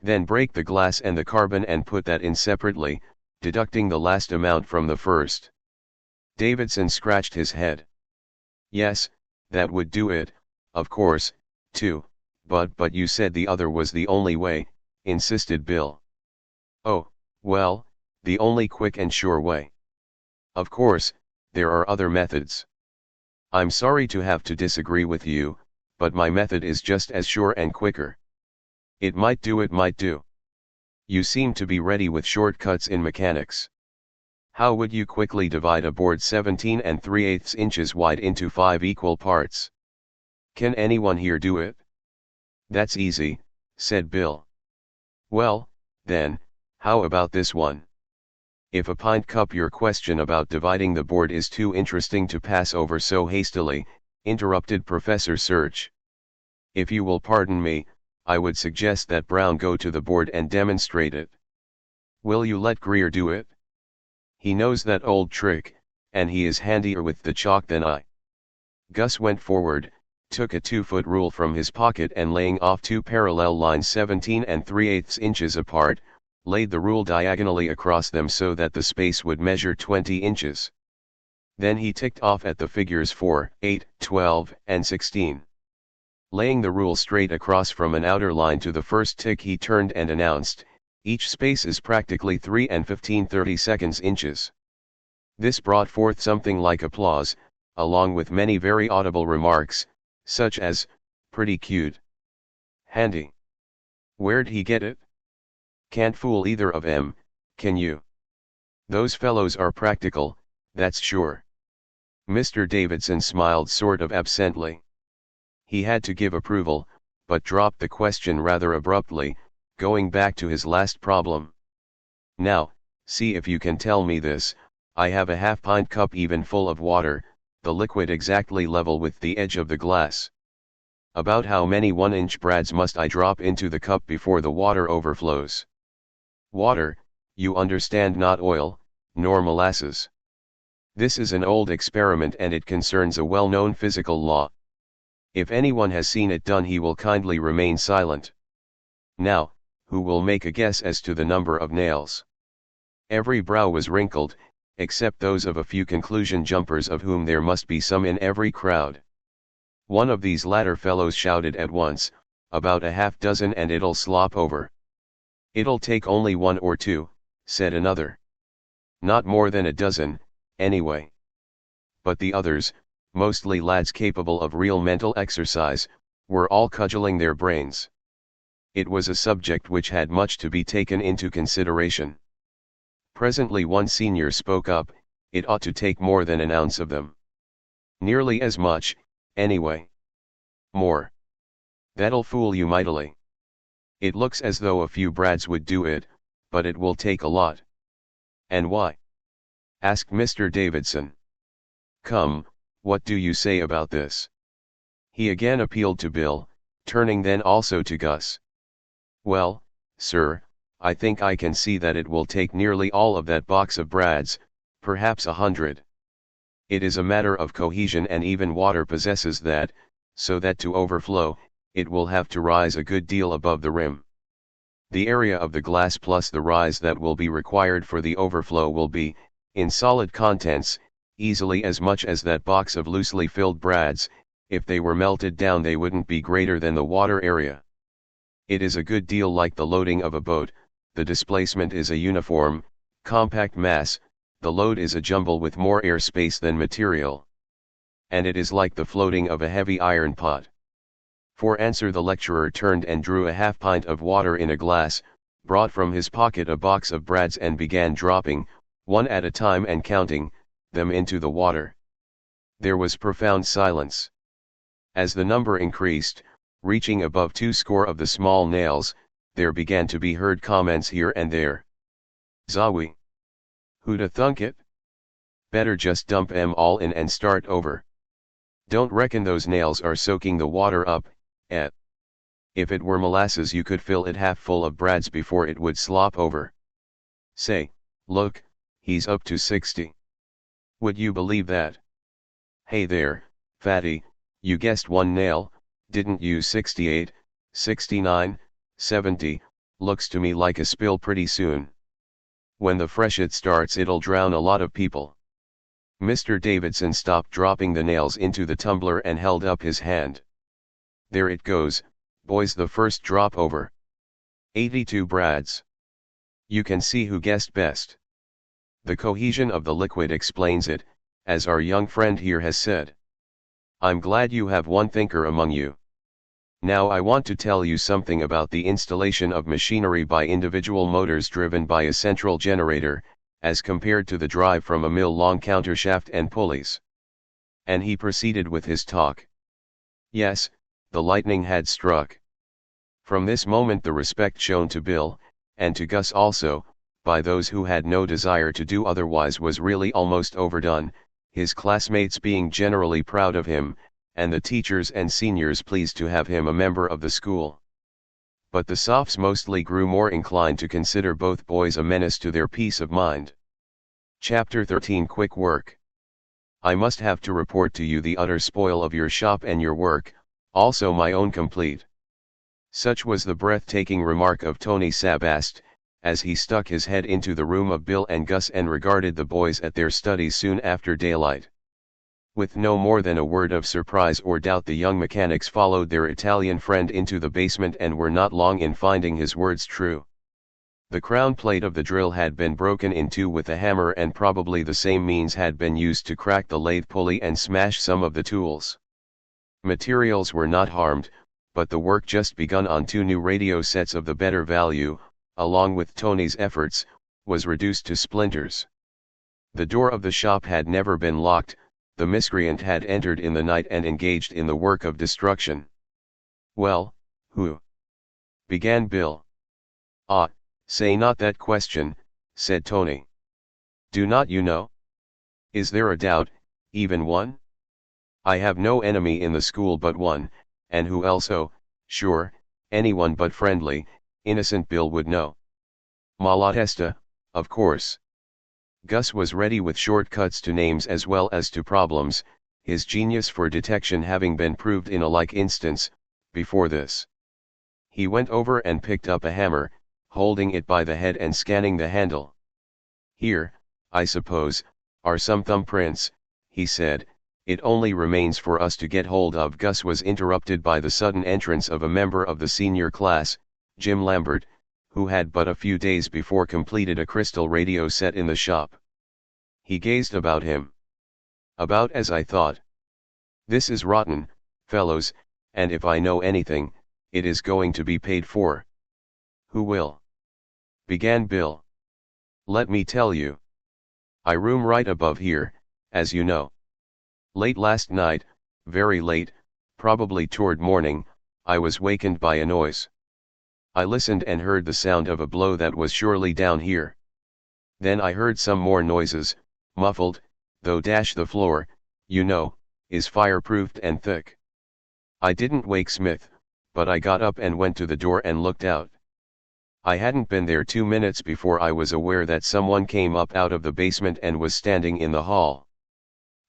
Then break the glass and the carbon and put that in separately, deducting the last amount from the first." Davidson scratched his head. "Yes, that would do it, of course, too, but you said the other was the only way," insisted Bill. "Oh, well, the only quick and sure way. Of course, there are other methods. I'm sorry to have to disagree with you, but my method is just as sure and quicker. It might do, it might do. You seem to be ready with shortcuts in mechanics. How would you quickly divide a board 17 3/8 inches wide into 5 equal parts? Can anyone here do it?" "That's easy," said Bill. "Well, then, how about this one? If a pint cup." "Your question about dividing the board is too interesting to pass over so hastily," interrupted Professor Search. "If you will pardon me, I would suggest that Brown go to the board and demonstrate it. Will you let Grier do it? He knows that old trick, and he is handier with the chalk than I." Gus went forward, took a 2-foot rule from his pocket and laying off 2 parallel lines 17 3/8 inches apart, laid the rule diagonally across them so that the space would measure 20 inches. Then he ticked off at the figures 4, 8, 12, and 16. Laying the rule straight across from an outer line to the first tick, he turned and announced, "Each space is practically 3 and 15/32 inches." This brought forth something like applause, along with many very audible remarks, such as, "Pretty cute." "Handy." "Where'd he get it?" "Can't fool either of 'em, can you?" "Those fellows are practical, that's sure." Mr. Davidson smiled sort of absently. He had to give approval, but dropped the question rather abruptly, going back to his last problem. "Now, see if you can tell me this. I have a half-pint cup even full of water, the liquid exactly level with the edge of the glass. About how many 1-inch brads must I drop into the cup before the water overflows? Water, you understand, not oil, nor molasses. This is an old experiment and it concerns a well-known physical law. If anyone has seen it done, he will kindly remain silent. Now, who will make a guess as to the number of nails?" Every brow was wrinkled, except those of a few conclusion jumpers, of whom there must be some in every crowd. One of these latter fellows shouted at once, "About a half dozen and it'll slop over." "It'll take only 1 or 2, said another. "Not more than a dozen, anyway." But the others, mostly lads capable of real mental exercise, were all cudgeling their brains. It was a subject which had much to be taken into consideration. Presently one senior spoke up, "It ought to take more than an ounce of them." "Nearly as much, anyway." "More." "That'll fool you mightily. It looks as though a few brads would do it, but it will take a lot." "And why?" asked Mr. Davidson. "Come, what do you say about this?" He again appealed to Bill, turning then also to Gus. "Well, sir, I think I can see that it will take nearly all of that box of brads, perhaps 100. It is a matter of cohesion, and even water possesses that, so that to overflow, it will have to rise a good deal above the rim. The area of the glass plus the rise that will be required for the overflow will be, in solid contents, easily as much as that box of loosely filled brads. If they were melted down, they wouldn't be greater than the water area. It is a good deal like the loading of a boat. The displacement is a uniform, compact mass, the load is a jumble with more air space than material. And it is like the floating of a heavy iron pot." For answer the lecturer turned and drew a half-pint of water in a glass, brought from his pocket a box of brads and began dropping, one at a time and counting them into the water. There was profound silence. As the number increased, reaching above 20 of the small nails, there began to be heard comments here and there. "Zawi! Who'da thunk it? Better just dump 'em all in and start over. Don't reckon those nails are soaking the water up, eh? If it were molasses you could fill it half full of brads before it would slop over. Say, look, he's up to 60. Would you believe that? Hey there, fatty, you guessed one nail, didn't you? 68, 69, 70, looks to me like a spill pretty soon. When the freshet starts it'll drown a lot of people." Mr. Davidson stopped dropping the nails into the tumbler and held up his hand. "There it goes, boys, the first drop over. 82 brads. You can see who guessed best. The cohesion of the liquid explains it, as our young friend here has said. I'm glad you have one thinker among you. Now I want to tell you something about the installation of machinery by individual motors driven by a central generator, as compared to the drive from a mill-long countershaft and pulleys." And he proceeded with his talk. Yes, the lightning had struck. From this moment the respect shown to Bill, and to Gus also, by those who had no desire to do otherwise was really almost overdone, his classmates being generally proud of him, and the teachers and seniors pleased to have him a member of the school. But the Sophs mostly grew more inclined to consider both boys a menace to their peace of mind. Chapter 13 Quick Work. "I must have to report to you the utter spoil of your shop and your work, also my own complete." Such was the breathtaking remark of Tony Sabast, as he stuck his head into the room of Bill and Gus and regarded the boys at their studies soon after daylight. With no more than a word of surprise or doubt the young mechanics followed their Italian friend into the basement and were not long in finding his words true. The crown plate of the drill had been broken in two with a hammer, and probably the same means had been used to crack the lathe pulley and smash some of the tools. Materials were not harmed, but the work just begun on two new radio sets of the better value, along with Tony's efforts, was reduced to splinters. The door of the shop had never been locked. The miscreant had entered in the night and engaged in the work of destruction. "Well, who?" began Bill. "Ah, say not that question," said Tony. "Do not you know? Is there a doubt, even one? I have no enemy in the school but one, and who else? Oh, sure, anyone but friendly, innocent Bill would know. Malatesta, of course." Gus was ready with shortcuts to names as well as to problems, his genius for detection having been proved in a like instance, before this. He went over and picked up a hammer, holding it by the head and scanning the handle. "Here, I suppose, are some thumbprints," he said. "It only remains for us to get hold of." Gus was interrupted by the sudden entrance of a member of the senior class, Jim Lambert, who had but a few days before completed a crystal radio set in the shop. He gazed about him. "About as I thought. This is rotten, fellows, and if I know anything, it is going to be paid for." "Who will?" began Bill. "Let me tell you. I room right above here, as you know. Late last night, very late, probably toward morning, I was wakened by a noise. I listened and heard the sound of a blow that was surely down here. Then I heard some more noises, muffled, though the floor, you know, is fireproofed and thick. I didn't wake Smith, but I got up and went to the door and looked out. I hadn't been there 2 minutes before I was aware that someone came up out of the basement and was standing in the hall.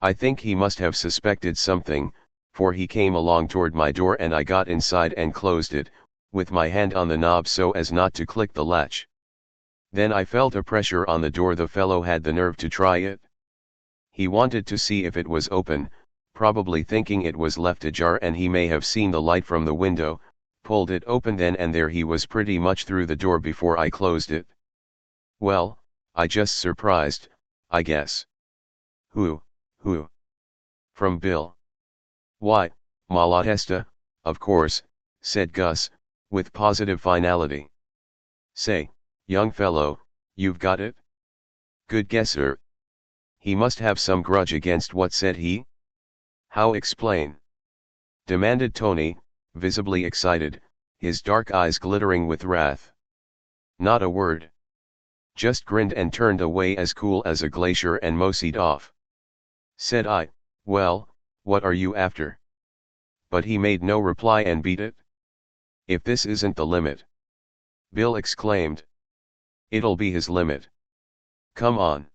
I think he must have suspected something, for he came along toward my door and I got inside and closed it, with my hand on the knob so as not to click the latch. Then I felt a pressure on the door. The fellow had the nerve to try it. He wanted to see if it was open, probably thinking it was left ajar and he may have seen the light from the window, pulled it open then and there he was pretty much through the door before I closed it. Well, I just surprised, I guess." Who? From Bill. "Why, Malatesta, of course," said Gus, with positive finality. "Say, young fellow, you've got it?" Good guess, sir. He must have some grudge against what said he? How explain? Demanded Tony, visibly excited, his dark eyes glittering with wrath. Not a word. Just grinned and turned away as cool as a glacier and moseyed off. Said I, well, what are you after? But he made no reply and beat it. If this isn't the limit. Bill exclaimed. It'll be his limit. Come on.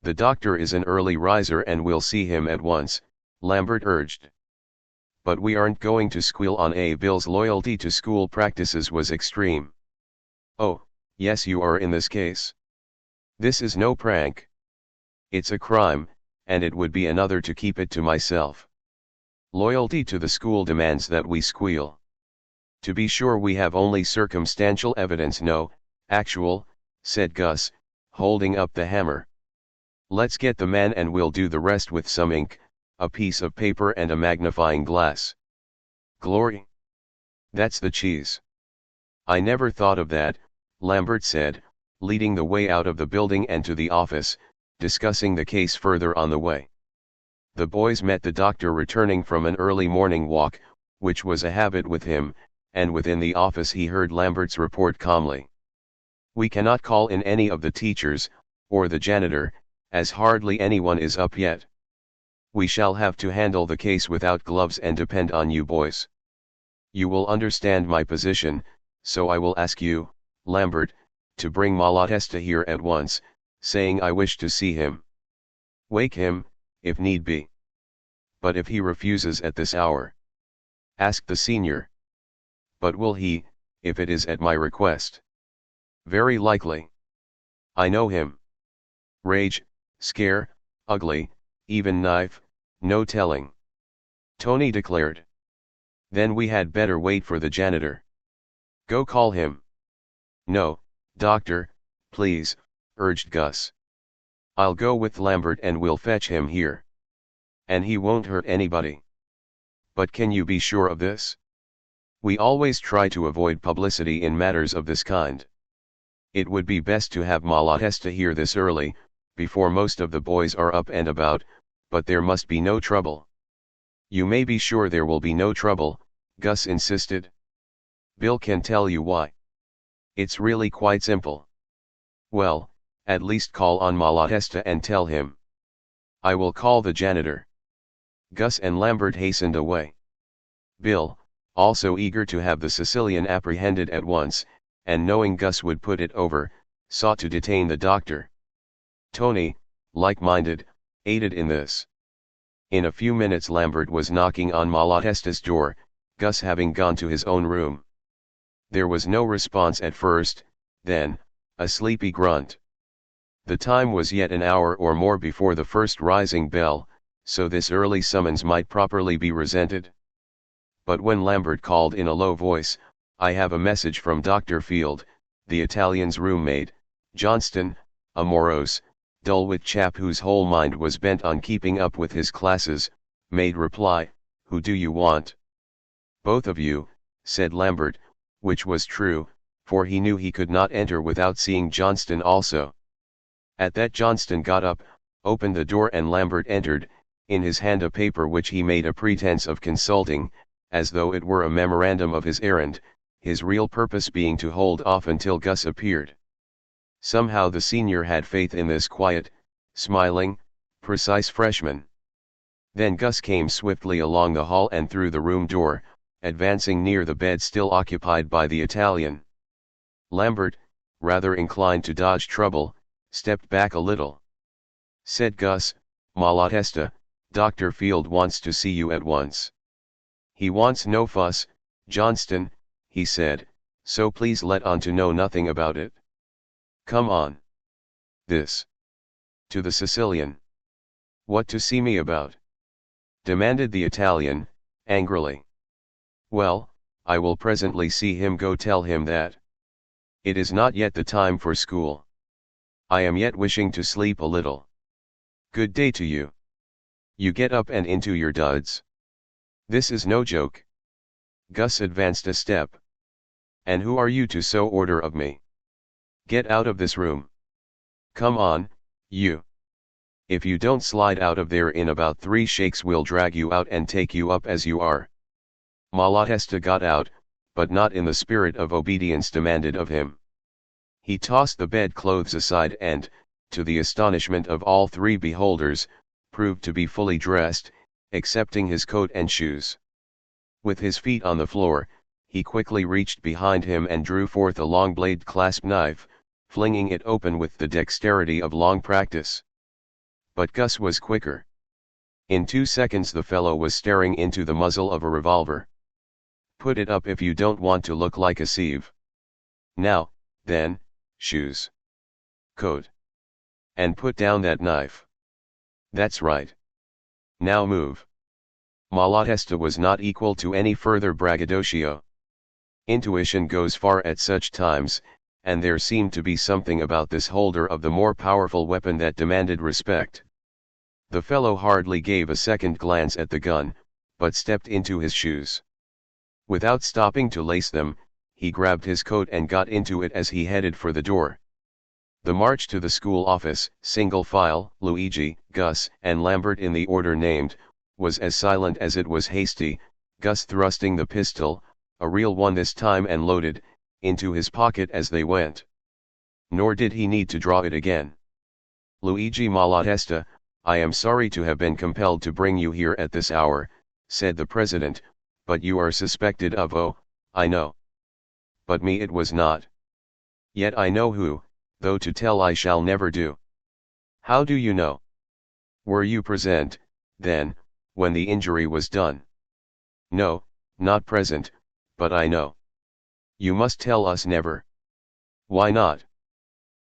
The doctor is an early riser and we'll see him at once, Lambert urged. But we aren't going to squeal on A. Bill's loyalty to school practices was extreme. Oh, yes you are in this case. This is no prank. It's a crime, and it would be another to keep it to myself. Loyalty to the school demands that we squeal. To be sure we have only circumstantial evidence, no, actual, said Gus, holding up the hammer. Let's get the man and we'll do the rest with some ink, a piece of paper and a magnifying glass. Glory! That's the cheese. I never thought of that, Lambert said, leading the way out of the building and to the office, discussing the case further on the way. The boys met the doctor returning from an early morning walk, which was a habit with him, and within the office he heard Lambert's report calmly. We cannot call in any of the teachers, or the janitor, as hardly anyone is up yet. We shall have to handle the case without gloves and depend on you boys. You will understand my position, so I will ask you, Lambert, to bring Malatesta here at once, saying I wish to see him. Wake him, if need be. But if he refuses at this hour? Ask the senior. But will he, if it is at my request? Very likely. I know him. Rage, scare, ugly, even knife, no telling. Tony declared. Then we had better wait for the janitor. Go call him. No, doctor, please, urged Gus. I'll go with Lambert and we'll fetch him here. And he won't hurt anybody. But can you be sure of this? We always try to avoid publicity in matters of this kind. It would be best to have Malatesta here this early, before most of the boys are up and about, but there must be no trouble. You may be sure there will be no trouble, Gus insisted. Bill can tell you why. It's really quite simple. Well, at least call on Malatesta and tell him. I will call the janitor. Gus and Lambert hastened away. Bill, also eager to have the Sicilian apprehended at once, and knowing Gus would put it over, sought to detain the doctor. Tony, like-minded, aided in this. In a few minutes Lambert was knocking on Malatesta's door, Gus having gone to his own room. There was no response at first, then, a sleepy grunt. The time was yet an hour or more before the first rising bell, so this early summons might properly be resented. But when Lambert called in a low voice, I have a message from Dr. Field, the Italian's roommate, Johnston, a morose, dull-wit chap whose whole mind was bent on keeping up with his classes, made reply, Who do you want? Both of you, said Lambert, which was true, for he knew he could not enter without seeing Johnston also. At that Johnston got up, opened the door and Lambert entered, in his hand a paper which he made a pretense of consulting, as though it were a memorandum of his errand, his real purpose being to hold off until Gus appeared. Somehow the senior had faith in this quiet, smiling, precise freshman. Then Gus came swiftly along the hall and through the room door, advancing near the bed still occupied by the Italian. Lambert, rather inclined to dodge trouble, stepped back a little. Said Gus, Malatesta, Dr. Field wants to see you at once. He wants no fuss, Johnston, he said, so please let on to know nothing about it. Come on. This. To the Sicilian. What to see me about? Demanded the Italian, angrily. Well, I will presently see him. Go tell him that. It is not yet the time for school. I am yet wishing to sleep a little. Good day to you. You get up and into your duds. This is no joke. Gus advanced a step. And who are you to so order of me? Get out of this room. Come on, You. If you don't slide out of there in about 3 shakes, we'll drag you out and take you up as you are. Malatesta got out, but not in the spirit of obedience demanded of him. He tossed the bedclothes aside and, to the astonishment of all 3 beholders, proved to be fully dressed, excepting his coat and shoes. With his feet on the floor, he quickly reached behind him and drew forth a long-blade clasp knife, flinging it open with the dexterity of long practice. But Gus was quicker. In 2 seconds the fellow was staring into the muzzle of a revolver. "Put it up if you don't want to look like a sieve. Now, then, shoes. Coat. And put down that knife. That's right. Now move." Malatesta was not equal to any further braggadocio. Intuition goes far at such times, and there seemed to be something about this holder of the more powerful weapon that demanded respect. The fellow hardly gave a second glance at the gun, but stepped into his shoes. Without stopping to lace them, he grabbed his coat and got into it as he headed for the door. The march to the school office, single file, Luigi, Gus, and Lambert in the order named, was as silent as it was hasty, Gus thrusting the pistol, a real one this time and loaded, into his pocket as they went. Nor did he need to draw it again. "Luigi Malatesta, I am sorry to have been compelled to bring you here at this hour," said the president, "but you are suspected of I know. But me it was not. Yet I know who, though to tell I shall never do." "How do you know? Were you present, then, when the injury was done?" "No, not present, but I know." "You must tell us never." "Why not?"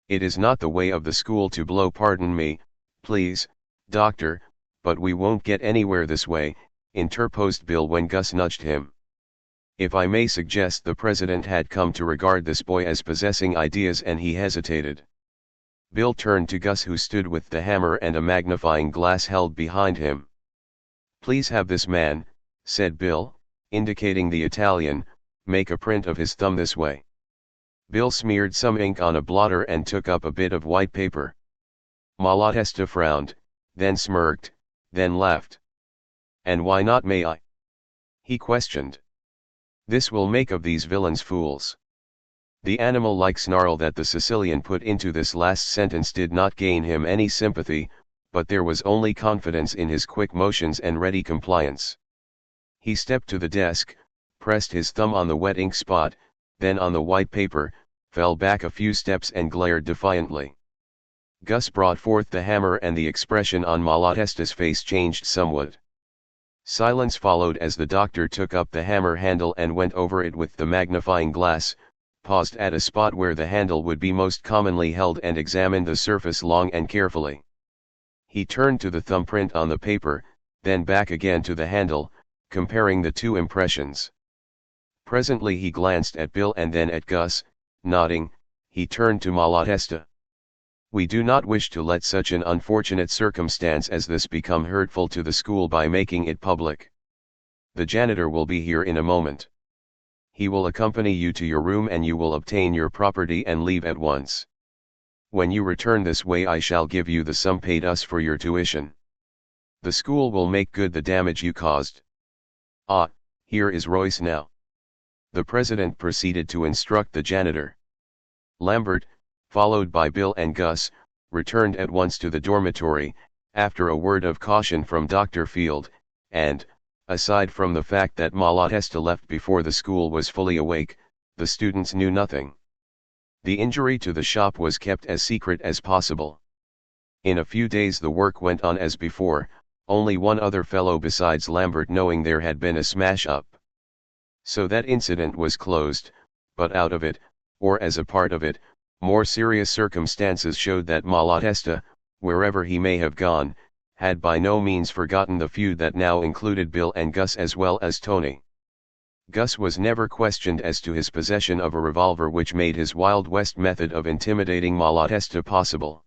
"It is not the way of the school to blow. Pardon me, please, doctor, but we won't get anywhere this way," interposed Bill when Gus nudged him. If I may suggest, the president had come to regard this boy as possessing ideas and he hesitated. Bill turned to Gus, who stood with the hammer and a magnifying glass held behind him. "Please have this man," said Bill, indicating the Italian, "make a print of his thumb this way." Bill smeared some ink on a blotter and took up a bit of white paper. Malatesta frowned, then smirked, then laughed. "And why not, may I?" he questioned. "This will make of these villains fools." The animal-like snarl that the Sicilian put into this last sentence did not gain him any sympathy, but there was only confidence in his quick motions and ready compliance. He stepped to the desk, pressed his thumb on the wet ink spot, then on the white paper, fell back a few steps and glared defiantly. Gus brought forth the hammer and the expression on Malatesta's face changed somewhat. Silence followed as the doctor took up the hammer handle and went over it with the magnifying glass, paused at a spot where the handle would be most commonly held and examined the surface long and carefully. He turned to the thumbprint on the paper, then back again to the handle, comparing the 2 impressions. Presently he glanced at Bill and then at Gus, nodding, he turned to Malatesta. "We do not wish to let such an unfortunate circumstance as this become hurtful to the school by making it public. The janitor will be here in a moment. He will accompany you to your room and you will obtain your property and leave at once. When you return this way I shall give you the sum paid us for your tuition. The school will make good the damage you caused. Ah, here is Royce now." The president proceeded to instruct the janitor. Lambert, followed by Bill and Gus, returned at once to the dormitory, after a word of caution from Dr. Field, and, aside from the fact that Malatesta left before the school was fully awake, the students knew nothing. The injury to the shop was kept as secret as possible. In a few days the work went on as before, only one other fellow besides Lambert knowing there had been a smash-up. So that incident was closed, but out of it, or as a part of it, more serious circumstances showed that Malatesta, wherever he may have gone, had by no means forgotten the feud that now included Bill and Gus as well as Tony. Gus was never questioned as to his possession of a revolver, which made his Wild West method of intimidating Malatesta possible.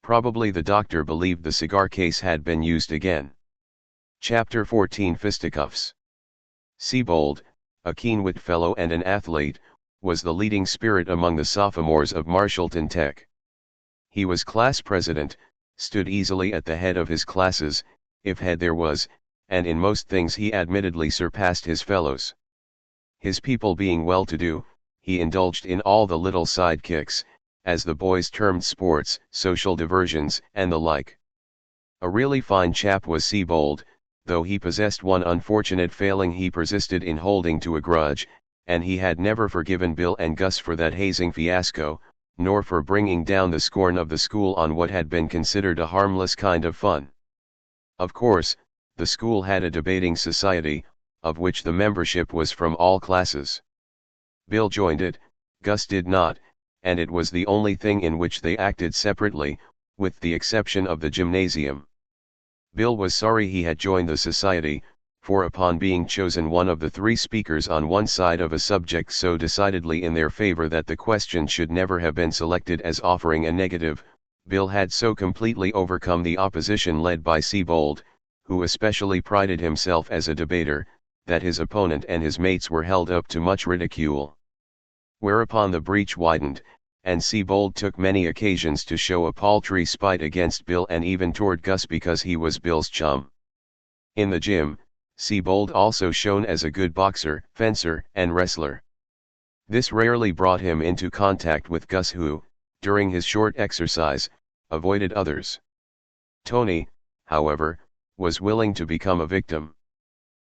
Probably the doctor believed the cigar case had been used again. Chapter 14 Fisticuffs. Siebold, a keen-wit fellow and an athlete, was the leading spirit among the sophomores of Marshallton Tech. He was class president, stood easily at the head of his classes, if head there was, and in most things he admittedly surpassed his fellows. His people being well-to-do, he indulged in all the little sidekicks, as the boys termed sports, social diversions, and the like. A really fine chap was Siebold, though he possessed one unfortunate failing: he persisted in holding to a grudge, and he had never forgiven Bill and Gus for that hazing fiasco, nor for bringing down the scorn of the school on what had been considered a harmless kind of fun. Of course, the school had a debating society, of which the membership was from all classes. Bill joined it, Gus did not, and it was the only thing in which they acted separately, with the exception of the gymnasium. Bill was sorry he had joined the society, for upon being chosen one of the three speakers on one side of a subject so decidedly in their favor that the question should never have been selected as offering a negative, Bill had so completely overcome the opposition led by Siebold, who especially prided himself as a debater, that his opponent and his mates were held up to much ridicule. Whereupon the breach widened, and Siebold took many occasions to show a paltry spite against Bill and even toward Gus because he was Bill's chum. In the gym, Siebold also shone as a good boxer, fencer, and wrestler. This rarely brought him into contact with Gus, who, during his short exercise, avoided others. Tony, however, was willing to become a victim.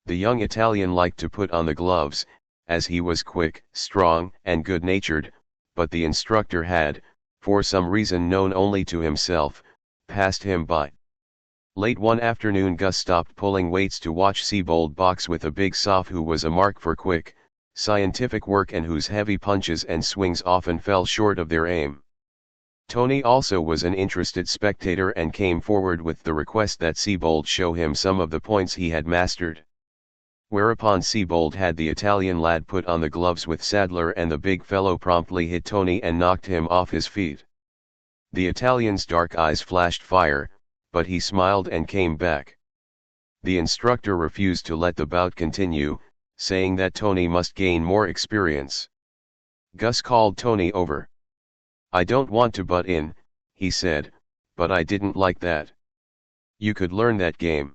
The young Italian liked to put on the gloves, as he was quick, strong, and good-natured, but the instructor had, for some reason known only to himself, passed him by. Late one afternoon Gus stopped pulling weights to watch Siebold box with a big soph who was a mark for quick, scientific work and whose heavy punches and swings often fell short of their aim. Tony also was an interested spectator and came forward with the request that Siebold show him some of the points he had mastered. Whereupon Siebold had the Italian lad put on the gloves with Sadler, and the big fellow promptly hit Tony and knocked him off his feet. The Italian's dark eyes flashed fire, but he smiled and came back. The instructor refused to let the bout continue, saying that Tony must gain more experience. Gus called Tony over. "I don't want to butt in," he said, "but I didn't like that. You could learn that game.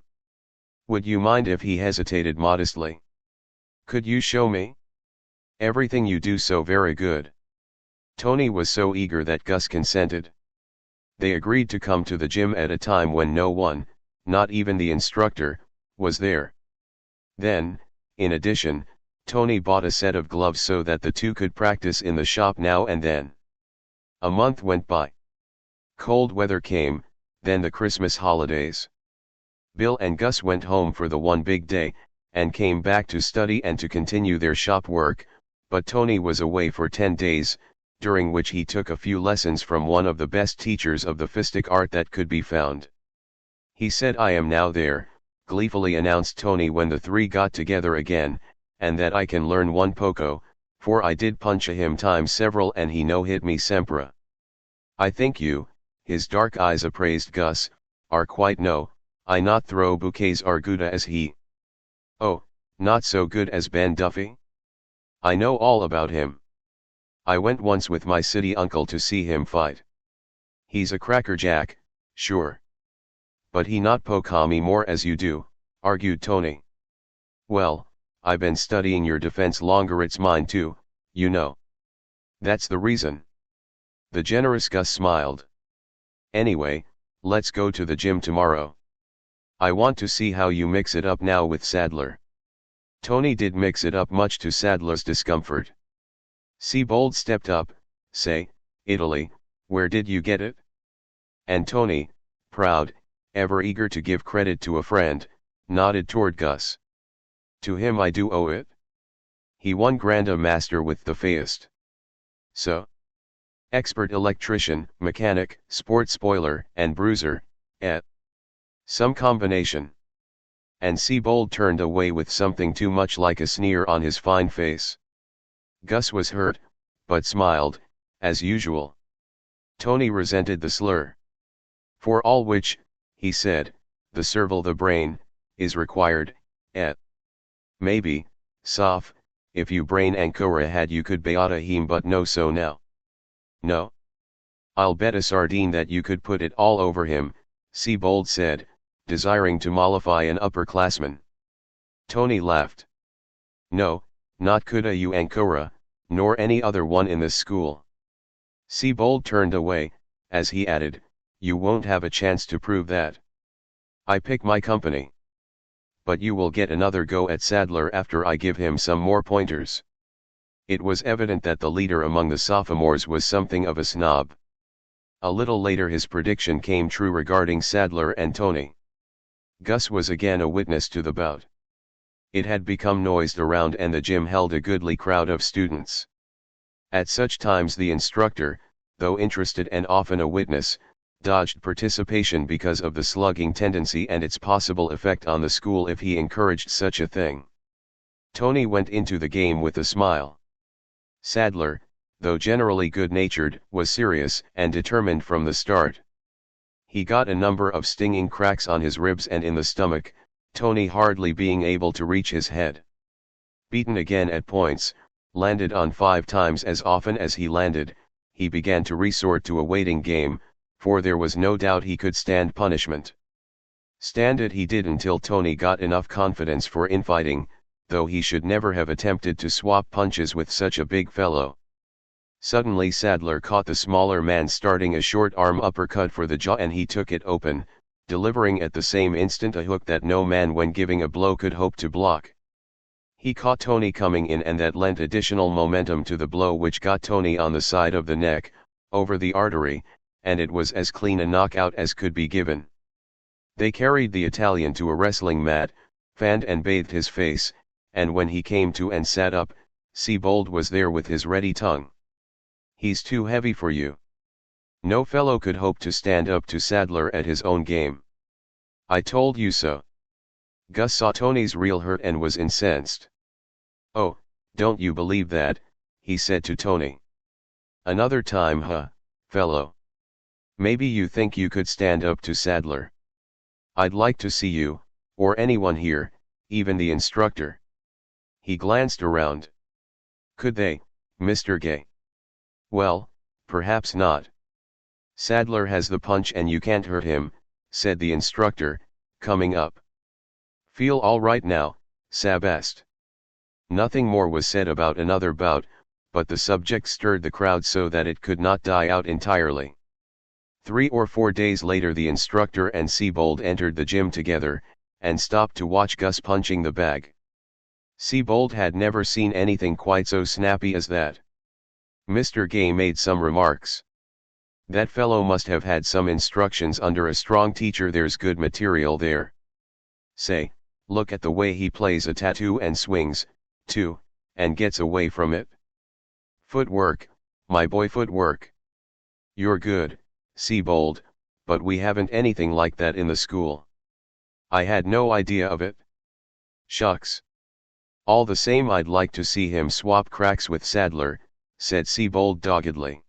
Would you mind if?" he hesitated modestly. "Could you show me? Everything you do so very good." Tony was so eager that Gus consented. They agreed to come to the gym at a time when no one, not even the instructor, was there. Then, in addition, Tony bought a set of gloves so that the two could practice in the shop now and then. A month went by. Cold weather came, then the Christmas holidays. Bill and Gus went home for the one big day, and came back to study and to continue their shop work, but Tony was away for 10 days, during which he took a few lessons from one of the best teachers of the fistic art that could be found. He said, "I am now there," gleefully announced Tony when the three got together again, "and that I can learn one poco, for I did punch a him times several and he no hit me sempre. I think you," his dark eyes appraised Gus, "are quite no, I not throw bouquets are good as he." "Oh, not so good as Ben Duffy? I know all about him. I went once with my city uncle to see him fight. He's a crackerjack, sure. But he not poke me more as you do," argued Tony. "Well, I been studying your defense longer, it's mine too, you know. That's the reason." The generous Gus smiled. "Anyway, let's go to the gym tomorrow. I want to see how you mix it up now with Sadler." Tony did mix it up, much to Sadler's discomfort. Siebold stepped up, "Say, Italy, where did you get it?" And Tony, proud, ever eager to give credit to a friend, nodded toward Gus. "To him I do owe it. He won Granda Master with the Feist. So? Expert electrician, mechanic, sport spoiler, and bruiser, eh? Some combination." And Siebold turned away with something too much like a sneer on his fine face. Gus was hurt, but smiled, as usual. Tony resented the slur. "For all which," he said, "the cervel, the brain, is required, eh? Maybe, Soph, if you brain ancora had you could beata him, but no so now. No? I'll bet a sardine that you could put it all over him, Seabold said, desiring to mollify an upperclassman. Tony laughed. No, not coulda you Ankara, nor any other one in this school. Seabold turned away, as he added, you won't have a chance to prove that. I pick my company. But you will get another go at Sadler after I give him some more pointers. It was evident that the leader among the sophomores was something of a snob. A little later his prediction came true regarding Sadler and Tony. Gus was again a witness to the bout. It had become noised around and the gym held a goodly crowd of students. At such times the instructor, though interested and often a witness, dodged participation because of the slugging tendency and its possible effect on the school if he encouraged such a thing. Tony went into the game with a smile. Sadler, though generally good-natured, was serious and determined from the start. He got a number of stinging cracks on his ribs and in the stomach, Tony hardly being able to reach his head. Beaten again at points, landed on 5 times as often as he landed, he began to resort to a waiting game, for there was no doubt he could stand punishment. Stand it he did until Tony got enough confidence for infighting, though he should never have attempted to swap punches with such a big fellow. Suddenly Sadler caught the smaller man starting a short arm uppercut for the jaw and he took it open, delivering at the same instant a hook that no man when giving a blow could hope to block. He caught Tony coming in and that lent additional momentum to the blow which got Tony on the side of the neck, over the artery, and it was as clean a knockout as could be given. They carried the Italian to a wrestling mat, fanned and bathed his face, and when he came to and sat up, Seabold was there with his ready tongue. He's too heavy for you. No fellow could hope to stand up to Sadler at his own game. I told you so. Gus saw Tony's real hurt and was incensed. Oh, don't you believe that, he said to Tony. Another time fellow. Maybe you think you could stand up to Sadler. I'd like to see you, or anyone here, even the instructor. He glanced around. Could they, Mr. Gay? Well, perhaps not. Sadler has the punch and you can't hurt him, said the instructor, coming up. Feel all right now, Sabest. Nothing more was said about another bout, but the subject stirred the crowd so that it could not die out entirely. 3 or 4 days later the instructor and Seabold entered the gym together, and stopped to watch Gus punching the bag. Seabold had never seen anything quite so snappy as that. Mr. Gay made some remarks. That fellow must have had some instructions under a strong teacher. There's good material there. Say, look at the way he plays a tattoo and swings, too, and gets away from it. Footwork, my boy, footwork. You're good, Seabold, but we haven't anything like that in the school. I had no idea of it. Shucks. All the same I'd like to see him swap cracks with Sadler, said Seabold doggedly.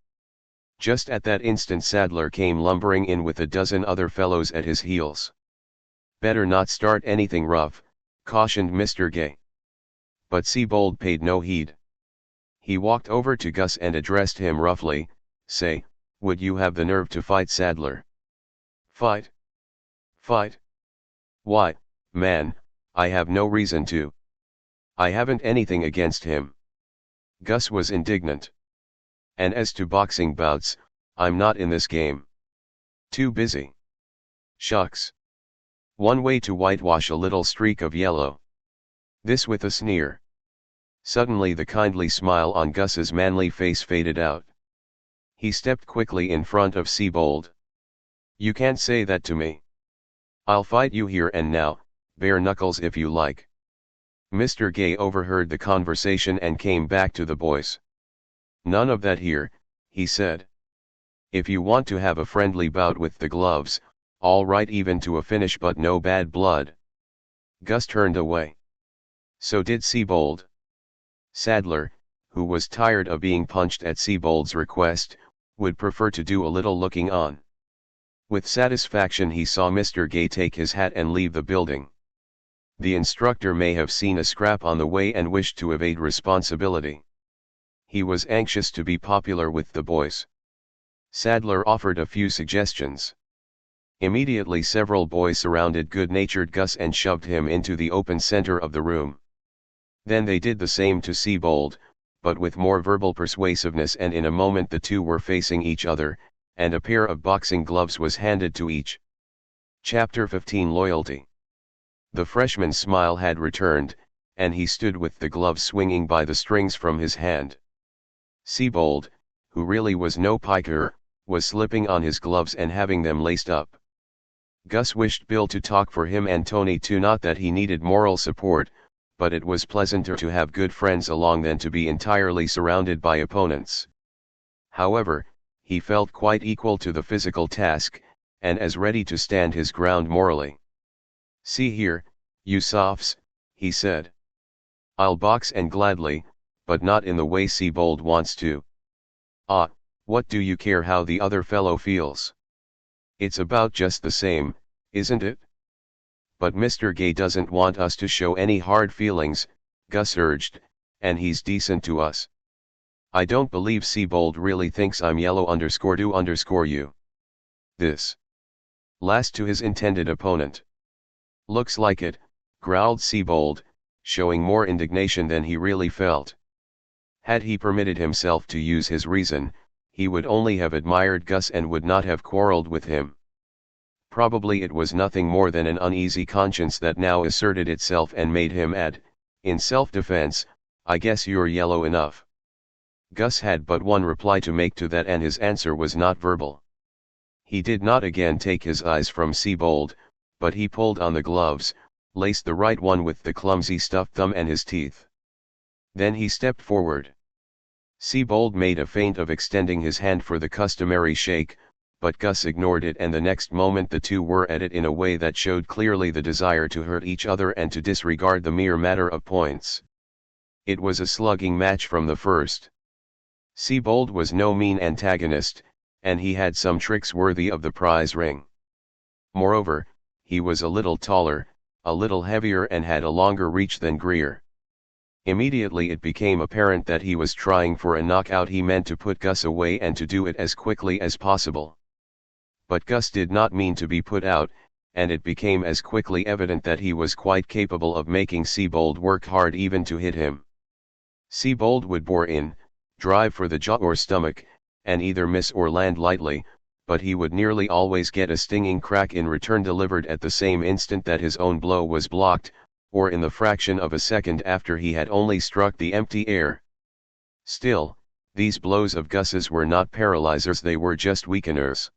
Just at that instant Sadler came lumbering in with a dozen other fellows at his heels. Better not start anything rough, cautioned Mr. Gay. But Seabold paid no heed. He walked over to Gus and addressed him roughly, Say, would you have the nerve to fight Sadler? Fight? Fight? Why, man, I have no reason to. I haven't anything against him. Gus was indignant. And as to boxing bouts, I'm not in this game. Too busy. Shucks. One way to whitewash a little streak of yellow. This with a sneer. Suddenly the kindly smile on Gus's manly face faded out. He stepped quickly in front of Seabold. You can't say that to me. I'll fight you here and now, bare knuckles if you like. Mr. Gay overheard the conversation and came back to the boys. None of that here, he said. If you want to have a friendly bout with the gloves, all right, even to a finish, but no bad blood. Gus turned away. So did Seabold. Sadler, who was tired of being punched at Seabold's request, would prefer to do a little looking on. With satisfaction he saw Mr. Gay take his hat and leave the building. The instructor may have seen a scrap on the way and wished to evade responsibility. He was anxious to be popular with the boys. Sadler offered a few suggestions. Immediately several boys surrounded good-natured Gus and shoved him into the open center of the room. Then they did the same to Seabold, but with more verbal persuasiveness, and in a moment the two were facing each other, and a pair of boxing gloves was handed to each. Chapter 15 Loyalty. The freshman's smile had returned, and he stood with the gloves swinging by the strings from his hand. Seabold, who really was no piker, was slipping on his gloves and having them laced up. Gus wished Bill to talk for him and Tony too, not that he needed moral support, but it was pleasanter to have good friends along than to be entirely surrounded by opponents. However, he felt quite equal to the physical task, and as ready to stand his ground morally. "See here, you sophs," he said. "I'll box, and gladly, but not in the way Seabold wants to." "Ah, what do you care how the other fellow feels? It's about just the same, isn't it?" "But Mr. Gay doesn't want us to show any hard feelings," Gus urged, "and he's decent to us. I don't believe Seabold really thinks I'm yellow_do_you. This." Last to his intended opponent. "Looks like it," growled Seabold, showing more indignation than he really felt. Had he permitted himself to use his reason, he would only have admired Gus and would not have quarreled with him. Probably it was nothing more than an uneasy conscience that now asserted itself and made him add, in self-defense, "I guess you're yellow enough." Gus had but one reply to make to that, and his answer was not verbal. He did not again take his eyes from Seabold, but he pulled on the gloves, laced the right one with the clumsy stuffed thumb and his teeth. Then he stepped forward. Seabold made a feint of extending his hand for the customary shake, but Gus ignored it, and the next moment the two were at it in a way that showed clearly the desire to hurt each other and to disregard the mere matter of points. It was a slugging match from the first. Seabold was no mean antagonist, and he had some tricks worthy of the prize ring. Moreover, he was a little taller, a little heavier, and had a longer reach than Grier. Immediately it became apparent that he was trying for a knockout. He meant to put Gus away and to do it as quickly as possible. But Gus did not mean to be put out, and it became as quickly evident that he was quite capable of making Seabold work hard even to hit him. Seabold would bore in, drive for the jaw or stomach, and either miss or land lightly, but he would nearly always get a stinging crack in return, delivered at the same instant that his own blow was blocked, or in the fraction of a second after he had only struck the empty air. Still, these blows of Gus's were not paralyzers, they were just weakeners.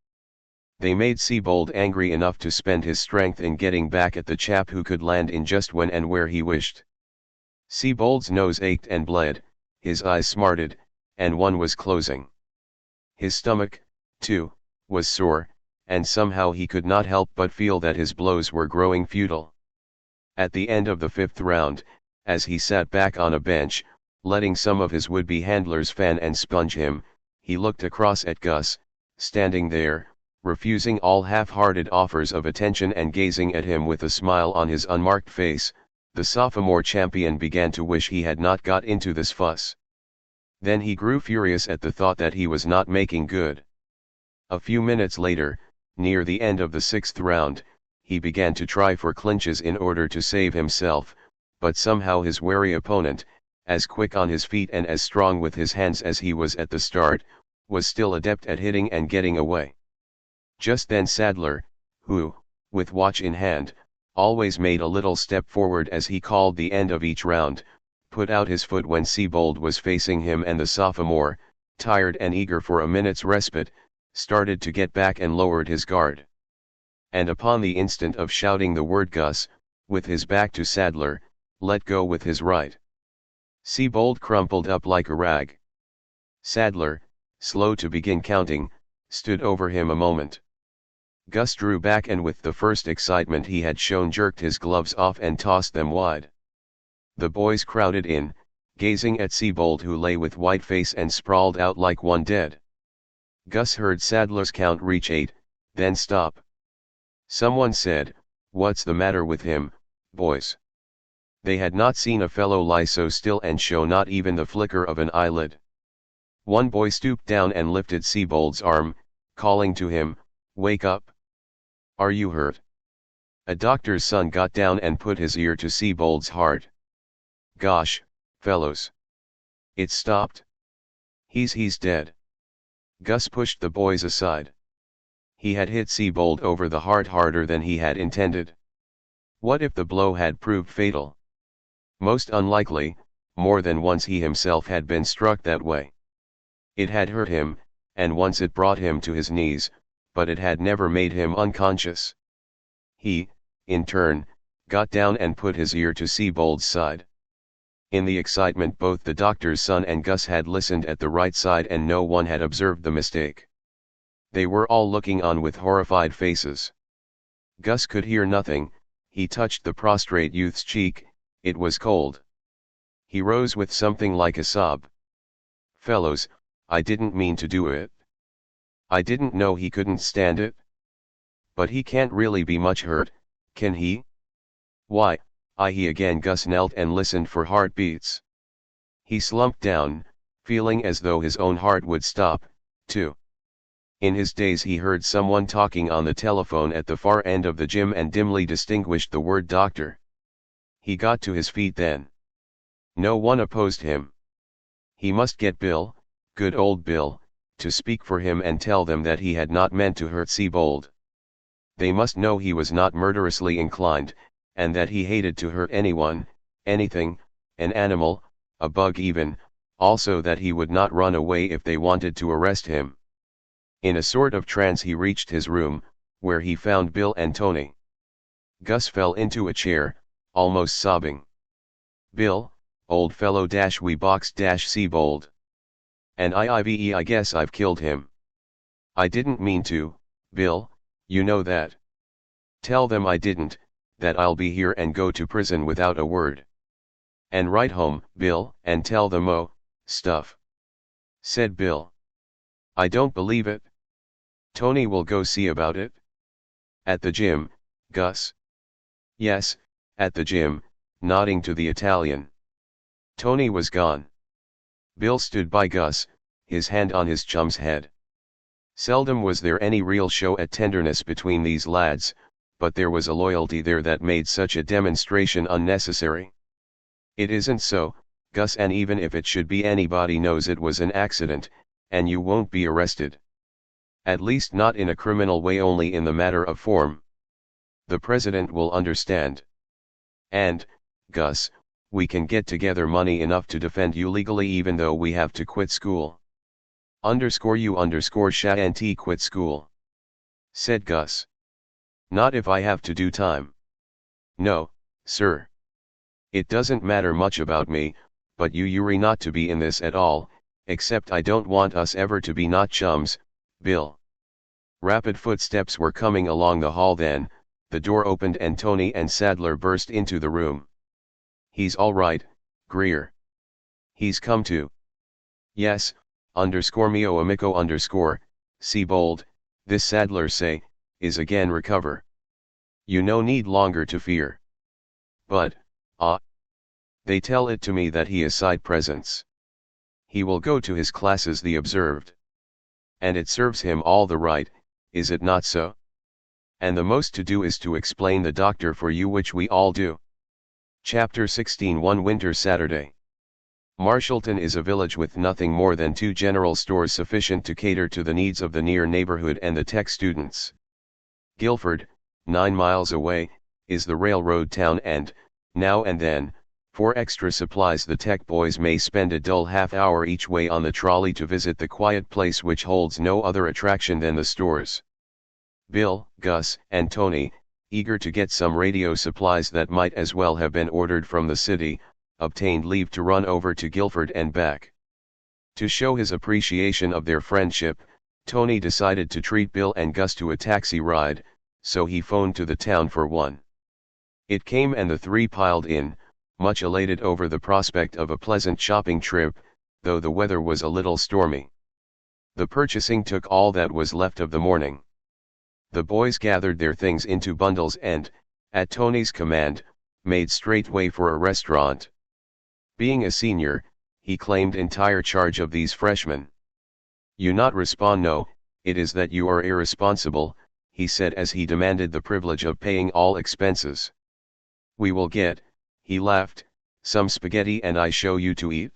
They made Seabold angry enough to spend his strength in getting back at the chap who could land in just when and where he wished. Seabold's nose ached and bled, his eyes smarted, and one was closing. His stomach, too, was sore, and somehow he could not help but feel that his blows were growing futile. At the end of the fifth round, as he sat back on a bench, letting some of his would-be handlers fan and sponge him, he looked across at Gus, standing there, refusing all half-hearted offers of attention and gazing at him with a smile on his unmarked face. The sophomore champion began to wish he had not got into this fuss. Then he grew furious at the thought that he was not making good. A few minutes later, near the end of the sixth round, he began to try for clinches in order to save himself, but somehow his wary opponent, as quick on his feet and as strong with his hands as he was at the start, was still adept at hitting and getting away. Just then Sadler, who, with watch in hand, always made a little step forward as he called the end of each round, put out his foot when Seabold was facing him, and the sophomore, tired and eager for a minute's respite, started to get back and lowered his guard. And upon the instant of shouting the word, Gus, with his back to Sadler, let go with his right. Seabold crumpled up like a rag. Sadler, slow to begin counting, stood over him a moment. Gus drew back and with the first excitement he had shown jerked his gloves off and tossed them wide. The boys crowded in, gazing at Seabold, who lay with white face and sprawled out like one dead. Gus heard Sadler's count reach 8, then stop. Someone said, "What's the matter with him, boys?" They had not seen a fellow lie so still and show not even the flicker of an eyelid. One boy stooped down and lifted Seabold's arm, calling to him, "Wake up! Are you hurt?" A doctor's son got down and put his ear to Siebold's heart. "Gosh, fellows. It's stopped. He's dead." Gus pushed the boys aside. He had hit Siebold over the heart harder than he had intended. What if the blow had proved fatal? Most unlikely, more than once he himself had been struck that way. It had hurt him, and once it brought him to his knees, but it had never made him unconscious. He, in turn, got down and put his ear to Siebold's side. In the excitement both the doctor's son and Gus had listened at the right side and no one had observed the mistake. They were all looking on with horrified faces. Gus could hear nothing. He touched the prostrate youth's cheek, it was cold. He rose with something like a sob. "Fellows, I didn't mean to do it. I didn't know he couldn't stand it. But he can't really be much hurt, can he? Why, he again." Gus knelt and listened for heartbeats. He slumped down, feeling as though his own heart would stop, too. In his daze he heard someone talking on the telephone at the far end of the gym and dimly distinguished the word doctor. He got to his feet then. No one opposed him. He must get Bill, good old Bill, to speak for him and tell them that he had not meant to hurt Siebold. They must know he was not murderously inclined, and that he hated to hurt anyone, anything, an animal, a bug even, also that he would not run away if they wanted to arrest him. In a sort of trance he reached his room, where he found Bill and Tony. Gus fell into a chair, almost sobbing. "Bill, old fellow we boxed Siebold. And I guess I've killed him. I didn't mean to, Bill, you know that. Tell them I didn't, that I'll be here and go to prison without a word. And write home, Bill, and tell them stuff," said Bill. "I don't believe it. Tony will go see about it." "At the gym, Gus?" "Yes, at the gym," nodding to the Italian. Tony was gone. Bill stood by Gus, his hand on his chum's head. Seldom was there any real show at tenderness between these lads, but there was a loyalty there that made such a demonstration unnecessary. "It isn't so, Gus, and even if it should be, anybody knows it was an accident, and you won't be arrested. At least not in a criminal way, only in the matter of form. The president will understand. And, Gus, we can get together money enough to defend you legally even though we have to quit school." You shan't quit school," said Gus. "Not if I have to do time." "No, sir. It doesn't matter much about me, but you're not to be in this at all, except I don't want us ever to be not chums, Bill." Rapid footsteps were coming along the hall then. The door opened and Tony and Sadler burst into the room. "He's all right, Grier. He's come to." "Yes, mio amico Siebold, this Sadler say, is again recover. You no need longer to fear. But, they tell it to me that he is side presence. He will go to his classes, the observed. And it serves him all the right, is it not so? And the most to do is to explain the doctor for you, which we all do." Chapter 16. One winter Saturday. Marshallton is a village with nothing more than 2 general stores sufficient to cater to the needs of the near neighborhood and the tech students. Guilford, 9 miles away, is the railroad town, and, now and then, for extra supplies the tech boys may spend a dull half-hour each way on the trolley to visit the quiet place which holds no other attraction than the stores. Bill, Gus, and Tony, eager to get some radio supplies that might as well have been ordered from the city, obtained leave to run over to Guilford and back. To show his appreciation of their friendship, Tony decided to treat Bill and Gus to a taxi ride, so he phoned to the town for one. It came and the 3 piled in, much elated over the prospect of a pleasant shopping trip, though the weather was a little stormy. The purchasing took all that was left of the morning. The boys gathered their things into bundles and, at Tony's command, made straight way for a restaurant. Being a senior, he claimed entire charge of these freshmen. "You not respond no, it is that you are irresponsible, he said as he demanded the privilege of paying all expenses. We will get, he laughed, some spaghetti and I show you to eat.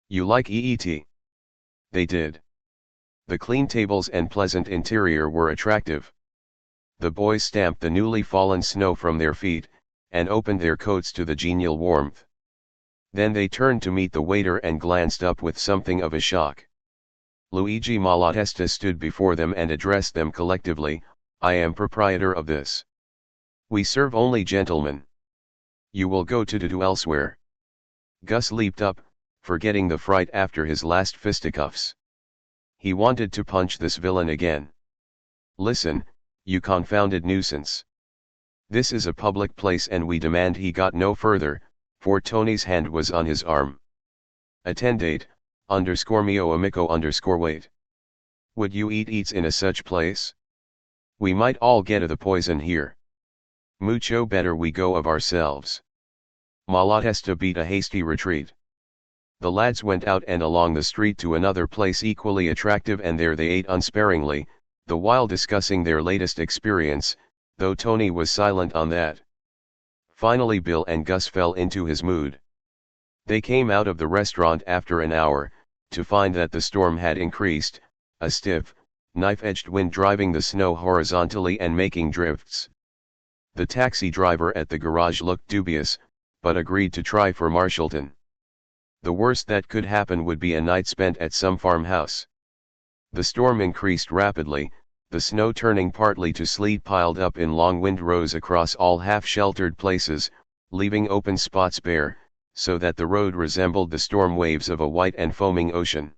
You like EET? They did. The clean tables and pleasant interior were attractive. The boys stamped the newly fallen snow from their feet, and opened their coats to the genial warmth. Then they turned to meet the waiter and glanced up with something of a shock. Luigi Malatesta stood before them and addressed them collectively, I am proprietor of this. We serve only gentlemen. You will go to do elsewhere. Gus leaped up, forgetting the fright after his last fisticuffs. He wanted to punch this villain again. Listen, you confounded nuisance. This is a public place and we demand. He got no further, for Tony's hand was on his arm. Attendate, _mio amico _wait. Would you eats in a such place? We might all get the poison here. Mucho better we go of ourselves. Malatesta beat a hasty retreat. The lads went out and along the street to another place equally attractive, and there they ate unsparingly, the while discussing their latest experience, though Tony was silent on that. Finally Bill and Gus fell into his mood. They came out of the restaurant after an hour, to find that the storm had increased, a stiff, knife-edged wind driving the snow horizontally and making drifts. The taxi driver at the garage looked dubious, but agreed to try for Marshallton. The worst that could happen would be a night spent at some farmhouse. The storm increased rapidly, the snow turning partly to sleet piled up in long windrows across all half-sheltered places, leaving open spots bare, so that the road resembled the storm waves of a white and foaming ocean.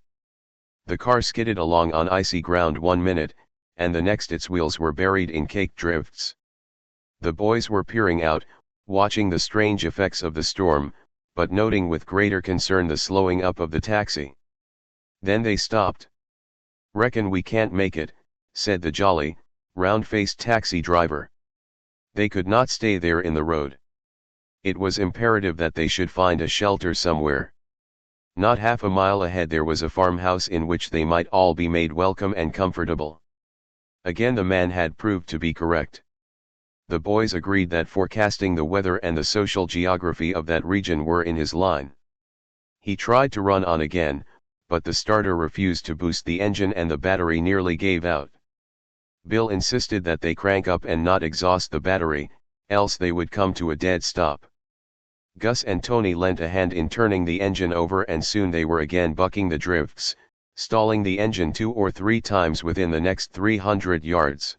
The car skidded along on icy ground 1 minute, and the next its wheels were buried in caked drifts. The boys were peering out, watching the strange effects of the storm, but noting with greater concern the slowing up of the taxi. Then they stopped. Reckon we can't make it, said the jolly, round-faced taxi driver. They could not stay there in the road. It was imperative that they should find a shelter somewhere. Not half a mile ahead there was a farmhouse in which they might all be made welcome and comfortable. Again the man had proved to be correct. The boys agreed that forecasting the weather and the social geography of that region were in his line. He tried to run on again, but the starter refused to boost the engine and the battery nearly gave out. Bill insisted that they crank up and not exhaust the battery, else they would come to a dead stop. Gus and Tony lent a hand in turning the engine over, and soon they were again bucking the drifts, stalling the engine 2 or 3 times within the next 300 yards.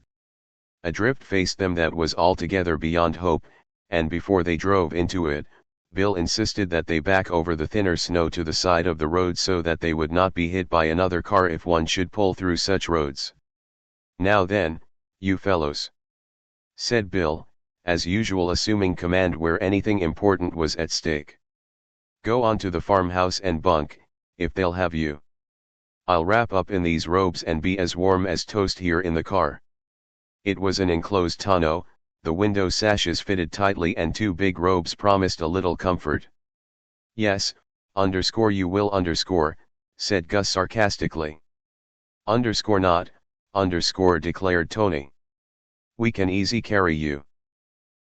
A drift faced them that was altogether beyond hope, and before they drove into it, Bill insisted that they back over the thinner snow to the side of the road so that they would not be hit by another car if one should pull through such roads. Now then, you fellows, said Bill, as usual assuming command where anything important was at stake. Go on to the farmhouse and bunk, if they'll have you. I'll wrap up in these robes and be as warm as toast here in the car. It was an enclosed tonneau, the window sashes fitted tightly and 2 big robes promised a little comfort. Yes, you will, said Gus sarcastically. Not, declared Tony. We can easy carry you.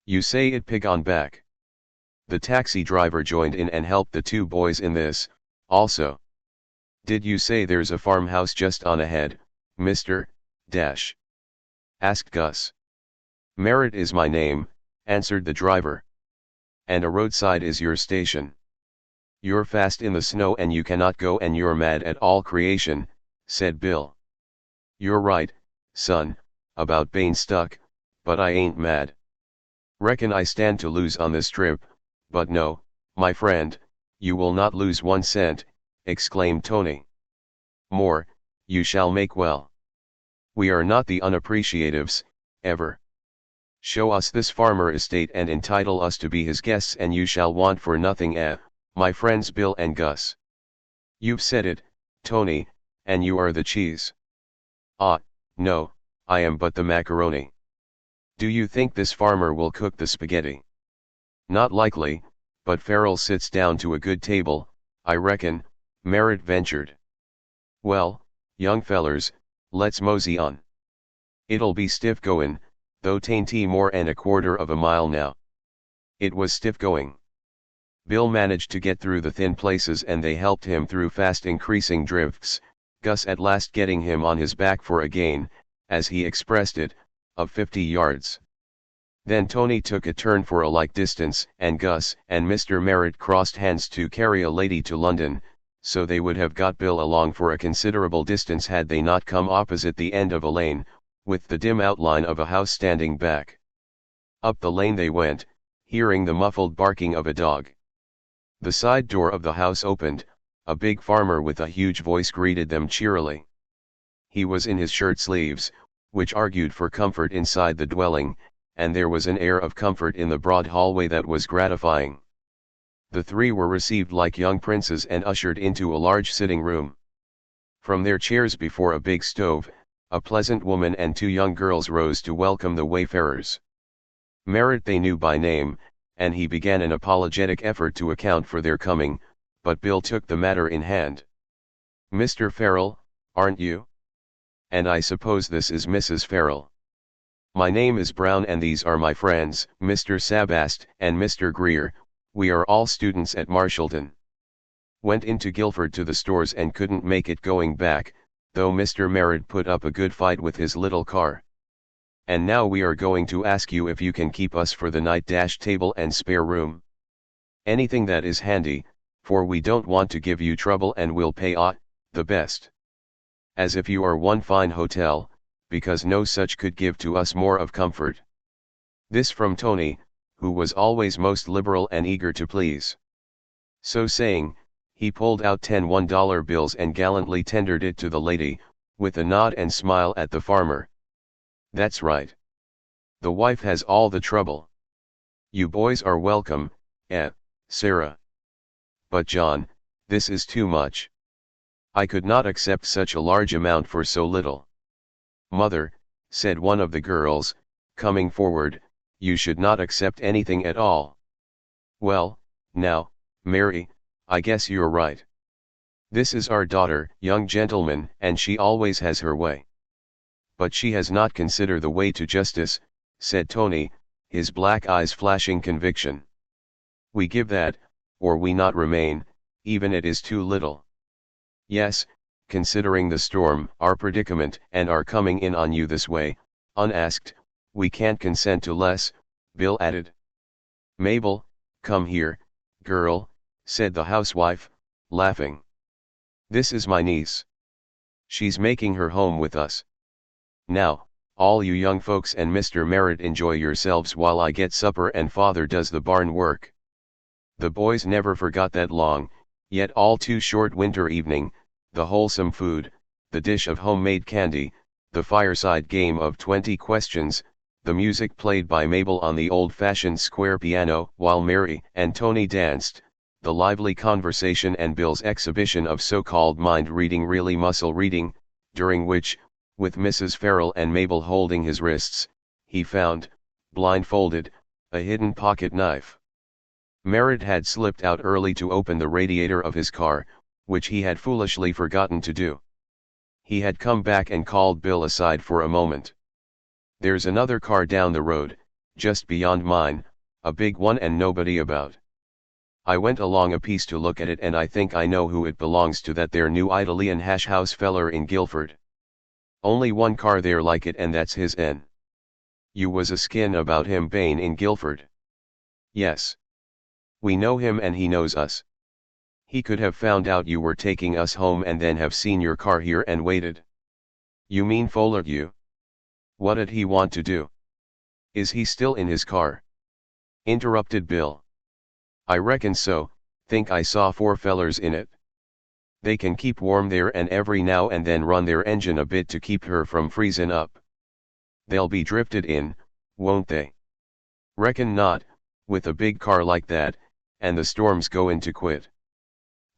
You say it, pig on back. The taxi driver joined in and helped the 2 boys in this, also. Did you say there's a farmhouse just on ahead, Mr. Dash? Asked Gus. Merritt is my name, answered the driver. And a roadside is your station. You're fast in the snow and you cannot go, and you're mad at all creation, said Bill. You're right, son, about being stuck, but I ain't mad. Reckon I stand to lose on this trip, but no, my friend, you will not lose 1 cent, exclaimed Tony. More, you shall make well. We are not the unappreciatives, ever. Show us this farmer estate and entitle us to be his guests, and you shall want for nothing, my friends Bill and Gus. You've said it, Tony, and you are the cheese. Ah, no, I am but the macaroni. Do you think this farmer will cook the spaghetti? Not likely, but Farrell sits down to a good table, I reckon, Merritt ventured. Well, young fellers, Let's mosey on. It'll be stiff goin', though 'tain't more 'n a quarter of a mile now. It was stiff going. Bill managed to get through the thin places and they helped him through fast increasing drifts, Gus at last getting him on his back for a gain, as he expressed it, of 50 yards. Then Tony took a turn for a like distance and Gus and Mr. Merritt crossed hands to carry a lady to London, so they would have got Bill along for a considerable distance had they not come opposite the end of a lane, with the dim outline of a house standing back. Up the lane they went, hearing the muffled barking of a dog. The side door of the house opened, a big farmer with a huge voice greeted them cheerily. He was in his shirt sleeves, which argued for comfort inside the dwelling, and there was an air of comfort in the broad hallway that was gratifying. The three were received like young princes and ushered into a large sitting room. From their chairs before a big stove, a pleasant woman and two young girls rose to welcome the wayfarers. Merritt they knew by name, and he began an apologetic effort to account for their coming, but Bill took the matter in hand. "Mr. Farrell, aren't you? And I suppose this is Mrs. Farrell. My name is Brown and these are my friends, Mr. Sabast and Mr. Grier. We are all students at Marshallton. Went into Guilford to the stores and couldn't make it going back, though Mr. Merritt put up a good fight with his little car. And now we are going to ask you if you can keep us for the night. Table and spare room. Anything that is handy, for we don't want to give you trouble and we'll pay the best. As if you are one fine hotel, because no such could give to us more of comfort." This from Tony, who was always most liberal and eager to please. So saying, he pulled out 10 $1 bills and gallantly tendered it to the lady, with a nod and smile at the farmer. "That's right. The wife has all the trouble. You boys are welcome, Sarah. But John, this is too much. I could not accept such a large amount for so little." "Mother," said one of the girls, coming forward, "you should not accept anything at all." "Well, now, Mary, I guess you're right. This is our daughter, young gentleman, and she always has her way. But she has not considered the way to justice," said Tony, his black eyes flashing conviction. "We give that, or we not remain, even it is too little. Yes, considering the storm, our predicament, and our coming in on you this way, unasked, we can't consent to less," Bill added. "Mabel, come here, girl," said the housewife, laughing. "This is my niece. She's making her home with us. Now, all you young folks and Mr. Merritt enjoy yourselves while I get supper and father does the barn work." The boys never forgot that long, yet all too short winter evening, the wholesome food, the dish of homemade candy, the fireside game of 20 questions, the music played by Mabel on the old-fashioned square piano while Mary and Tony danced, the lively conversation and Bill's exhibition of so-called mind reading, really muscle reading, during which, with Mrs. Farrell and Mabel holding his wrists, he found, blindfolded, a hidden pocket knife. Merritt had slipped out early to open the radiator of his car, which he had foolishly forgotten to do. He had come back and called Bill aside for a moment. "There's another car down the road, just beyond mine, a big one and nobody about. I went along a piece to look at it and I think I know who it belongs to, that there new Italian hash house feller in Guilford. Only one car there like it and that's his N. You was a skin about him bane in Guilford." "Yes. We know him and he knows us. He could have found out you were taking us home and then have seen your car here and waited." "You mean followed you? What'd he want to do? Is he still in his car?" interrupted Bill. "I reckon so, think I saw 4 fellers in it. They can keep warm there and every now and then run their engine a bit to keep her from freezin' up. They'll be drifted in, won't they?" "Reckon not, with a big car like that, and the storms goin' to quit.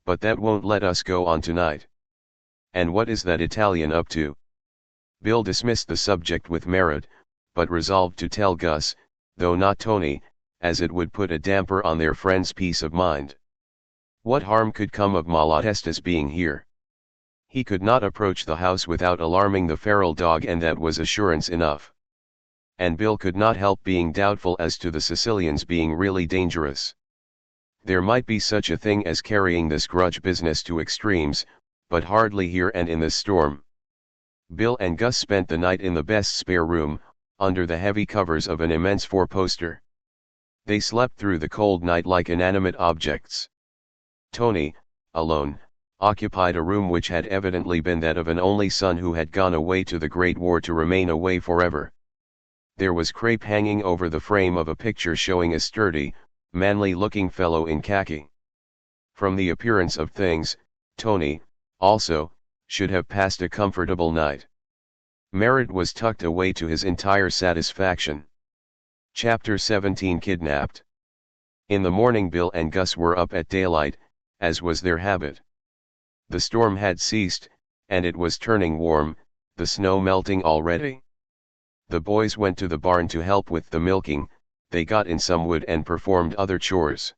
But that won't let us go on tonight. And what is that Italian up to?" Bill dismissed the subject with Merritt, but resolved to tell Gus, though not Tony, as it would put a damper on their friend's peace of mind. What harm could come of Malatesta's being here? He could not approach the house without alarming the feral dog, and that was assurance enough. And Bill could not help being doubtful as to the Sicilians being really dangerous. There might be such a thing as carrying this grudge business to extremes, but hardly here and in this storm. Bill and Gus spent the night in the best spare room, under the heavy covers of an immense four-poster. They slept through the cold night like inanimate objects. Tony, alone, occupied a room which had evidently been that of an only son who had gone away to the Great War to remain away forever. There was crape hanging over the frame of a picture showing a sturdy, manly-looking fellow in khaki. From the appearance of things, Tony, also, should have passed a comfortable night. Merritt was tucked away to his entire satisfaction. Chapter 17 Kidnapped. In the morning Bill and Gus were up at daylight, as was their habit. The storm had ceased, and it was turning warm, the snow melting already. The boys went to the barn to help with the milking, they got in some wood and performed other chores.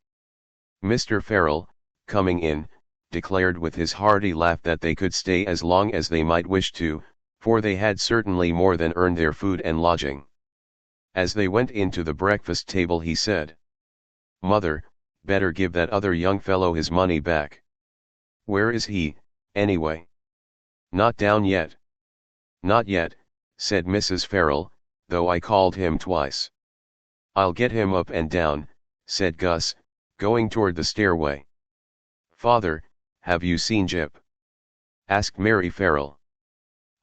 Mr. Farrell, coming in, declared with his hearty laugh that they could stay as long as they might wish to, for they had certainly more than earned their food and lodging. As they went into the breakfast table he said, "Mother, better give that other young fellow his money back." "Where is he, anyway?" "Not down yet." "Not yet," said Mrs. Farrell, "though I called him twice." "I'll get him up and down," said Gus, going toward the stairway. "Father, have you seen Gyp?" asked Mary Farrell.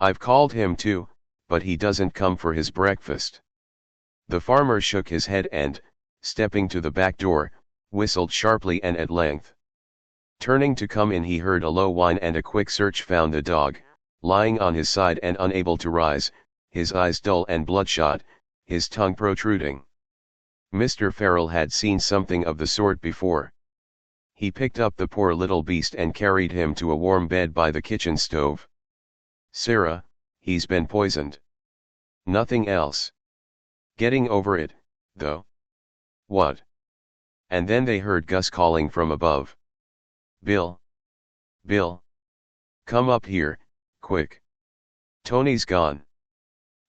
"I've called him too, but he doesn't come for his breakfast." The farmer shook his head and, stepping to the back door, whistled sharply, and at length, turning to come in, he heard a low whine, and a quick search found the dog, lying on his side and unable to rise, his eyes dull and bloodshot, his tongue protruding. Mr. Farrell had seen something of the sort before. He picked up the poor little beast and carried him to a warm bed by the kitchen stove. "Sarah, he's been poisoned." "Nothing else." "Getting over it, though." "What?" And then they heard Gus calling from above. "Bill! Bill! Come up here, quick! Tony's gone."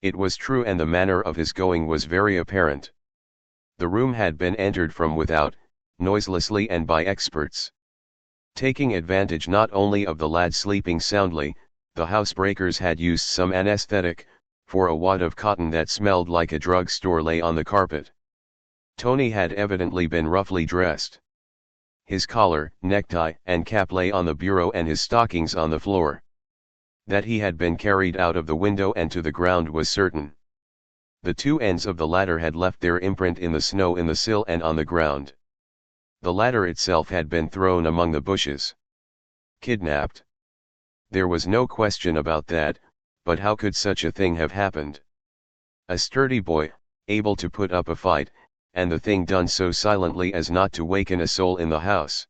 It was true, and the manner of his going was very apparent. The room had been entered from without, noiselessly and by experts. Taking advantage not only of the lad sleeping soundly, the housebreakers had used some anesthetic, for a wad of cotton that smelled like a drug store lay on the carpet. Tony had evidently been roughly dressed. His collar, necktie, and cap lay on the bureau, and his stockings on the floor. That he had been carried out of the window and to the ground was certain. The two ends of the ladder had left their imprint in the snow in the sill and on the ground. The ladder itself had been thrown among the bushes. Kidnapped. There was no question about that, but how could such a thing have happened? A sturdy boy, able to put up a fight, and the thing done so silently as not to waken a soul in the house.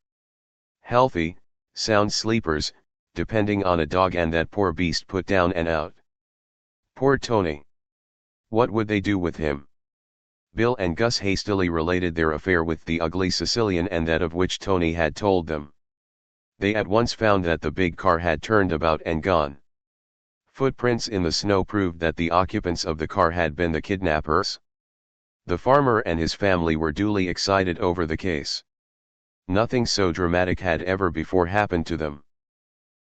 Healthy, sound sleepers, depending on a dog, and that poor beast put down and out. Poor Tony! What would they do with him? Bill and Gus hastily related their affair with the ugly Sicilian and that of which Tony had told them. They at once found that the big car had turned about and gone. Footprints in the snow proved that the occupants of the car had been the kidnappers. The farmer and his family were duly excited over the case. Nothing so dramatic had ever before happened to them.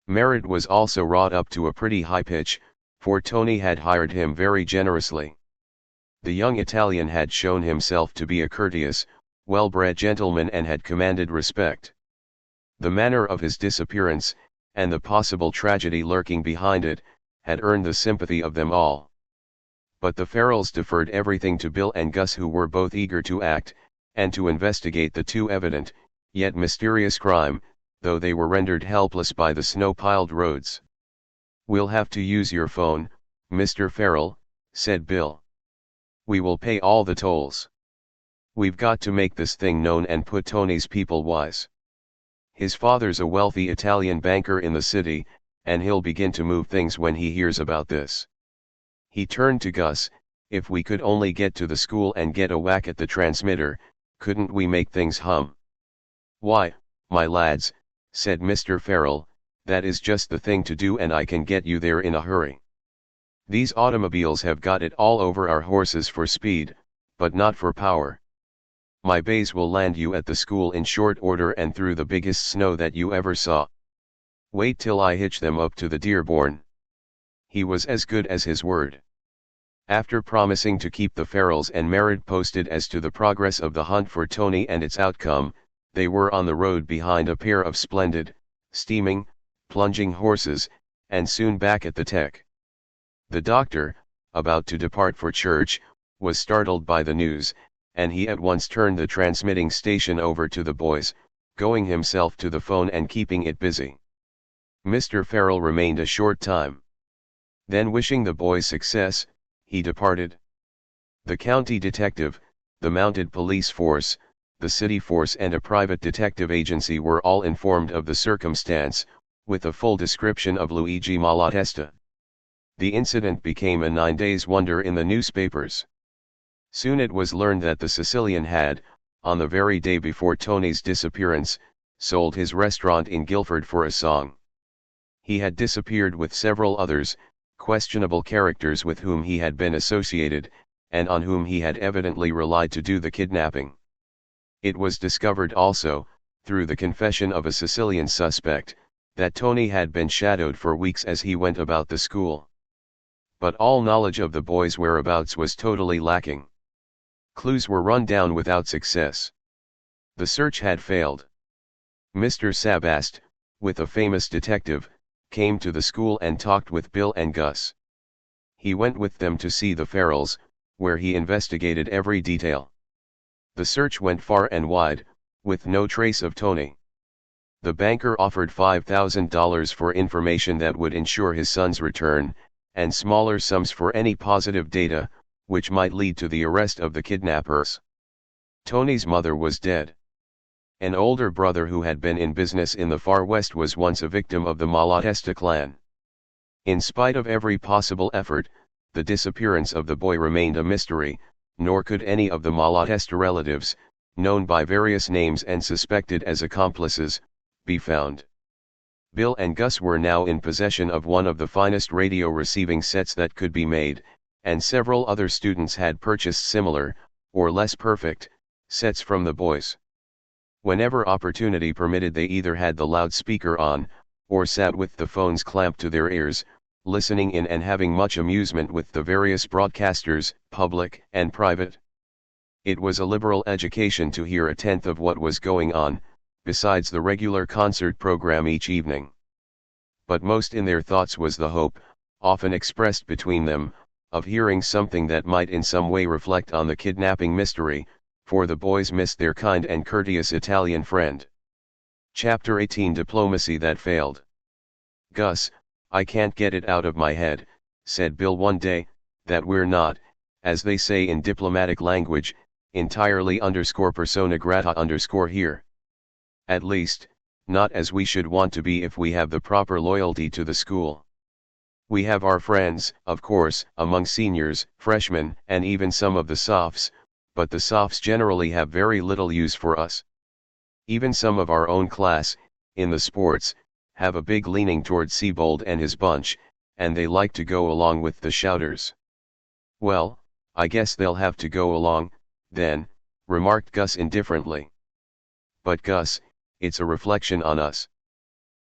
Merritt was also wrought up to a pretty high pitch, for Tony had hired him very generously. The young Italian had shown himself to be a courteous, well-bred gentleman and had commanded respect. The manner of his disappearance, and the possible tragedy lurking behind it, had earned the sympathy of them all. But the Farrells deferred everything to Bill and Gus, who were both eager to act, and to investigate the too evident, yet mysterious crime, though they were rendered helpless by the snow-piled roads. "We'll have to use your phone, Mr. Farrell," said Bill. "We will pay all the tolls. We've got to make this thing known and put Tony's people wise. His father's a wealthy Italian banker in the city, and he'll begin to move things when he hears about this." He turned to Gus. "If we could only get to the school and get a whack at the transmitter, couldn't we make things hum?" "Why, my lads," said Mr. Farrell, that is just the thing to do, and I can get you there in a hurry. These automobiles have got it all over our horses for speed, but not for power. My bays will land you at the school in short order and through the biggest snow that you ever saw. Wait till I hitch them up to the Dearborn." He was as good as his word. After promising to keep the Farrells and Merritt posted as to the progress of the hunt for Tony and its outcome, they were on the road behind a pair of splendid, steaming, plunging horses, and soon back at the Tech. The doctor, about to depart for church, was startled by the news, and he at once turned the transmitting station over to the boys, going himself to the phone and keeping it busy. Mr. Farrell remained a short time. Then, wishing the boys success, he departed. The county detective, the mounted police force, the city force and a private detective agency were all informed of the circumstance, with a full description of Luigi Malatesta. The incident became a 9 days' wonder in the newspapers. Soon it was learned that the Sicilian had, on the very day before Tony's disappearance, sold his restaurant in Guilford for a song. He had disappeared with several others, questionable characters with whom he had been associated, and on whom he had evidently relied to do the kidnapping. It was discovered also, through the confession of a Sicilian suspect, that Tony had been shadowed for weeks as he went about the school. But all knowledge of the boy's whereabouts was totally lacking. Clues were run down without success. The search had failed. Mr. Sabast, with a famous detective, came to the school and talked with Bill and Gus. He went with them to see the Farrells, where he investigated every detail. The search went far and wide, with no trace of Tony. The banker offered $5,000 for information that would ensure his son's return, and smaller sums for any positive data, which might lead to the arrest of the kidnappers. Tony's mother was dead. An older brother who had been in business in the Far West was once a victim of the Malatesta clan. In spite of every possible effort, the disappearance of the boy remained a mystery, nor could any of the Malatesta relatives, known by various names and suspected as accomplices, be found. Bill and Gus were now in possession of one of the finest radio receiving sets that could be made, and several other students had purchased similar, or less perfect, sets from the boys. Whenever opportunity permitted, they either had the loudspeaker on, or sat with the phones clamped to their ears, listening in and having much amusement with the various broadcasters, public and private. It was a liberal education to hear a tenth of what was going on, besides the regular concert program each evening. But most in their thoughts was the hope, often expressed between them, of hearing something that might in some way reflect on the kidnapping mystery, for the boys missed their kind and courteous Italian friend. Chapter 18 Diplomacy That Failed. "Gus, I can't get it out of my head," said Bill one day, "that we're not, as they say in diplomatic language, entirely persona grata here. At least, not as we should want to be if we have the proper loyalty to the school. We have our friends, of course, among seniors, freshmen, and even some of the softs, but the softs generally have very little use for us. Even some of our own class, in the sports, have a big leaning toward Siebold and his bunch, and they like to go along with the shouters." "Well, I guess they'll have to go along, then," remarked Gus indifferently. "But Gus, it's a reflection on us.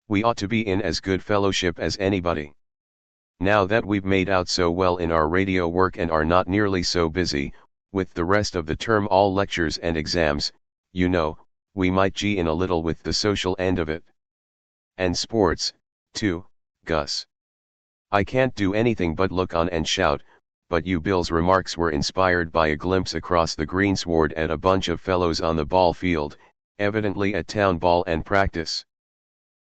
We ought to be in as good fellowship as anybody. Now that we've made out so well in our radio work and are not nearly so busy, with the rest of the term all lectures and exams, you know, we might gee in a little with the social end of it. And sports, too, Gus. I can't do anything but look on and shout," but Bill's remarks were inspired by a glimpse across the greensward at a bunch of fellows on the ball field, evidently at town ball and practice.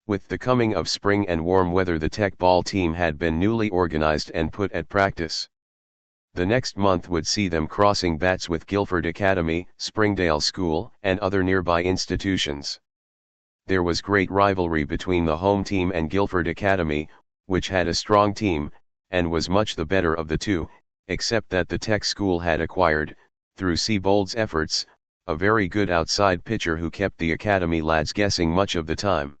With the coming of spring and warm weather, the Tech ball team had been newly organized and put at practice. The next month would see them crossing bats with Guilford Academy, Springdale School, and other nearby institutions. There was great rivalry between the home team and Guilford Academy, which had a strong team, and was much the better of the two, except that the Tech school had acquired, through Siebold's efforts, a very good outside pitcher who kept the academy lads guessing much of the time.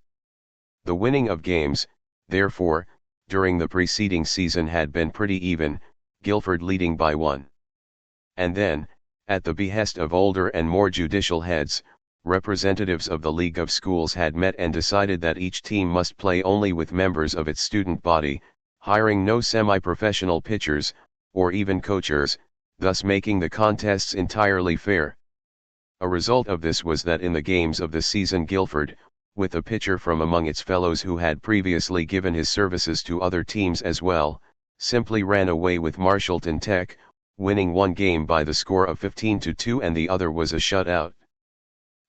The winning of games, therefore, during the preceding season had been pretty even, Guilford leading by 1. And then, at the behest of older and more judicial heads, representatives of the League of Schools had met and decided that each team must play only with members of its student body, hiring no semi-professional pitchers, or even coachers, thus making the contests entirely fair. A result of this was that in the games of the season Guilford, with a pitcher from among its fellows who had previously given his services to other teams as well, simply ran away with Marshallton Tech, winning one game by the score of 15-2 and the other was a shutout.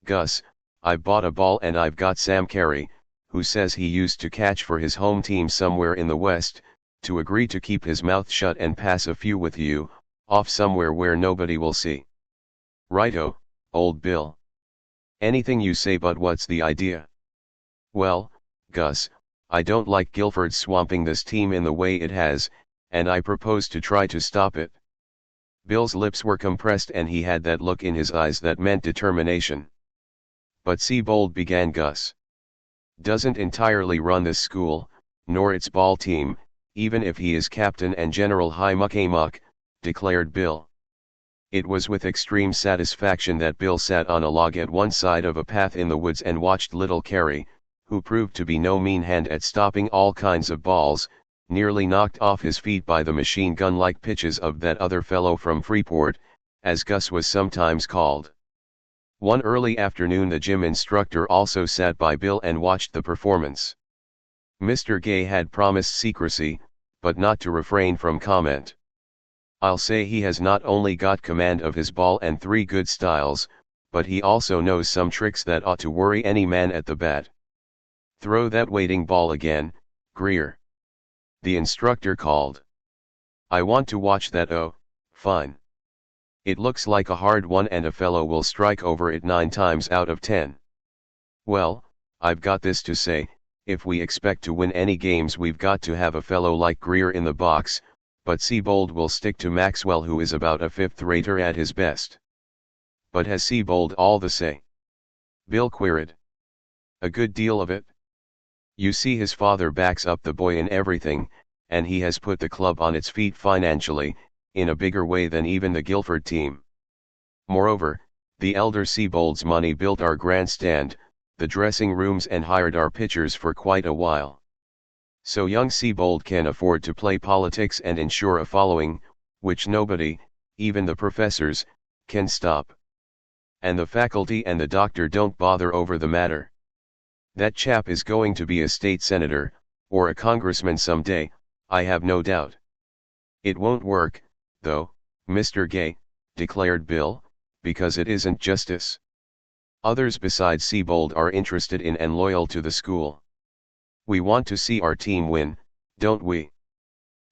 Gus, I've bought a ball and I've got Sam Carey, who says he used to catch for his home team somewhere in the West, to agree to keep his mouth shut and pass a few with you, off somewhere where nobody will see. Righto, old Bill. Anything you say, but what's the idea? Well, Gus, I don't like Guilford swamping this team in the way it has, and I propose to try to stop it. Bill's lips were compressed and he had that look in his eyes that meant determination. But Seabold, began Gus. Doesn't entirely run this school, nor its ball team, even if he is captain and general high muck, declared Bill. It was with extreme satisfaction that Bill sat on a log at one side of a path in the woods and watched little Carey, who proved to be no mean hand at stopping all kinds of balls, nearly knocked off his feet by the machine gun-like pitches of that other fellow from Freeport, as Gus was sometimes called. One early afternoon the gym instructor also sat by Bill and watched the performance. Mr. Gay had promised secrecy, but not to refrain from comment. I'll say he has not only got command of his ball and 3 good styles, but he also knows some tricks that ought to worry any man at the bat. Throw that waiting ball again, Grier. The instructor called. I want to watch that. Oh, fine. It looks like a hard one and a fellow will strike over it 9 times out of 10. Well, I've got this to say, if we expect to win any games we've got to have a fellow like Grier in the box, but Seabold will stick to Maxwell, who is about a 5th-rater at his best. But has Seabold all the say? Bill queried. A good deal of it. You see, his father backs up the boy in everything, and he has put the club on its feet financially, in a bigger way than even the Guilford team. Moreover, the elder Seabold's money built our grandstand, the dressing rooms and hired our pitchers for quite a while. So young Seabold can afford to play politics and ensure a following, which nobody, even the professors, can stop. And the faculty and the doctor don't bother over the matter. That chap is going to be a state senator, or a congressman someday, I have no doubt. It won't work, though, Mr. Gay, declared Bill, because it isn't justice. Others besides Seabold are interested in and loyal to the school. We want to see our team win, don't we?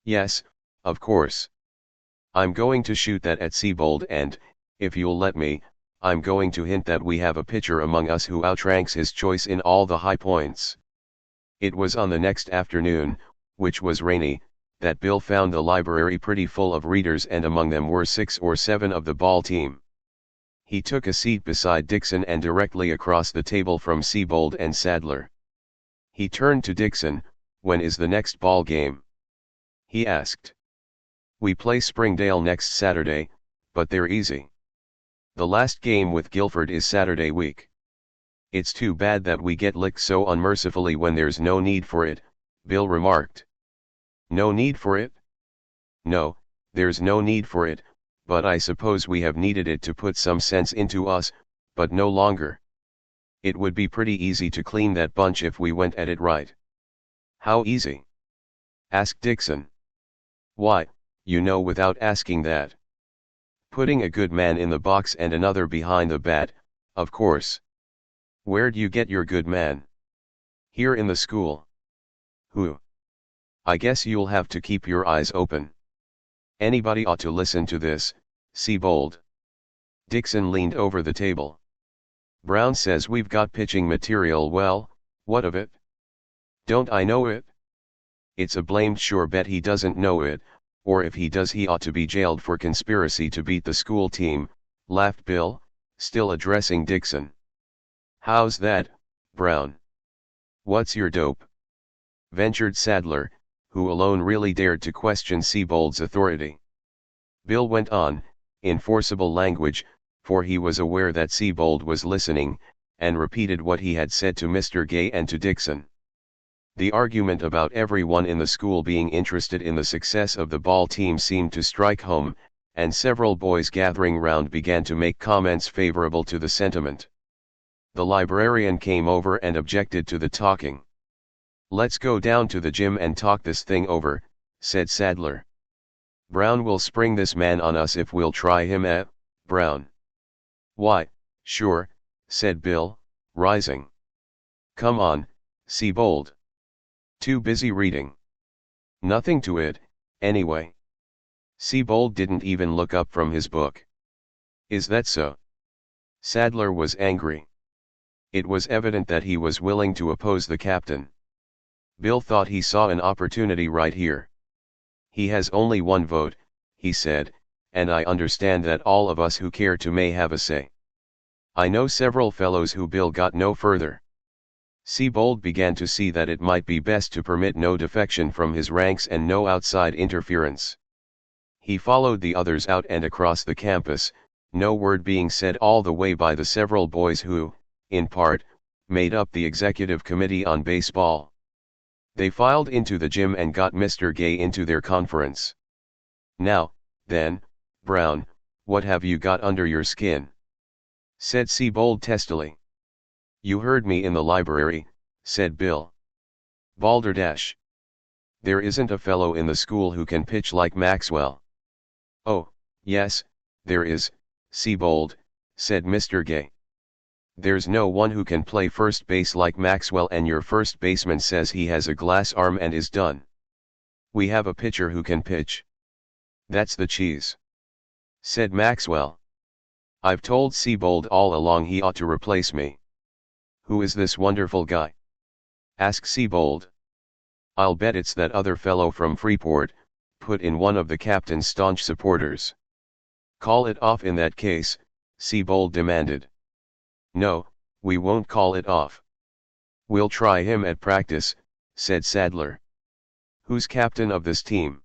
Yes, of course. I'm going to shoot that at Seabold and, if you'll let me, I'm going to hint that we have a pitcher among us who outranks his choice in all the high points. It was on the next afternoon, which was rainy, that Bill found the library pretty full of readers, and among them were 6 or 7 of the ball team. He took a seat beside Dixon and directly across the table from Seabold and Sadler. He turned to Dixon. When is the next ball game? He asked. We play Springdale next Saturday, but they're easy. The last game with Guilford is Saturday week. It's too bad that we get licked so unmercifully when there's no need for it, Bill remarked. No need for it? No, there's no need for it, but I suppose we have needed it to put some sense into us, but no longer. It would be pretty easy to clean that bunch if we went at it right. How easy? Asked Dixon. Why, you know, without asking that. Putting a good man in the box and another behind the bat, of course. Where'd you get your good man? Here in the school. Who? I guess you'll have to keep your eyes open. Anybody ought to listen to this, Seabold. Dixon leaned over the table. Brown says we've got pitching material. Well, what of it? Don't I know it? It's a blamed sure bet he doesn't know it, or if he does he ought to be jailed for conspiracy to beat the school team, laughed Bill, still addressing Dixon. How's that, Brown? What's your dope? Ventured Sadler, who alone really dared to question Siebold's authority. Bill went on, in forcible language, for he was aware that Siebold was listening, and repeated what he had said to Mr. Gay and to Dixon. The argument about everyone in the school being interested in the success of the ball team seemed to strike home, and several boys gathering round began to make comments favorable to the sentiment. The librarian came over and objected to the talking. "Let's go down to the gym and talk this thing over," said Sadler. "Brown will spring this man on us if we'll try him, Brown?" "Why, sure," said Bill, rising. "Come on, Siebold. Too busy reading. Nothing to it, anyway." Siebold didn't even look up from his book. "Is that so?" Sadler was angry. It was evident that he was willing to oppose the captain. Bill thought he saw an opportunity right here. "He has only one vote," he said, "and I understand that all of us who care to may have a say. I know several fellows who Bill got no further." Siebold began to see that it might be best to permit no defection from his ranks and no outside interference. He followed the others out and across the campus, no word being said all the way by the several boys who, in part, made up the executive committee on baseball. They filed into the gym and got Mr. Gay into their conference. "Now, then, Brown, what have you got under your skin?" said Siebold testily. "You heard me in the library," said Bill. "Balderdash. There isn't a fellow in the school who can pitch like Maxwell." "Oh, yes, there is, Siebold," said Mr. Gay. "There's no one who can play first base like Maxwell, and your first baseman says he has a glass arm and is done. We have a pitcher who can pitch." "That's the cheese," said Maxwell. "I've told Siebold all along he ought to replace me." "Who is this wonderful guy?" asked Siebold. "I'll bet it's that other fellow from Freeport," put in one of the captain's staunch supporters. "Call it off in that case," Siebold demanded. "No, we won't call it off. We'll try him at practice," said Sadler. "Who's captain of this team?"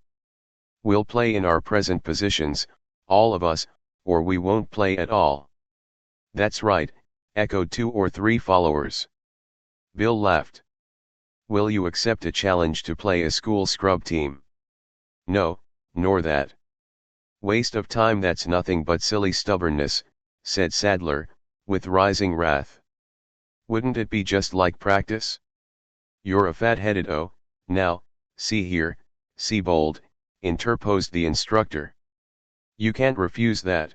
"We'll play in our present positions, all of us, or we won't play at all." "That's right," echoed 2 or 3 followers. Bill laughed. "Will you accept a challenge to play a school scrub team?" "No, nor that." "Waste of time, that's nothing but silly stubbornness," said Sadler, with rising wrath. "Wouldn't it be just like practice?" "You're a fat-headed now, see here, Siebold," interposed the instructor. "You can't refuse that.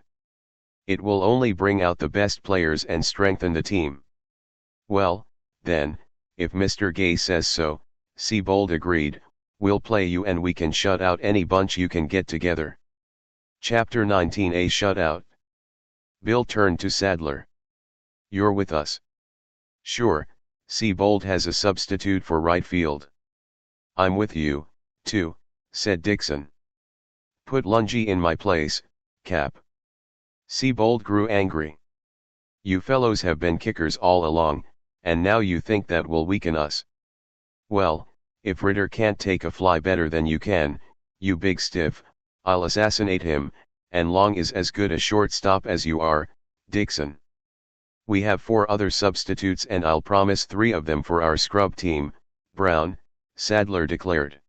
It will only bring out the best players and strengthen the team." "Well, then, if Mr. Gay says so," Siebold agreed, "we'll play you and we can shut out any bunch you can get together." Chapter 19, A Shutout. Bill turned to Sadler. "You're with us?" "Sure, Siebold has a substitute for right field." "I'm with you, too," said Dixon. "Put Lungy in my place, Cap." Siebold grew angry. "You fellows have been kickers all along, and now you think that will weaken us. Well, if Ritter can't take a fly better than you can, you big stiff, I'll assassinate him, and Long is as good a shortstop as you are, Dixon. We have 4 other substitutes and I'll promise 3 of them for our scrub team, Brown," Sadler declared.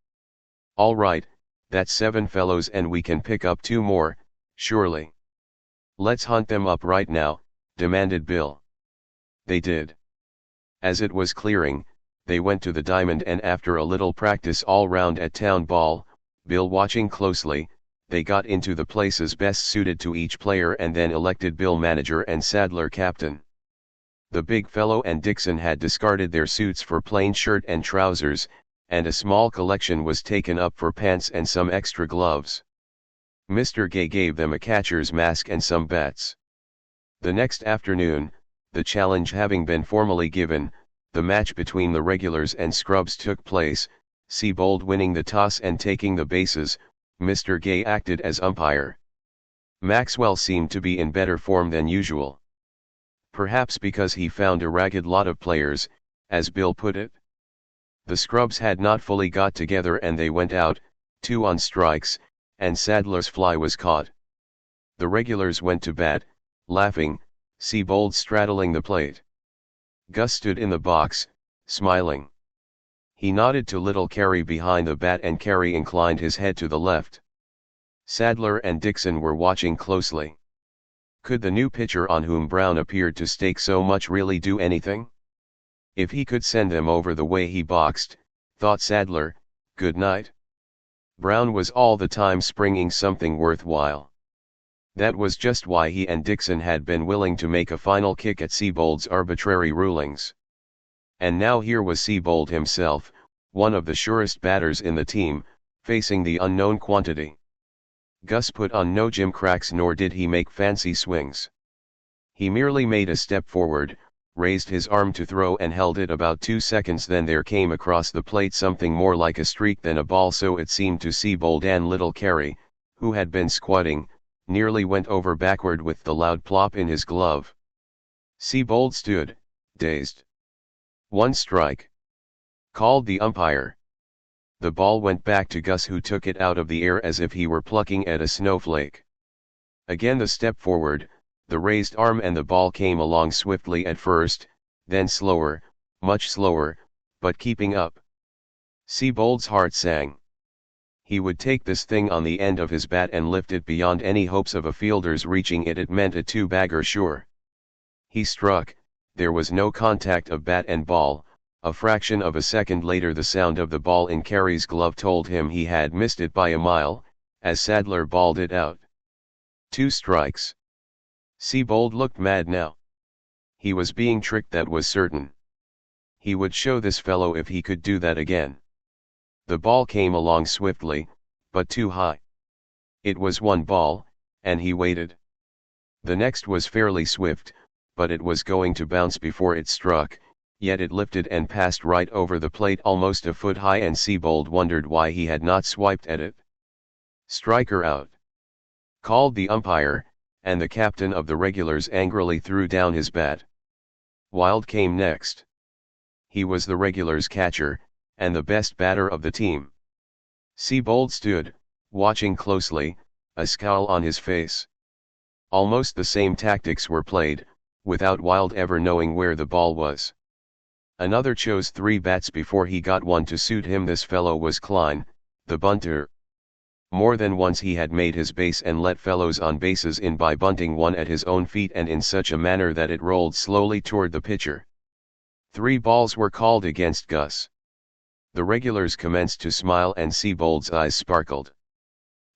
"All right, that's 7 fellows and we can pick up 2 more, surely." "Let's hunt them up right now," demanded Bill. They did. As it was clearing, they went to the diamond and after a little practice all round at town ball, Bill watching closely, they got into the places best suited to each player and then elected Bill manager and Sadler captain. The big fellow and Dixon had discarded their suits for plain shirt and trousers, and a small collection was taken up for pants and some extra gloves. Mr. Gay gave them a catcher's mask and some bats. The next afternoon, the challenge having been formally given, the match between the regulars and scrubs took place, Siebold winning the toss and taking the bases. Mr. Gay acted as umpire. Maxwell seemed to be in better form than usual. Perhaps because he found a ragged lot of players, as Bill put it. The scrubs had not fully got together and they went out, 2 on strikes, and Sadler's fly was caught. The regulars went to bat, laughing, Seabold straddling the plate. Gus stood in the box, smiling. He nodded to little Carey behind the bat and Carey inclined his head to the left. Sadler and Dixon were watching closely. Could the new pitcher on whom Brown appeared to stake so much really do anything? If he could send them over the way he boxed, thought Sadler, good night. Brown was all the time springing something worthwhile. That was just why he and Dixon had been willing to make a final kick at Seabold's arbitrary rulings. And now here was Seabold himself, one of the surest batters in the team, facing the unknown quantity. Gus put on no gimcracks nor did he make fancy swings. He merely made a step forward, raised his arm to throw and held it about 2 seconds, then there came across the plate something more like a streak than a ball, so it seemed to Seabold, and little Carey, who had been squatting, nearly went over backward with the loud plop in his glove. Seabold stood, dazed. 1 strike. Called the umpire. The ball went back to Gus, who took it out of the air as if he were plucking at a snowflake. Again the step forward, the raised arm, and the ball came along swiftly at first, then slower, much slower, but keeping up. Seabold's heart sang. He would take this thing on the end of his bat and lift it beyond any hopes of a fielder's reaching it. It meant a 2-bagger sure. He struck, there was no contact of bat and ball. A fraction of a second later the sound of the ball in Carey's glove told him he had missed it by a mile, as Sadler balled it out. 2 strikes. Seabold looked mad now. He was being tricked, that was certain. He would show this fellow if he could do that again. The ball came along swiftly, but too high. It was 1 ball, and he waited. The next was fairly swift, but it was going to bounce before it struck, yet it lifted and passed right over the plate almost a foot high, and Seabold wondered why he had not swiped at it. Striker out. Called the umpire, and the captain of the regulars angrily threw down his bat. Wild came next. He was the regulars' catcher, and the best batter of the team. Seabold stood, watching closely, a scowl on his face. Almost the same tactics were played, without Wild ever knowing where the ball was. Another chose 3 bats before he got one to suit him. This fellow was Klein, the bunter. More than once he had made his base and let fellows on bases in by bunting one at his own feet, and in such a manner that it rolled slowly toward the pitcher. 3 balls were called against Gus. The regulars commenced to smile and Seabold's eyes sparkled.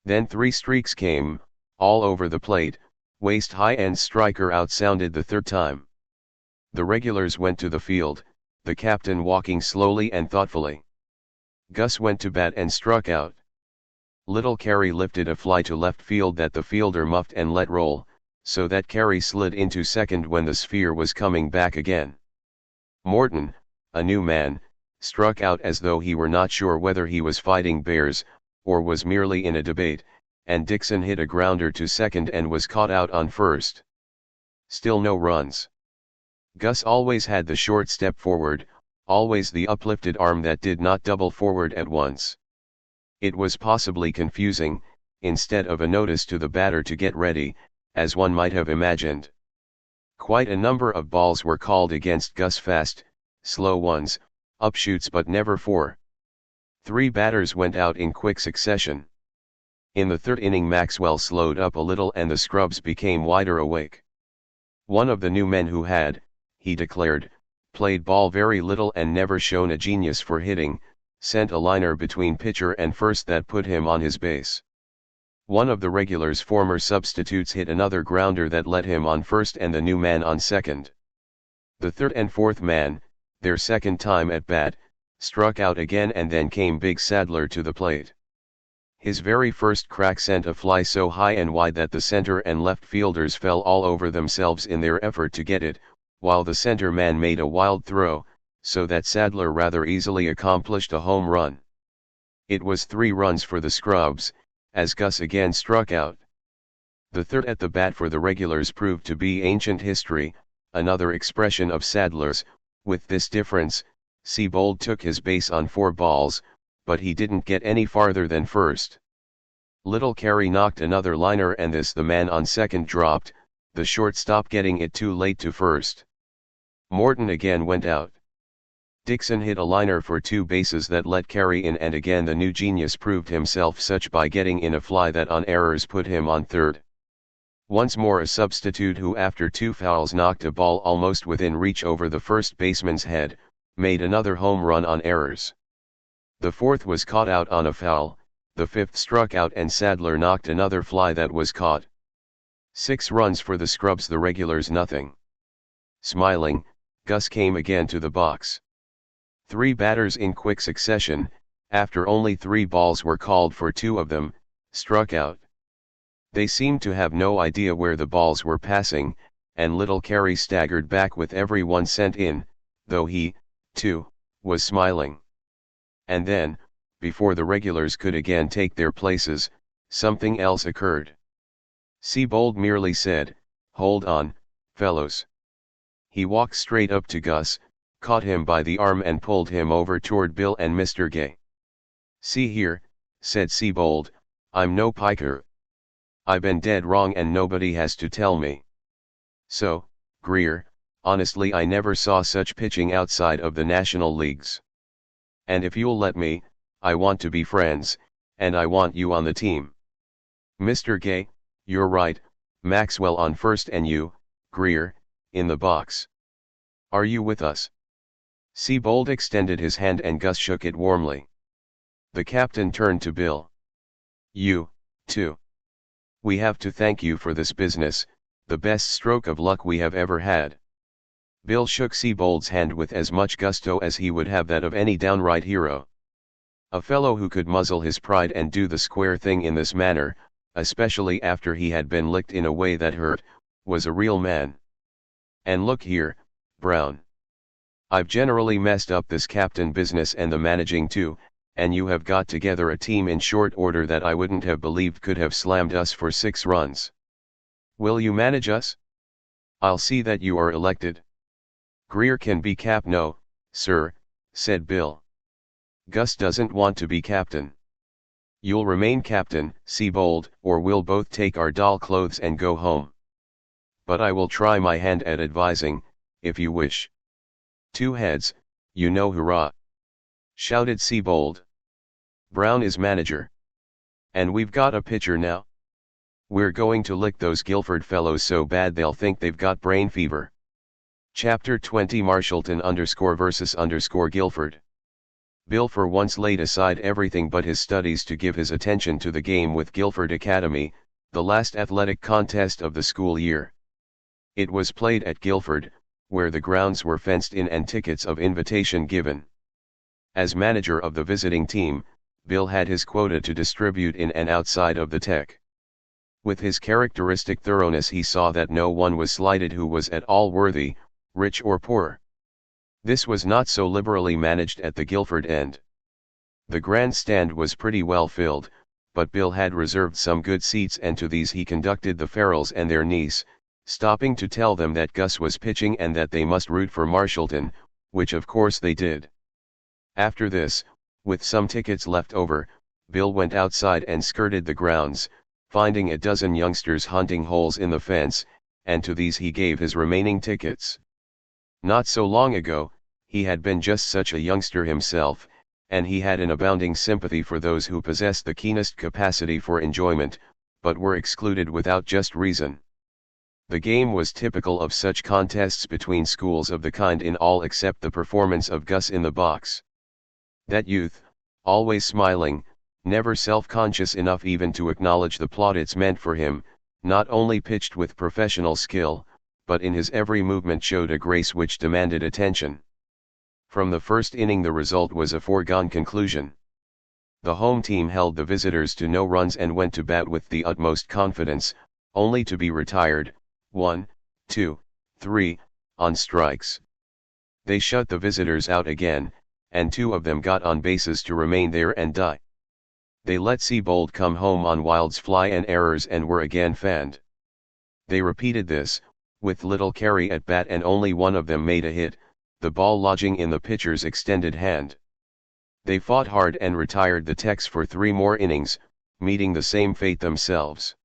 Then 3 streaks came, all over the plate, waist high, and striker out sounded the 3rd time. The regulars went to the field, the captain walking slowly and thoughtfully. Gus went to bat and struck out. Little Carey lifted a fly to left field that the fielder muffed and let roll, so that Carey slid into second when the sphere was coming back again. Morton, a new man, struck out as though he were not sure whether he was fighting bears, or was merely in a debate, and Dixon hit a grounder to second and was caught out on first. Still no runs. Gus always had the short step forward, always the uplifted arm that did not double forward at once. It was possibly confusing, instead of a notice to the batter to get ready, as one might have imagined. Quite a number of balls were called against Gus, fast, slow ones, upshoots, but never 4. 3 batters went out in quick succession. In the 3rd inning Maxwell slowed up a little and the scrubs became wider awake. One of the new men who had, he declared, played ball very little and never shown a genius for hitting, sent a liner between pitcher and first that put him on his base. One of the regulars' former substitutes hit another grounder that let him on first and the new man on second. The 3rd and 4th man, their 2nd time at bat, struck out again, and then came Big Sadler to the plate. His very first crack sent a fly so high and wide that the center and left fielders fell all over themselves in their effort to get it, while the center man made a wild throw, so that Sadler rather easily accomplished a home run. It was 3 runs for the scrubs, as Gus again struck out. The 3rd at the bat for the regulars proved to be ancient history, another expression of Sadler's, with this difference, Seabold took his base on 4 balls, but he didn't get any farther than first. Little Carey knocked another liner and this the man on second dropped, the shortstop getting it too late to first. Morton again went out. Dixon hit a liner for 2 bases that let Carey in, and again the new genius proved himself such by getting in a fly that on errors put him on third. Once more a substitute who after 2 fouls knocked a ball almost within reach over the first baseman's head, made another home run on errors. The 4th was caught out on a foul, the 5th struck out and Sadler knocked another fly that was caught. 6 runs for the scrubs, the regulars nothing. Smiling, Gus came again to the box. 3 batters in quick succession, after only 3 balls were called for 2 of them, struck out. They seemed to have no idea where the balls were passing, and little Carey staggered back with every one sent in, though he, too, was smiling. And then, before the regulars could again take their places, something else occurred. Seabold merely said, "Hold on, fellows." He walked straight up to Gus, caught him by the arm and pulled him over toward Bill and Mr. Gay. "See here," said Seabold, "I'm no piker. I been dead wrong and nobody has to tell me. So, Grier, honestly I never saw such pitching outside of the National Leagues. And if you'll let me, I want to be friends, and I want you on the team. Mr. Gay, you're right, Maxwell on first and you, Grier, in the box. Are you with us?" Seabold extended his hand and Gus shook it warmly. The captain turned to Bill. "You, too. We have to thank you for this business, the best stroke of luck we have ever had." Bill shook Seabold's hand with as much gusto as he would have that of any downright hero. A fellow who could muzzle his pride and do the square thing in this manner, especially after he had been licked in a way that hurt, was a real man. "And look here, Brown. I've generally messed up this captain business and the managing too, and you have got together a team in short order that I wouldn't have believed could have slammed us for 6 runs. Will you manage us? I'll see that you are elected." "Grier can be cap." "No, sir," said Bill. "Gus doesn't want to be captain." "You'll remain captain, Seabold, or we'll both take our doll clothes and go home. But I will try my hand at advising, if you wish." "Two heads, you know, hurrah!" shouted Seabold. "Brown is manager. And we've got a pitcher now. We're going to lick those Guilford fellows so bad they'll think they've got brain fever." Chapter 20 Marshallton vs Guilford. Bill for once laid aside everything but his studies to give his attention to the game with Guilford Academy, the last athletic contest of the school year. It was played at Guilford, where the grounds were fenced in and tickets of invitation given. As manager of the visiting team, Bill had his quota to distribute in and outside of the Tech. With his characteristic thoroughness he saw that no one was slighted who was at all worthy, rich or poor. This was not so liberally managed at the Guilford end. The grandstand was pretty well filled, but Bill had reserved some good seats and to these he conducted the Farrells and their niece, stopping to tell them that Gus was pitching and that they must root for Marshallton, which of course they did. After this, with some tickets left over, Bill went outside and skirted the grounds, finding a dozen youngsters hunting holes in the fence, and to these he gave his remaining tickets. Not so long ago, he had been just such a youngster himself, and he had an abounding sympathy for those who possessed the keenest capacity for enjoyment, but were excluded without just reason. The game was typical of such contests between schools of the kind in all except the performance of Gus in the box. That youth, always smiling, never self-conscious enough even to acknowledge the plaudits meant for him, not only pitched with professional skill, but in his every movement showed a grace which demanded attention. From the first inning the result was a foregone conclusion. The home team held the visitors to no runs and went to bat with the utmost confidence, only to be retired, 1, 2, 3, on strikes. They shut the visitors out again, and 2 of them got on bases to remain there and die. They let Seabold come home on wilds, fly and errors and were again fanned. They repeated this, with little Carey at bat and only one of them made a hit, the ball lodging in the pitcher's extended hand. They fought hard and retired the Techs for 3 more innings, meeting the same fate themselves.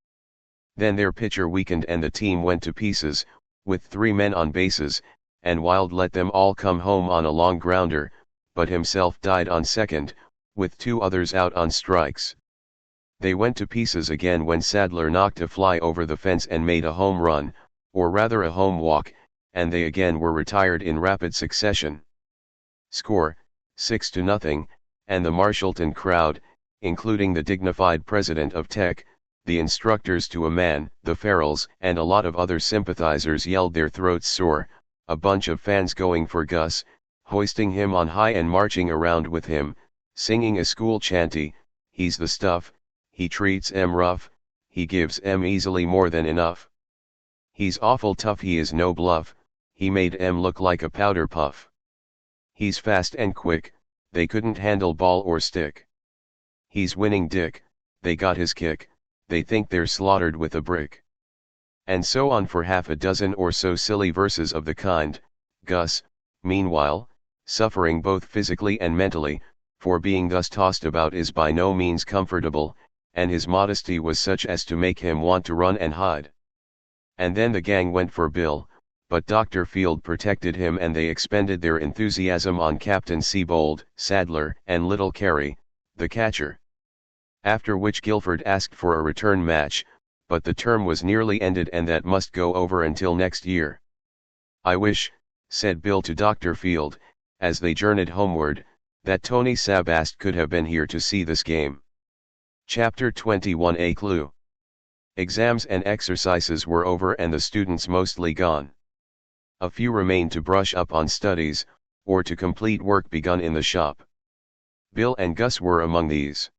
Then their pitcher weakened and the team went to pieces, with 3 men on bases, and Wild let them all come home on a long grounder, but himself died on second, with 2 others out on strikes. They went to pieces again when Sadler knocked a fly over the fence and made a home run, or rather a home walk, and they again were retired in rapid succession. Score, 6-0, and the Marshallton crowd, including the dignified president of Tech, the instructors to a man, the Farrells, and a lot of other sympathizers yelled their throats sore, a bunch of fans going for Gus, hoisting him on high and marching around with him, singing a school chanty, "He's the stuff, he treats 'em rough, he gives 'em easily more than enough. He's awful tough, he is no bluff, he made 'em look like a powder puff. He's fast and quick, they couldn't handle ball or stick. He's winning Dick, they got his kick, they think they're slaughtered with a brick." And so on for half a dozen or so silly verses of the kind. Gus, meanwhile, suffering both physically and mentally, for being thus tossed about is by no means comfortable, and his modesty was such as to make him want to run and hide. And then the gang went for Bill, but Dr. Field protected him and they expended their enthusiasm on Captain Seabold, Sadler, and Little Carey, the catcher. After which Guilford asked for a return match, but the term was nearly ended and that must go over until next year. "I wish," said Bill to Dr. Field, as they journeyed homeward, "that Tony Sabast could have been here to see this game." Chapter 21. A clue. Exams and exercises were over and the students mostly gone. A few remained to brush up on studies, or to complete work begun in the shop. Bill and Gus were among these.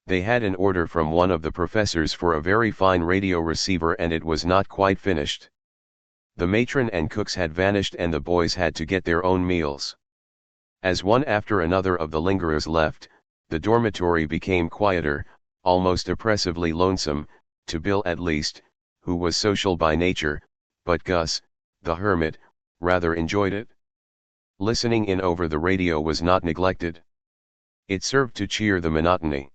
They had an order from one of the professors for a very fine radio receiver and it was not quite finished. The matron and cooks had vanished and the boys had to get their own meals. As one after another of the lingerers left, the dormitory became quieter, almost oppressively lonesome, to Bill at least, who was social by nature, but Gus, the hermit, rather enjoyed it. Listening in over the radio was not neglected. It served to cheer the monotony.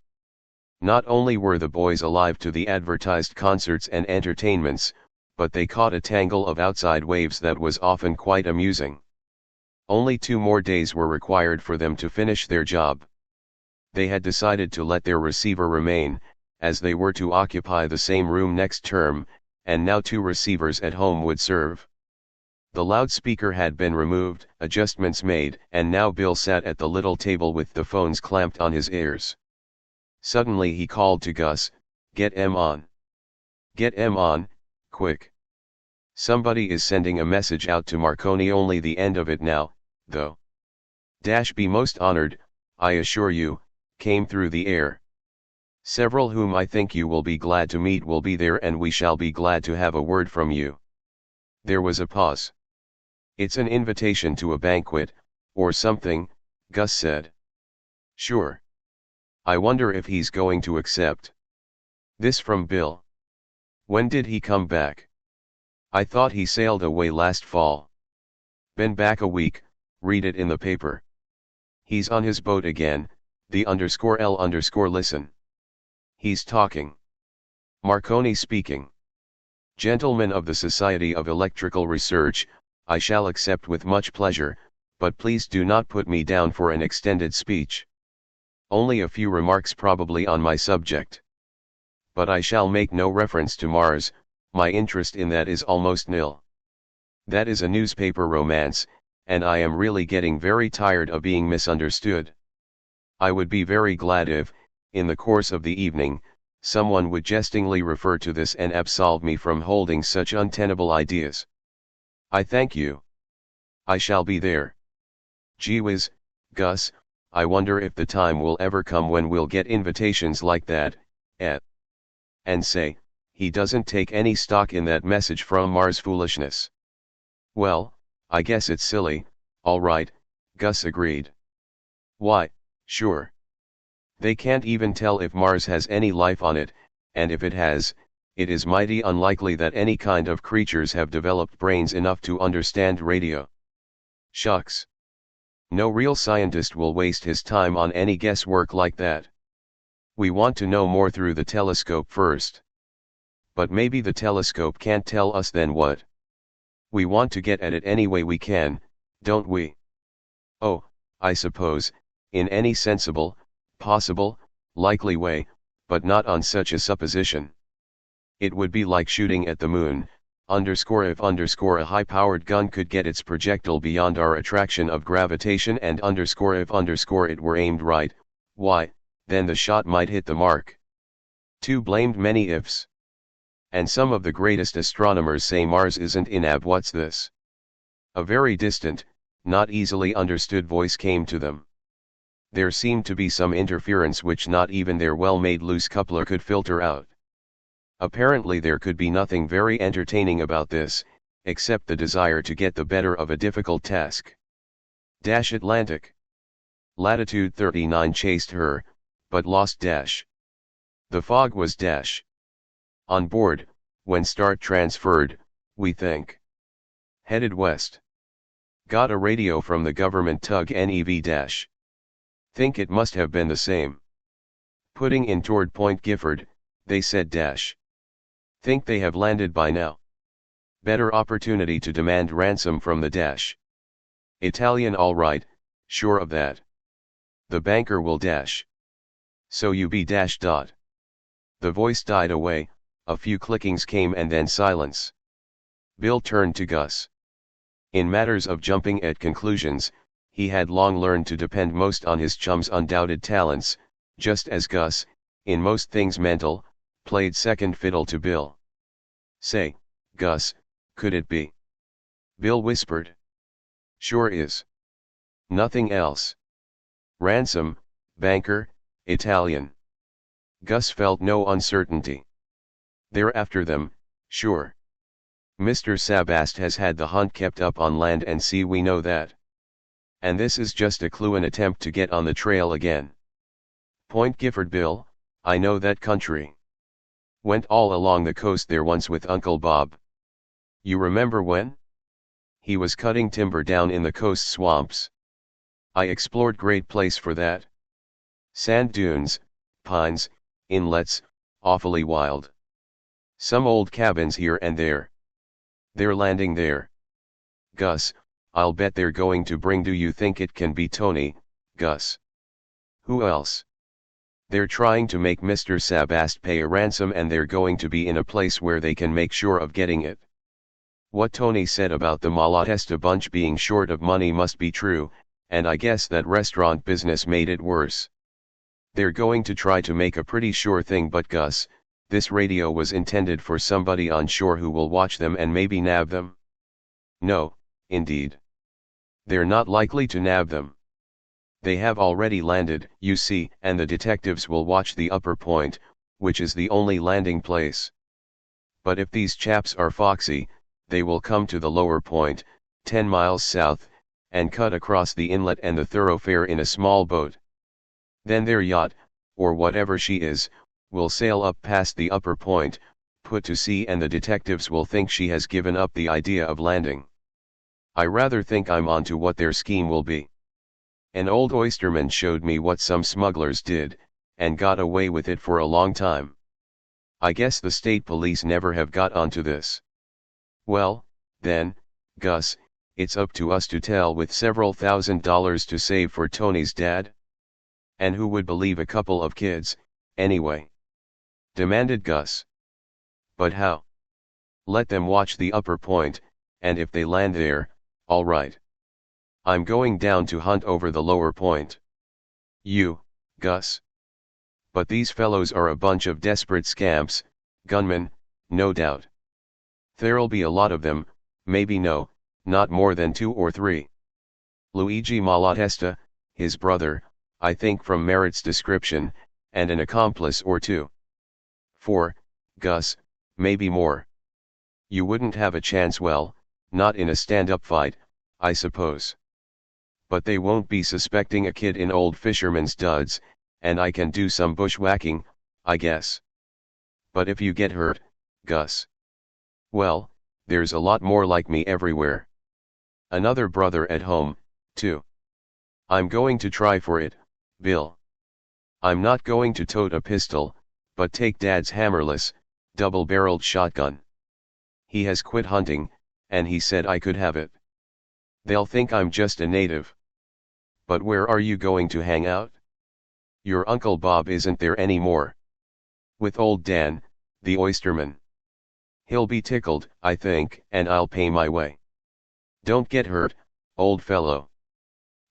Not only were the boys alive to the advertised concerts and entertainments, but they caught a tangle of outside waves that was often quite amusing. Only 2 more days were required for them to finish their job. They had decided to let their receiver remain, as they were to occupy the same room next term, and now 2 receivers at home would serve. The loudspeaker had been removed, adjustments made, and now Bill sat at the little table with the phones clamped on his ears. Suddenly he called to Gus, "Get 'em on. Get 'em on, quick. Somebody is sending a message out to Marconi, only the end of it now, though. Be most honored, I assure you," came through the air. "Several whom I think you will be glad to meet will be there and we shall be glad to have a word from you." There was a pause. "It's an invitation to a banquet, or something," Gus said. "Sure. I wonder if he's going to accept." This from Bill. "When did he come back?" "I thought he sailed away last fall." "Been back a week, read it in the paper." "He's on his boat again, the _L_ listen. He's talking." Marconi speaking. "Gentlemen of the Society of Electrical Research, I shall accept with much pleasure, but please do not put me down for an extended speech. Only a few remarks probably on my subject. But I shall make no reference to Mars, my interest in that is almost nil. That is a newspaper romance, and I am really getting very tired of being misunderstood. I would be very glad if, in the course of the evening, someone would jestingly refer to this and absolve me from holding such untenable ideas. I thank you. I shall be there. Gee whiz, Gus, I wonder if the time will ever come when we'll get invitations like that, and say, he doesn't take any stock in that message from Mars foolishness." "Well, I guess it's silly, all right," Gus agreed. "Why, sure. They can't even tell if Mars has any life on it, and if it has, it is mighty unlikely that any kind of creatures have developed brains enough to understand radio. Shucks. No real scientist will waste his time on any guesswork like that. We want to know more through the telescope first. But maybe the telescope can't tell us then what? We want to get at it any way we can, don't we? Oh, I suppose, in any sensible, possible, likely way, but not on such a supposition. It would be like shooting at the moon, if a high-powered gun could get its projectile beyond our attraction of gravitation and if it were aimed right, why, then the shot might hit the mark. Too blamed many ifs. And some of the greatest astronomers say Mars isn't inab. What's this? A very distant, not easily understood voice came to them. There seemed to be some interference which not even their well-made loose coupler could filter out. Apparently there could be nothing very entertaining about this, except the desire to get the better of a difficult task. Atlantic. Latitude 39 chased her, but lost dash. The fog was dash. On board, when start transferred, we think. Headed west. Got a radio from the government tug NEV dash. Think it must have been the same. Putting in toward Point Gifford, they said dash. Think they have landed by now. Better opportunity to demand ransom from the dash. Italian all right, sure of that. The banker will dash. So you be dash dot. The voice died away, a few clickings came and then silence. Bill turned to Gus. In matters of jumping at conclusions, he had long learned to depend most on his chum's undoubted talents, just as Gus, in most things mental, played second fiddle to Bill. Say, Gus, could it be? Bill whispered. Sure is. Nothing else. Ransom, banker, Italian. Gus felt no uncertainty. They're after them, sure. Mr. Sabast has had the hunt kept up on land and sea, we know that. And this is just a clue, an attempt to get on the trail again. Point Gifford, Bill, I know that country. Went all along the coast there once with Uncle Bob. You remember when? He was cutting timber down in the coast swamps. I explored, great place for that. Sand dunes, pines, inlets, awfully wild. Some old cabins here and there. They're landing there. Gus, I'll bet they're going to bring. Do you think it can be Tony, Gus? Who else? They're trying to make Mr. Sabast pay a ransom, and they're going to be in a place where they can make sure of getting it. What Tony said about the Malatesta bunch being short of money must be true, and I guess that restaurant business made it worse. They're going to try to make a pretty sure thing, but Gus, this radio was intended for somebody on shore who will watch them and maybe nab them. No, indeed. They're not likely to nab them. They have already landed, you see, and the detectives will watch the upper point, which is the only landing place. But if these chaps are foxy, they will come to the lower point, 10 miles south, and cut across the inlet and the thoroughfare in a small boat. Then their yacht, or whatever she is, will sail up past the upper point, put to sea, and the detectives will think she has given up the idea of landing. I rather think I'm onto what their scheme will be. An old oysterman showed me what some smugglers did, and got away with it for a long time. I guess the state police never have got onto this. Well, then, Gus, it's up to us to tell, with several $1,000s to save for Tony's dad. And who would believe a couple of kids, anyway? Demanded Gus. But how? Let them watch the upper point, and if they land there, all right. I'm going down to hunt over the lower point. You, Gus? But these fellows are a bunch of desperate scamps, gunmen, no doubt. There'll be a lot of them, maybe not more than 2 or 3. Luigi Malatesta, his brother, I think from Merritt's description, and an accomplice or 2. 4, Gus, maybe more. You wouldn't have a chance, well, not in a stand-up fight, I suppose. But they won't be suspecting a kid in old fisherman's duds, and I can do some bushwhacking, I guess. But if you get hurt, Gus? Well, there's a lot more like me everywhere. Another brother at home, too. I'm going to try for it, Bill. I'm not going to tote a pistol, but take Dad's hammerless, double-barreled shotgun. He has quit hunting, and he said I could have it. They'll think I'm just a native. But where are you going to hang out? Your Uncle Bob isn't there anymore. With old Dan, the oysterman. He'll be tickled, I think, and I'll pay my way. Don't get hurt, old fellow.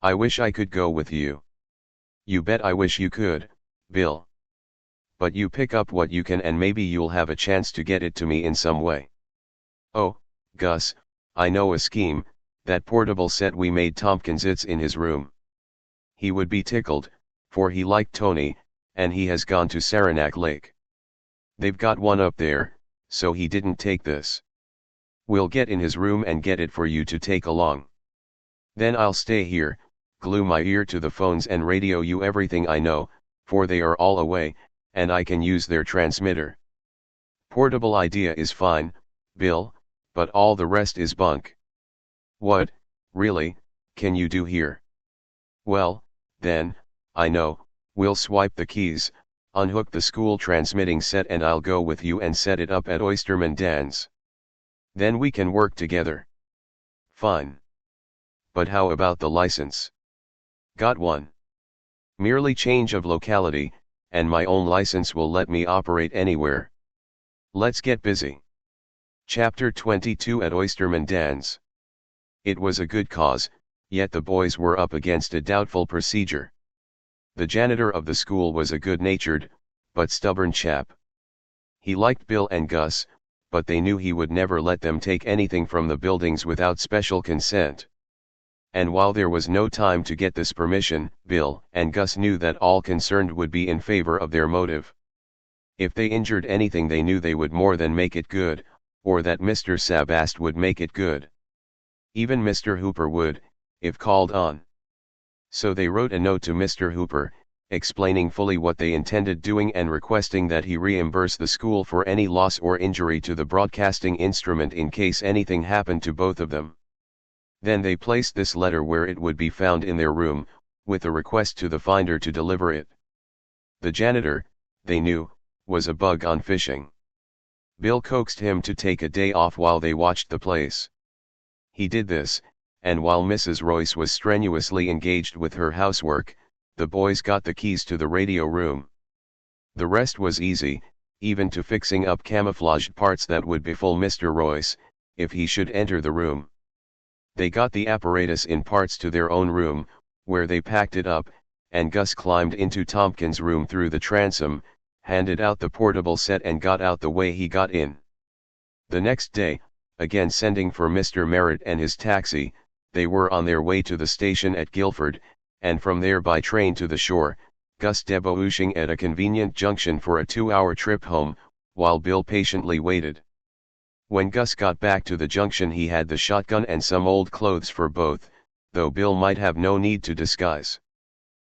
I wish I could go with you. You bet I wish you could, Bill. But you pick up what you can and maybe you'll have a chance to get it to me in some way. Oh, Gus, I know a scheme, that portable set we made Tompkins, it's in his room. He would be tickled, for he liked Tony, and he has gone to Saranac Lake. They've got one up there, so he didn't take this. We'll get in his room and get it for you to take along. Then I'll stay here, glue my ear to the phones and radio you everything I know, for they are all away, and I can use their transmitter. Portable idea is fine, Bill, but all the rest is bunk. What, really, can you do here? Well, then, I know, we'll swipe the keys, unhook the school transmitting set and I'll go with you and set it up at Oysterman Dan's. Then we can work together. Fine. But how about the license? Got one. Merely change of locality, and my own license will let me operate anywhere. Let's get busy. Chapter 22 at Oysterman Dan's. It was a good cause, yet the boys were up against a doubtful procedure. The janitor of the school was a good-natured, but stubborn chap. He liked Bill and Gus, but they knew he would never let them take anything from the buildings without special consent. And while there was no time to get this permission, Bill and Gus knew that all concerned would be in favor of their motive. If they injured anything they knew they would more than make it good, or that Mr. Sabast would make it good. Even Mr. Hooper would, if called on. So they wrote a note to Mr. Hooper, explaining fully what they intended doing and requesting that he reimburse the school for any loss or injury to the broadcasting instrument in case anything happened to both of them. Then they placed this letter where it would be found in their room, with a request to the finder to deliver it. The janitor, they knew, was a bug on fishing. Bill coaxed him to take a day off while they watched the place. He did this, and while Mrs. Royce was strenuously engaged with her housework, the boys got the keys to the radio room. The rest was easy, even to fixing up camouflaged parts that would befool Mr. Royce, if he should enter the room. They got the apparatus in parts to their own room, where they packed it up, and Gus climbed into Tompkins' room through the transom, handed out the portable set and got out the way he got in. The next day, again sending for Mr. Merritt and his taxi, they were on their way to the station at Guilford, and from there by train to the shore, Gus debouching at a convenient junction for a 2-hour trip home, while Bill patiently waited. When Gus got back to the junction he had the shotgun and some old clothes for both, though Bill might have no need to disguise.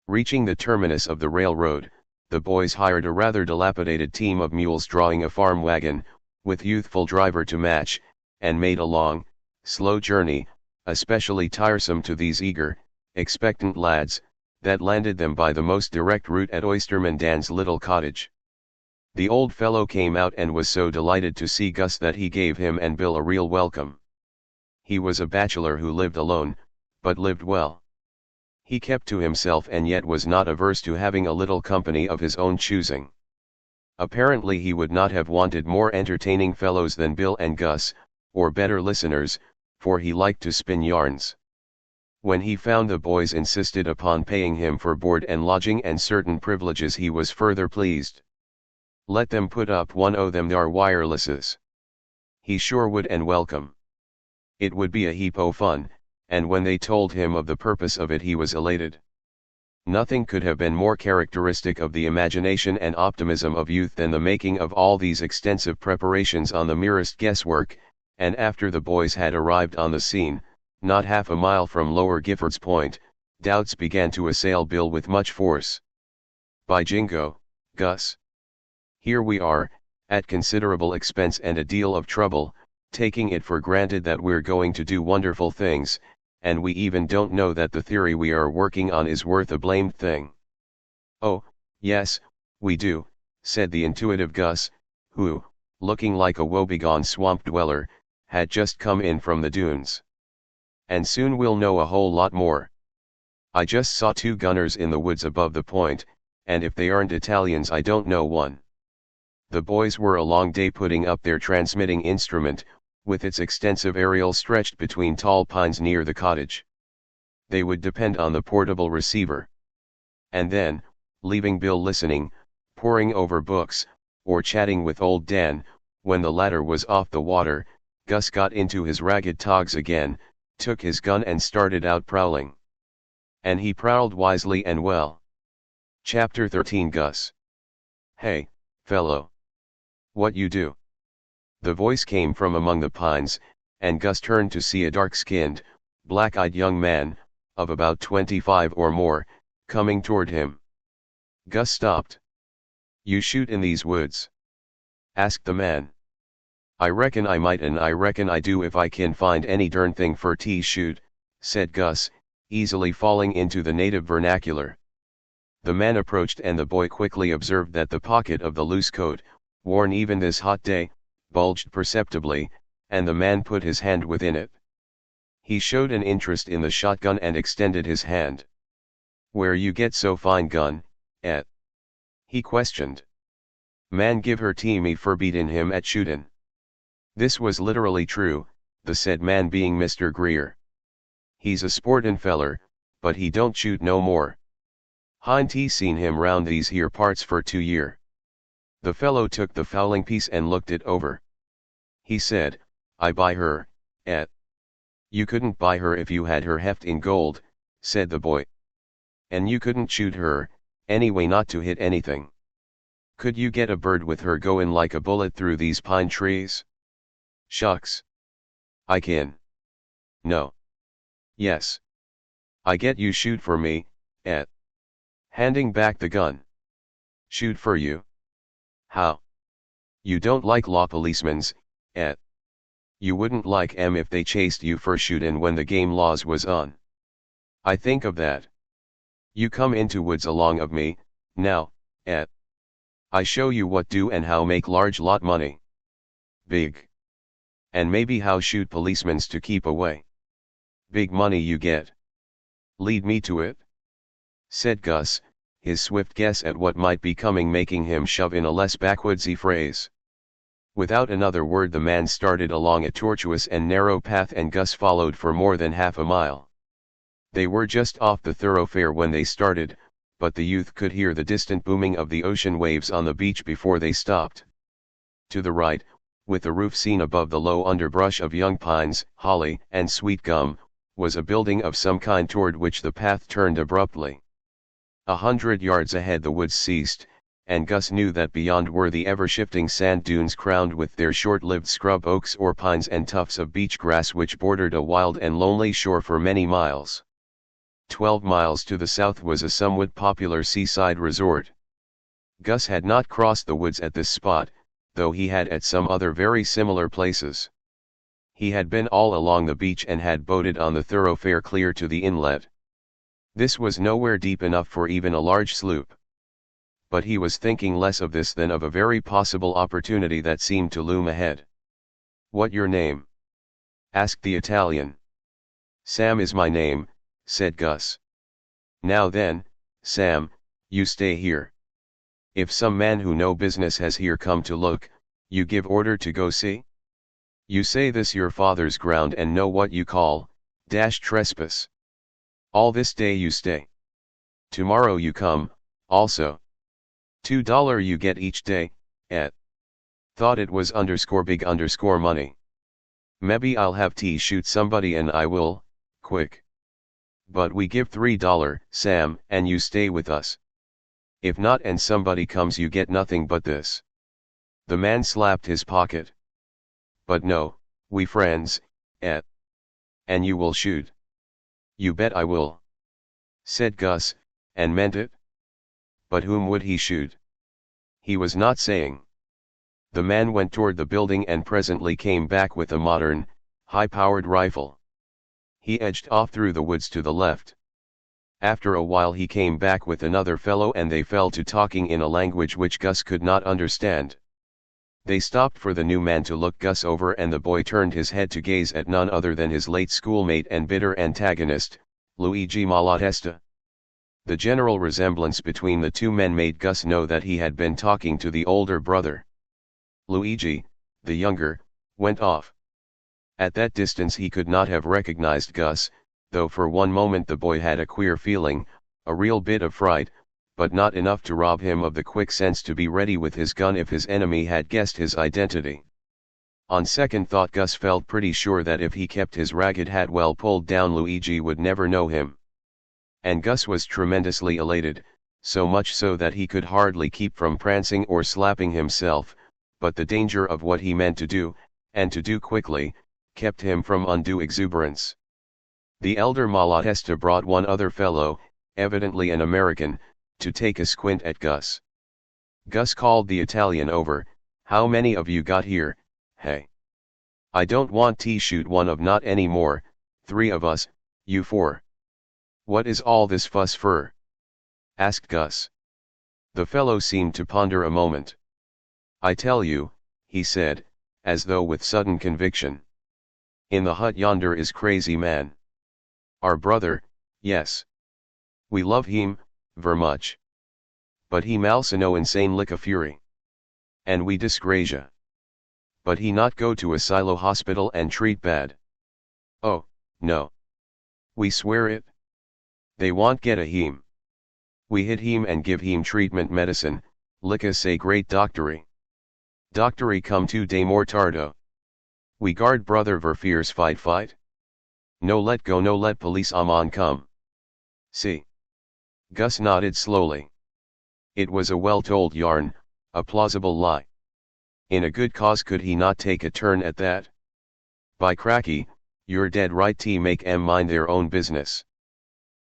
Reaching the terminus of the railroad, the boys hired a rather dilapidated team of mules drawing a farm wagon, with youthful driver to match, and made a long, slow journey, especially tiresome to these eager, expectant lads, that landed them by the most direct route at Oysterman Dan's little cottage. The old fellow came out and was so delighted to see Gus that he gave him and Bill a real welcome. He was a bachelor who lived alone, but lived well. He kept to himself and yet was not averse to having a little company of his own choosing. Apparently he would not have wanted more entertaining fellows than Bill and Gus, or better listeners, for he liked to spin yarns. When he found the boys insisted upon paying him for board and lodging and certain privileges he was further pleased. Let them put up one o' them thar wirelesses. He sure would and welcome. It would be a heap o' fun, and when they told him of the purpose of it he was elated. Nothing could have been more characteristic of the imagination and optimism of youth than the making of all these extensive preparations on the merest guesswork, and after the boys had arrived on the scene, not half a mile from Lower Gifford's Point, doubts began to assail Bill with much force. By jingo, Gus! Here we are, at considerable expense and a deal of trouble, taking it for granted that we're going to do wonderful things, and we even don't know that the theory we are working on is worth a blamed thing. Oh, yes, we do, said the intuitive Gus, who, looking like a woebegone swamp dweller, had just come in from the dunes. And soon we'll know a whole lot more. I just saw 2 gunners in the woods above the point, and if they aren't Italians I don't know one. The boys were a long day putting up their transmitting instrument, with its extensive aerial stretched between tall pines near the cottage. They would depend on the portable receiver. And then, leaving Bill listening, poring over books, or chatting with old Dan, when the latter was off the water, Gus got into his ragged togs again, took his gun and started out prowling. And he prowled wisely and well. Chapter 13 Gus. Hey, fellow. What you do? The voice came from among the pines, and Gus turned to see a dark-skinned, black-eyed young man, of about 25 or more, coming toward him. Gus stopped. You shoot in these woods? Asked the man. I reckon I might and I reckon I do if I can find any darn thing for to shoot, said Gus, easily falling into the native vernacular. The man approached and the boy quickly observed that the pocket of the loose coat, worn even this hot day, bulged perceptibly, and the man put his hand within it. He showed an interest in the shotgun and extended his hand. Where you get so fine gun, et? He questioned. Man give her to me for beatin' him at shootin'. This was literally true, the said man being Mr. Grier. He's a sportin' feller, but he don't shoot no more. Hind he seen him round these here parts for 2 year. The fellow took the fowling piece and looked it over. He said, I buy her, et? You couldn't buy her if you had her heft in gold, said the boy. And you couldn't shoot her, anyway not to hit anything. Could you get a bird with her goin' like a bullet through these pine trees? Shucks. I can. No. Yes. I get you shoot for me, et? Handing back the gun. Shoot for you? How? You don't like law policemen's, et? You wouldn't like 'em if they chased you for shootin' when the game laws was on. I think of that. You come into woods along of me, now, et? I show you what do and how make large lot money. Big. And maybe how shoot policemen's to keep away. Big money you get. Lead me to it? Said Gus, his swift guess at what might be coming making him shove in a less backwoodsy phrase. Without another word the man started along a tortuous and narrow path and Gus followed for more than half a mile. They were just off the thoroughfare when they started, but the youth could hear the distant booming of the ocean waves on the beach before they stopped. To the right, with the roof seen above the low underbrush of young pines, holly, and sweet gum, was a building of some kind toward which the path turned abruptly. 100 yards ahead the woods ceased, and Gus knew that beyond were the ever-shifting sand dunes crowned with their short-lived scrub oaks or pines and tufts of beach grass which bordered a wild and lonely shore for many miles. 12 miles to the south was a somewhat popular seaside resort. Gus had not crossed the woods at this spot, though he had at some other very similar places. He had been all along the beach and had boated on the thoroughfare clear to the inlet. This was nowhere deep enough for even a large sloop. But he was thinking less of this than of a very possible opportunity that seemed to loom ahead. What your name? Asked the Italian. Sam is my name, said Gus. Now then, Sam, you stay here. If some man who no business has here come to look, you give order to go see? You say this your father's ground and know what you call, trespass. All this day you stay. Tomorrow you come, also. $2 you get each day, et? Thought it was _big_ money. Maybe I'll have to shoot somebody and I will, quick. But we give $3, Sam, and you stay with us. If not and somebody comes you get nothing but this. The man slapped his pocket. But no, we friends, et? And you will shoot. You bet I will. Said Gus, and meant it. But whom would he shoot? He was not saying. The man went toward the building and presently came back with a modern, high-powered rifle. He edged off through the woods to the left. After a while he came back with another fellow and they fell to talking in a language which Gus could not understand. They stopped for the new man to look Gus over and the boy turned his head to gaze at none other than his late schoolmate and bitter antagonist, Luigi Malatesta. The general resemblance between the two men made Gus know that he had been talking to the older brother. Luigi, the younger, went off. At that distance he could not have recognized Gus, though for one moment the boy had a queer feeling, a real bit of fright, but not enough to rob him of the quick sense to be ready with his gun if his enemy had guessed his identity. On second thought Gus felt pretty sure that if he kept his ragged hat well pulled down Luigi would never know him. And Gus was tremendously elated, so much so that he could hardly keep from prancing or slapping himself, but the danger of what he meant to do, and to do quickly, kept him from undue exuberance. The elder Malatesta brought one other fellow, evidently an American, to take a squint at Gus. Gus called the Italian over, "How many of you got here, hey? I don't want to shoot one of not any more, 3 of us, you 4. What is all this fuss for?" asked Gus. The fellow seemed to ponder a moment. "I tell you," he said, as though with sudden conviction. "In the hut yonder is crazy man. Our brother, yes. We love him, ver much. But he malsa no insane lick a fury. And we disgracia. But he not go to a silo hospital and treat bad. Oh, no. We swear it. They want get a him. We hit him and give him treatment medicine, licka say great doctory. Doctory come 2 day more tardo. We guard brother ver fears fight. No let go no let police amon come. See." Gus nodded slowly. It was a well-told yarn, a plausible lie. In a good cause could he not take a turn at that? "By cracky, you're dead right to make 'em mind their own business.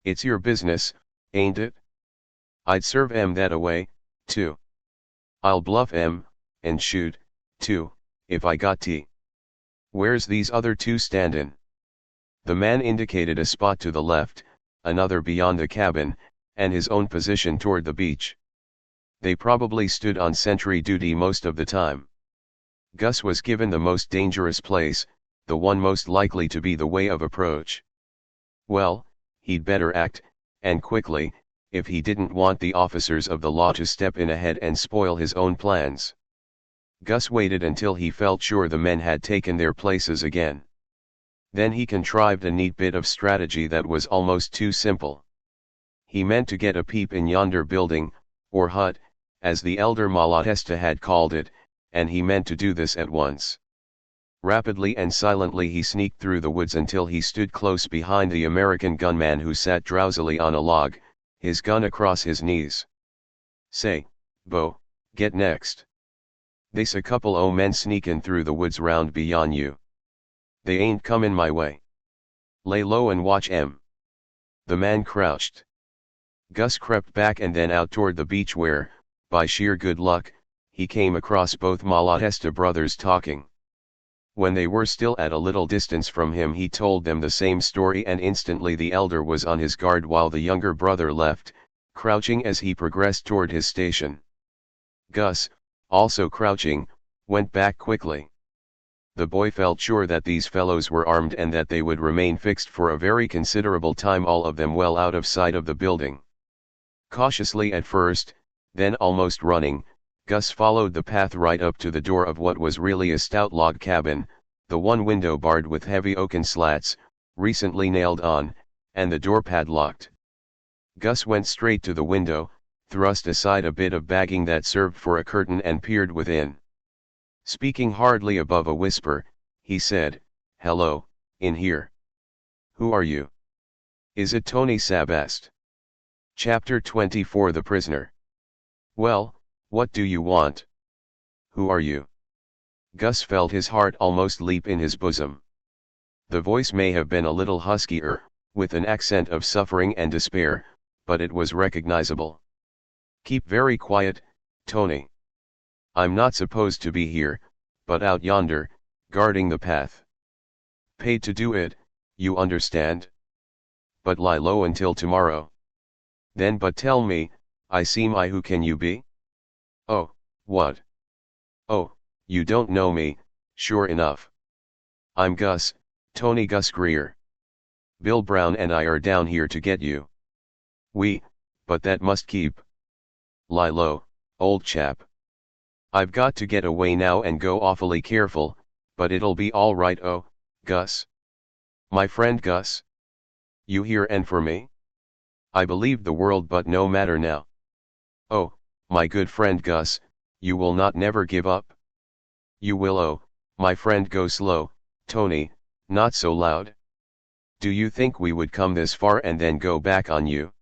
It's your business, ain't it? I'd serve 'em that away, too. I'll bluff 'em, and shoot, too, if I got to. Where's these other 2 standin'?" The man indicated a spot to the left, another beyond the cabin, and his own position toward the beach. They probably stood on sentry duty most of the time. Gus was given the most dangerous place, the one most likely to be the way of approach. Well, he'd better act, and quickly, if he didn't want the officers of the law to step in ahead and spoil his own plans. Gus waited until he felt sure the men had taken their places again. Then he contrived a neat bit of strategy that was almost too simple. He meant to get a peep in yonder building, or hut, as the elder Malatesta had called it, and he meant to do this at once. Rapidly and silently he sneaked through the woods until he stood close behind the American gunman who sat drowsily on a log, his gun across his knees. "Say, Bo, get next. They's a couple o' men sneakin' through the woods round beyond you. They ain't comin' my way. Lay low and watch 'em." The man crouched. Gus crept back and then out toward the beach where, by sheer good luck, he came across both Malatesta brothers talking. When they were still at a little distance from him he told them the same story and instantly the elder was on his guard while the younger brother left, crouching as he progressed toward his station. Gus, also crouching, went back quickly. The boy felt sure that these fellows were armed and that they would remain fixed for a very considerable time, all of them well out of sight of the building. Cautiously at first, then almost running, Gus followed the path right up to the door of what was really a stout log cabin, the one window barred with heavy oaken slats, recently nailed on, and the door padlocked. Gus went straight to the window, thrust aside a bit of bagging that served for a curtain and peered within. Speaking hardly above a whisper, he said, "Hello, in here. Who are you? Is it Tony Sabest?" Chapter 24 The Prisoner. "Well, what do you want? Who are you?" Gus felt his heart almost leap in his bosom. The voice may have been a little huskier, with an accent of suffering and despair, but it was recognizable. "Keep very quiet, Tony. I'm not supposed to be here, but out yonder, guarding the path. Paid to do it, you understand? But lie low until tomorrow. Then but tell me, I seem I who can you be? Oh, what? Oh, you don't know me, sure enough. I'm Gus, Tony Gus Grier. Bill Brown and I are down here to get you. But that must keep. Lie low, old chap. I've got to get away now and go awfully careful, but it'll be all right. Oh, Gus. My friend Gus. You here and for me? I believe the world, but no matter now. Oh, my good friend Gus, you will not never give up? You will. Oh, my friend, go slow, Tony, not so loud. Do you think we would come this far and then go back on you?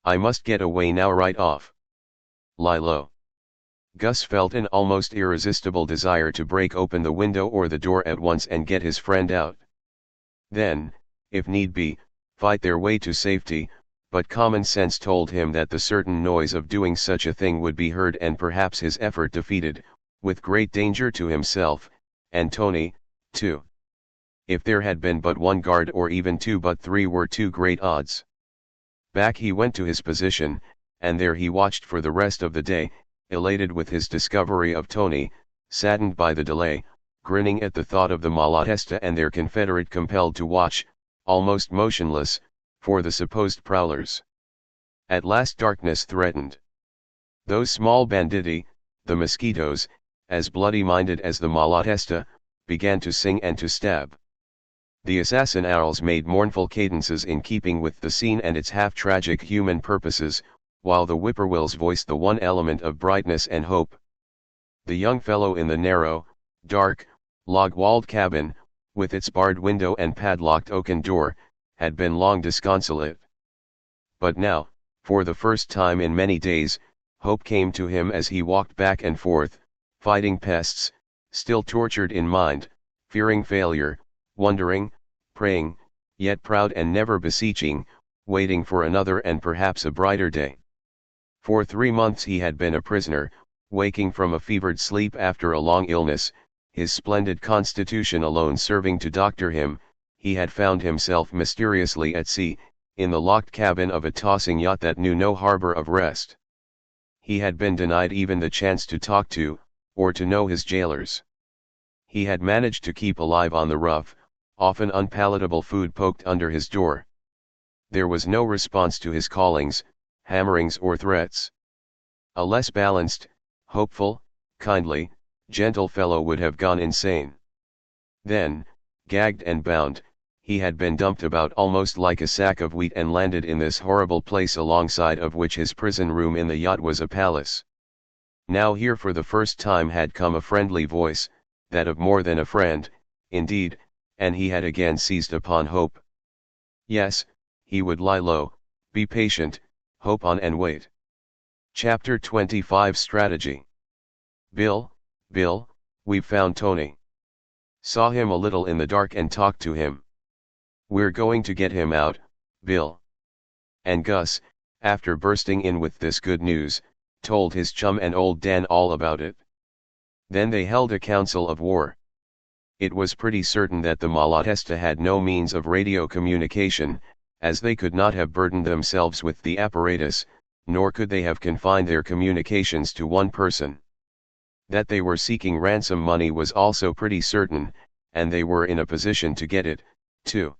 I must get away now right off. Lie low. Gus felt an almost irresistible desire to break open the window or the door at once and get his friend out. Then, if need be, fight their way to safety, but common sense told him that the certain noise of doing such a thing would be heard and perhaps his effort defeated, with great danger to himself, and Tony, too. If there had been but one guard or even two, but three were too great odds. Back he went to his position, and there he watched for the rest of the day, elated with his discovery of Tony, saddened by the delay, grinning at the thought of the Malatesta and their confederate compelled to watch, almost motionless, for the supposed prowlers. At last darkness threatened. Those small banditti, the mosquitoes, as bloody-minded as the Malatesta, began to sing and to stab. The assassin owls made mournful cadences in keeping with the scene and its half-tragic human purposes, while the whippoorwills voiced the one element of brightness and hope. The young fellow in the narrow, dark, log-walled cabin, with its barred window and padlocked oaken door, had been long disconsolate. But now, for the first time in many days, hope came to him as he walked back and forth, fighting pests, still tortured in mind, fearing failure, wondering, praying, yet proud and never beseeching, waiting for another and perhaps a brighter day. For 3 months he had been a prisoner, waking from a fevered sleep after a long illness, his splendid constitution alone serving to doctor him. He had found himself mysteriously at sea, in the locked cabin of a tossing yacht that knew no harbor of rest. He had been denied even the chance to talk to, or to know his jailers. He had managed to keep alive on the rough, often unpalatable food poked under his door. There was no response to his callings, hammerings or threats. A less balanced, hopeful, kindly, gentle fellow would have gone insane. Then, gagged and bound, he had been dumped about almost like a sack of wheat and landed in this horrible place alongside of which his prison room in the yacht was a palace. Now here for the first time had come a friendly voice, that of more than a friend, indeed, and he had again seized upon hope. Yes, he would lie low, be patient, hope on and wait. Chapter 25 Strategy. Bill, we've found Tony. Saw him a little in the dark and talked to him. We're going to get him out, Bill. And Gus, after bursting in with this good news, told his chum and old Dan all about it. Then they held a council of war. It was pretty certain that the Malatesta had no means of radio communication, as they could not have burdened themselves with the apparatus, nor could they have confined their communications to one person. That they were seeking ransom money was also pretty certain, and they were in a position to get it, too.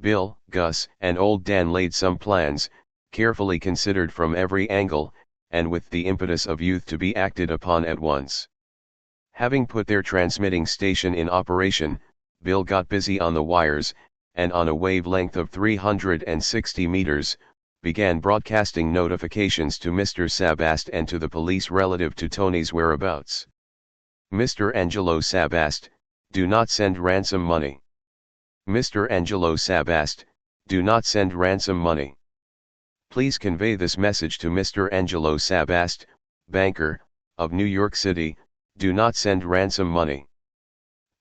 Bill, Gus, and old Dan laid some plans, carefully considered from every angle, and with the impetus of youth to be acted upon at once. Having put their transmitting station in operation, Bill got busy on the wires, and on a wavelength of 360 meters, began broadcasting notifications to Mr. Sabast and to the police relative to Tony's whereabouts. Mr. Angelo Sabast, do not send ransom money. Mr. Angelo Sabast, do not send ransom money. Please convey this message to Mr. Angelo Sabast, banker, of New York City, do not send ransom money.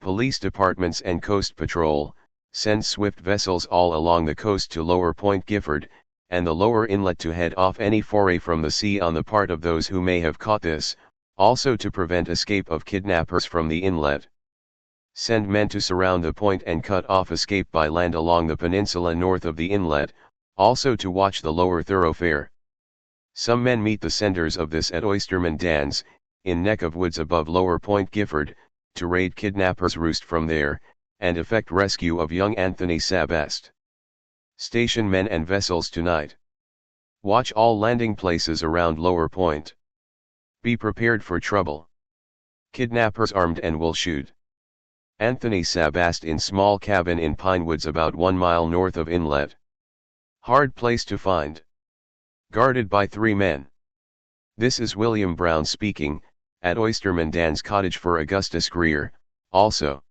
Police departments and Coast Patrol, send swift vessels all along the coast to Lower Point Gifford, and the lower inlet to head off any foray from the sea on the part of those who may have caught this, also to prevent escape of kidnappers from the inlet. Send men to surround the point and cut off escape by land along the peninsula north of the inlet, also to watch the lower thoroughfare. Some men meet the senders of this at Oysterman Dance, in neck of woods above Lower Point Gifford, to raid kidnappers' roost from there, and effect rescue of young Anthony Sabest. Station men and vessels tonight. Watch all landing places around Lower Point. Be prepared for trouble. Kidnappers armed and will shoot. Anthony Sabast in small cabin in Pinewoods about 1 mile north of inlet. Hard place to find. Guarded by 3 men. This is William Brown speaking, at Oysterman Dan's cottage for Augustus Grier, also.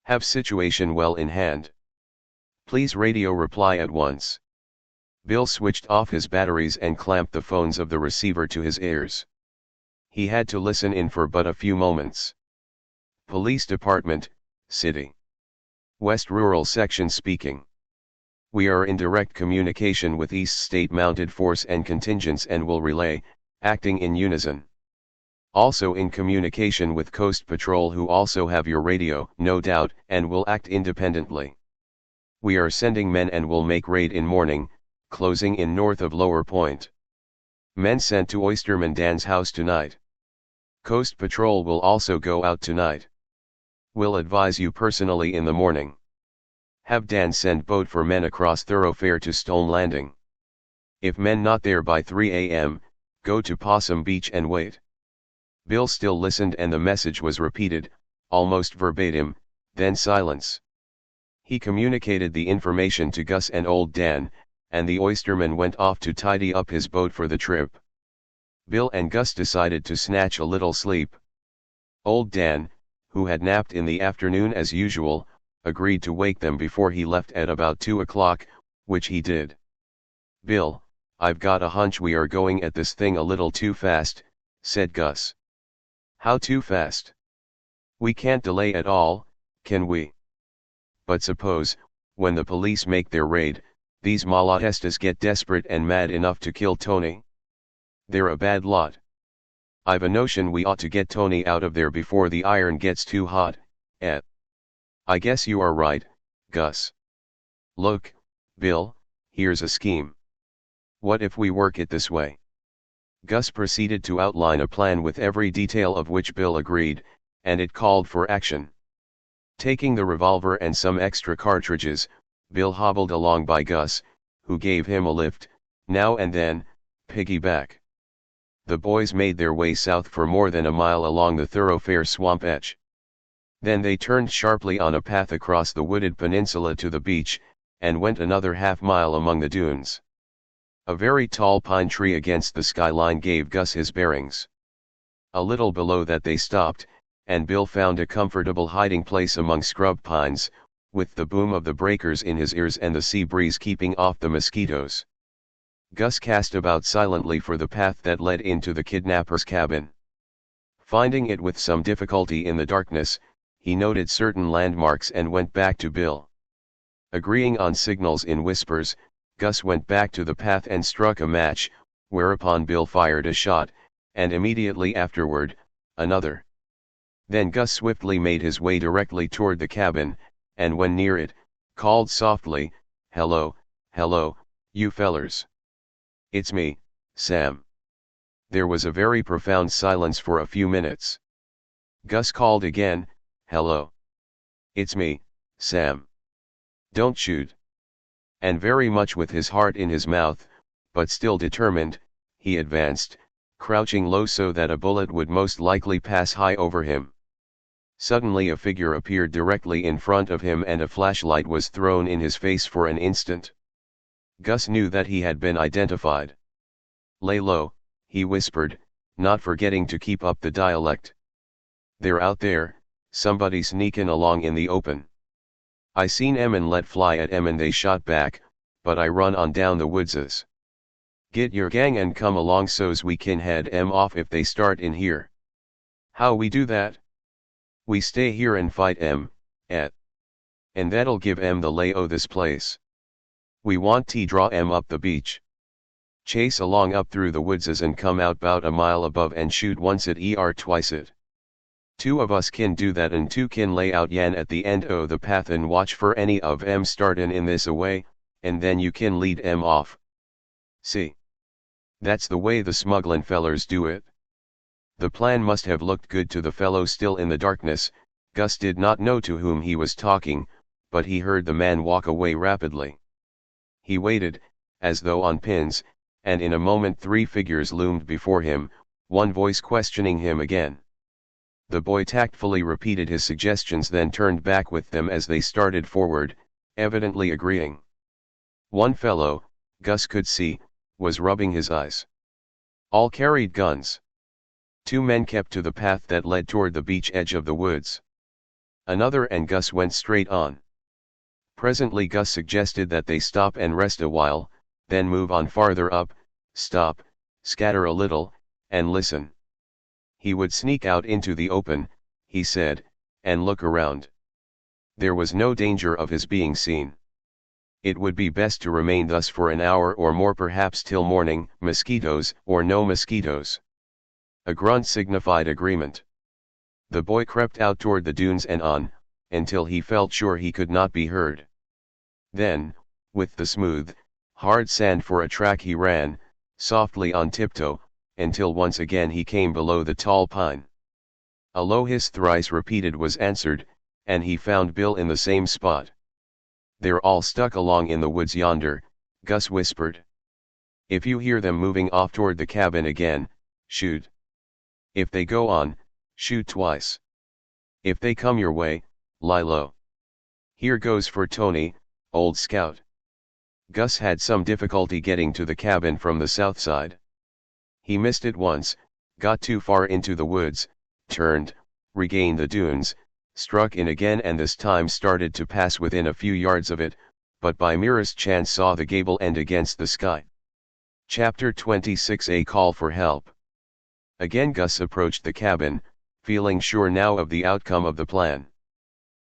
Have situation well in hand. Please radio reply at once. Bill switched off his batteries and clamped the phones of the receiver to his ears. He had to listen in for but a few moments. Police Department, City. West Rural Section speaking. We are in direct communication with East State Mounted Force and contingents and will relay, acting in unison. Also in communication with Coast Patrol who also have your radio, no doubt, and will act independently. We are sending men and will make raid in morning, closing in north of Lower Point. Men sent to Oysterman Dan's house tonight. Coast Patrol will also go out tonight. Will advise you personally in the morning. Have Dan send boat for men across thoroughfare to Stone Landing. If men not there by 3 a.m., go to Possum Beach and wait. Bill still listened and the message was repeated, almost verbatim, then silence. He communicated the information to Gus and Old Dan, and the oysterman went off to tidy up his boat for the trip. Bill and Gus decided to snatch a little sleep. Old Dan, who had napped in the afternoon as usual, agreed to wake them before he left at about 2 o'clock, which he did. Bill, I've got a hunch we are going at this thing a little too fast, said Gus. How too fast? We can't delay at all, can we? But suppose, when the police make their raid, these Malatestas get desperate and mad enough to kill Tony. They're a bad lot. I've a notion we ought to get Tony out of there before the iron gets too hot, eh? I guess you are right, Gus. Look, Bill, here's a scheme. What if we work it this way? Gus proceeded to outline a plan with every detail of which Bill agreed, and it called for action. Taking the revolver and some extra cartridges, Bill hobbled along by Gus, who gave him a lift, now and then, piggyback. The boys made their way south for more than a mile along the thoroughfare swamp edge. Then they turned sharply on a path across the wooded peninsula to the beach, and went another half-mile among the dunes. A very tall pine tree against the skyline gave Gus his bearings. A little below that they stopped, and Bill found a comfortable hiding place among scrub pines, with the boom of the breakers in his ears and the sea breeze keeping off the mosquitoes. Gus cast about silently for the path that led into the kidnapper's cabin. Finding it with some difficulty in the darkness, he noted certain landmarks and went back to Bill. Agreeing on signals in whispers, Gus went back to the path and struck a match, whereupon Bill fired a shot, and immediately afterward, another. Then Gus swiftly made his way directly toward the cabin, and when near it, called softly, "Hello, hello, you fellers. It's me, Sam." There was a very profound silence for a few minutes. Gus called again, "Hello. It's me, Sam. Don't shoot." And very much with his heart in his mouth, but still determined, he advanced, crouching low so that a bullet would most likely pass high over him. Suddenly a figure appeared directly in front of him and a flashlight was thrown in his face for an instant. Gus knew that he had been identified. "Lay low," he whispered, not forgetting to keep up the dialect. "They're out there, somebody sneakin' along in the open. I seen 'em and let fly at 'em and they shot back, but I run on down the woodses. Get your gang and come along so's we kin head 'em off if they start in here." "How we do that?" "We stay here and fight 'em, and that'll give 'em the lay o' this place. We want to draw 'em up the beach. Chase along up through the woodses and come out 'bout a mile above and shoot once it twice it." Two of us kin do that and two kin lay out yan at the end o' the path and watch for any of em startin' in this away, and then you kin lead em off. See? That's the way the smugglin' fellers do it. The plan must have looked good to the fellow still in the darkness. Gus did not know to whom he was talking, but he heard the man walk away rapidly. He waited, as though on pins, and in a moment 3 figures loomed before him, one voice questioning him again. The boy tactfully repeated his suggestions, then turned back with them as they started forward, evidently agreeing. One fellow, Gus could see, was rubbing his eyes. All carried guns. 2 men kept to the path that led toward the beach edge of the woods. Another and Gus went straight on. Presently Gus suggested that they stop and rest a while, then move on farther up, stop, scatter a little, and listen. He would sneak out into the open, he said, and look around. There was no danger of his being seen. It would be best to remain thus for an hour or more, perhaps till morning, mosquitoes or no mosquitoes. A grunt signified agreement. The boy crept out toward the dunes and on, until he felt sure he could not be heard. Then, with the smooth, hard sand for a track, he ran, softly on tiptoe, until once again he came below the tall pine. A low hiss thrice repeated was answered, and he found Bill in the same spot. "They're all stuck along in the woods yonder," Gus whispered. "If you hear them moving off toward the cabin again, shoot. If they go on, shoot twice. If they come your way, lie low. Here goes for Tony, old scout." Gus had some difficulty getting to the cabin from the south side. He missed it once, got too far into the woods, turned, regained the dunes, struck in again, and this time started to pass within a few yards of it, but by merest chance saw the gable end against the sky. Chapter 26: A Call for Help. Again Gus approached the cabin, feeling sure now of the outcome of the plan.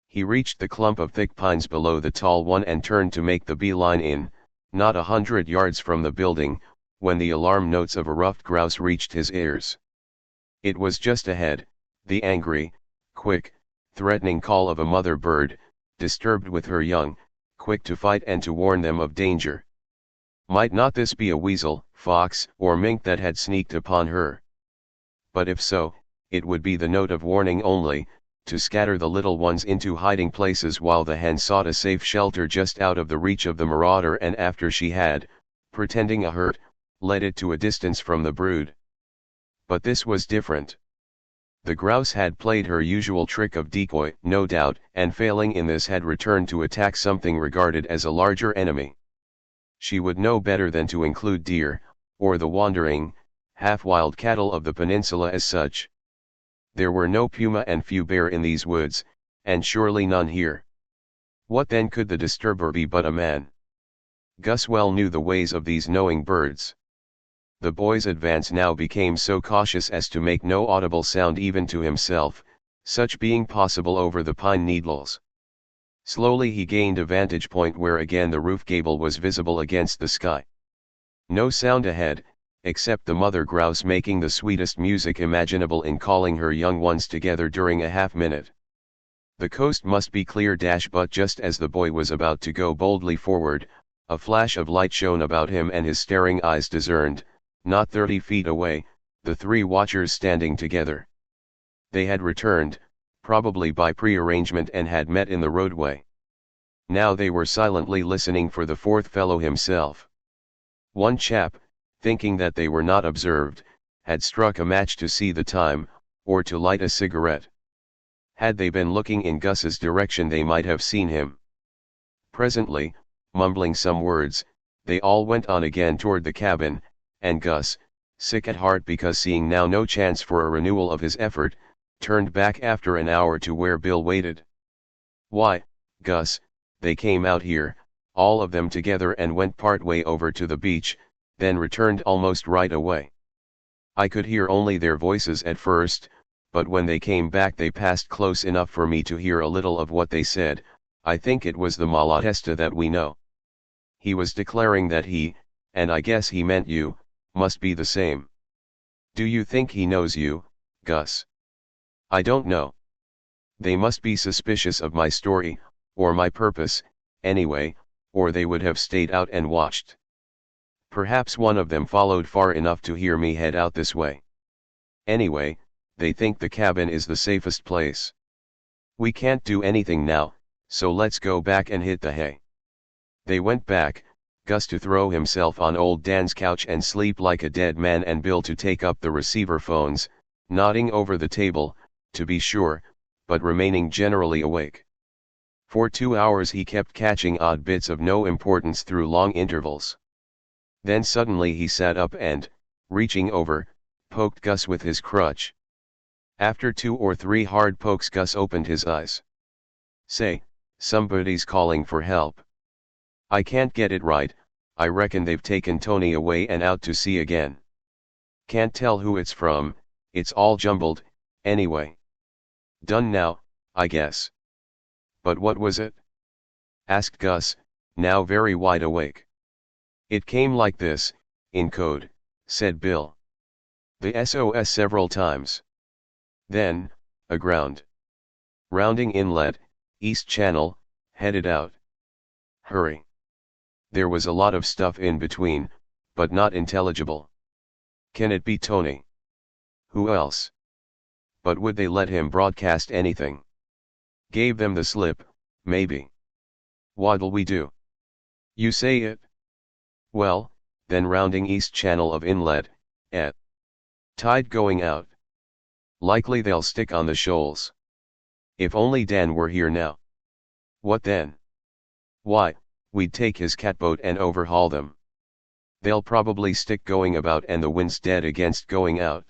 He reached the clump of thick pines below the tall one and turned to make the beeline in, not 100 yards from the building, when the alarm notes of a ruffed grouse reached his ears. It was just ahead, the angry, quick, threatening call of a mother bird, disturbed with her young, quick to fight and to warn them of danger. Might not this be a weasel, fox, or mink that had sneaked upon her? But if so, it would be the note of warning only, to scatter the little ones into hiding places while the hen sought a safe shelter just out of the reach of the marauder, and after she had, pretending a hurt, led it to a distance from the brood. But this was different. The grouse had played her usual trick of decoy, no doubt, and failing in this had returned to attack something regarded as a larger enemy. She would know better than to include deer, or the wandering, half-wild cattle of the peninsula as such. There were no puma and few bear in these woods, and surely none here. What then could the disturber be but a man? Gus well knew the ways of these knowing birds. The boy's advance now became so cautious as to make no audible sound even to himself, such being possible over the pine needles. Slowly he gained a vantage point where again the roof gable was visible against the sky. No sound ahead, except the mother grouse making the sweetest music imaginable in calling her young ones together during a half-minute. The coast must be clear. But just as the boy was about to go boldly forward, a flash of light shone about him, and his staring eyes discerned, not 30 feet away, the 3 watchers standing together. They had returned, probably by prearrangement, and had met in the roadway. Now they were silently listening for the 4th fellow himself. One chap, thinking that they were not observed, had struck a match to see the time, or to light a cigarette. Had they been looking in Gus's direction they might have seen him. Presently, mumbling some words, they all went on again toward the cabin, and Gus, sick at heart because seeing now no chance for a renewal of his effort, turned back after an hour to where Bill waited. "Why, Gus, they came out here, all of them together, and went part way over to the beach, then returned almost right away. I could hear only their voices at first, but when they came back they passed close enough for me to hear a little of what they said. I think it was the Malatesta that we know." He was declaring that he, and I guess he meant you, must be the same. "Do you think he knows you, Gus?" I don't know. They must be suspicious of my story, or my purpose, anyway, or they would have stayed out and watched. Perhaps one of them followed far enough to hear me head out this way. Anyway, they think the cabin is the safest place. We can't do anything now, so let's go back and hit the hay. They went back, Gus to throw himself on old Dan's couch and sleep like a dead man, and Bill to take up the receiver phones, nodding over the table, to be sure, but remaining generally awake. For 2 hours he kept catching odd bits of no importance through long intervals. Then suddenly he sat up and, reaching over, poked Gus with his crutch. After 2 or 3 hard pokes, Gus opened his eyes. "Say, somebody's calling for help. I can't get it right. I reckon they've taken Tony away and out to sea again. Can't tell who it's from, it's all jumbled, anyway. Done now, I guess." "But what was it?" asked Gus, now very wide awake. "It came like this, in code," said Bill. "The SOS several times. Then, aground. Rounding inlet, East Channel, headed out. Hurry." There was a lot of stuff in between, but not intelligible. Can it be Tony? Who else? But would they let him broadcast anything? Gave them the slip, maybe. What'll we do? You say it. Well, then rounding East Channel of inlet, tide going out. Likely they'll stick on the shoals. If only Dan were here now. What then? Why, we'd take his catboat and overhaul them. They'll probably stick going about and the wind's dead against going out.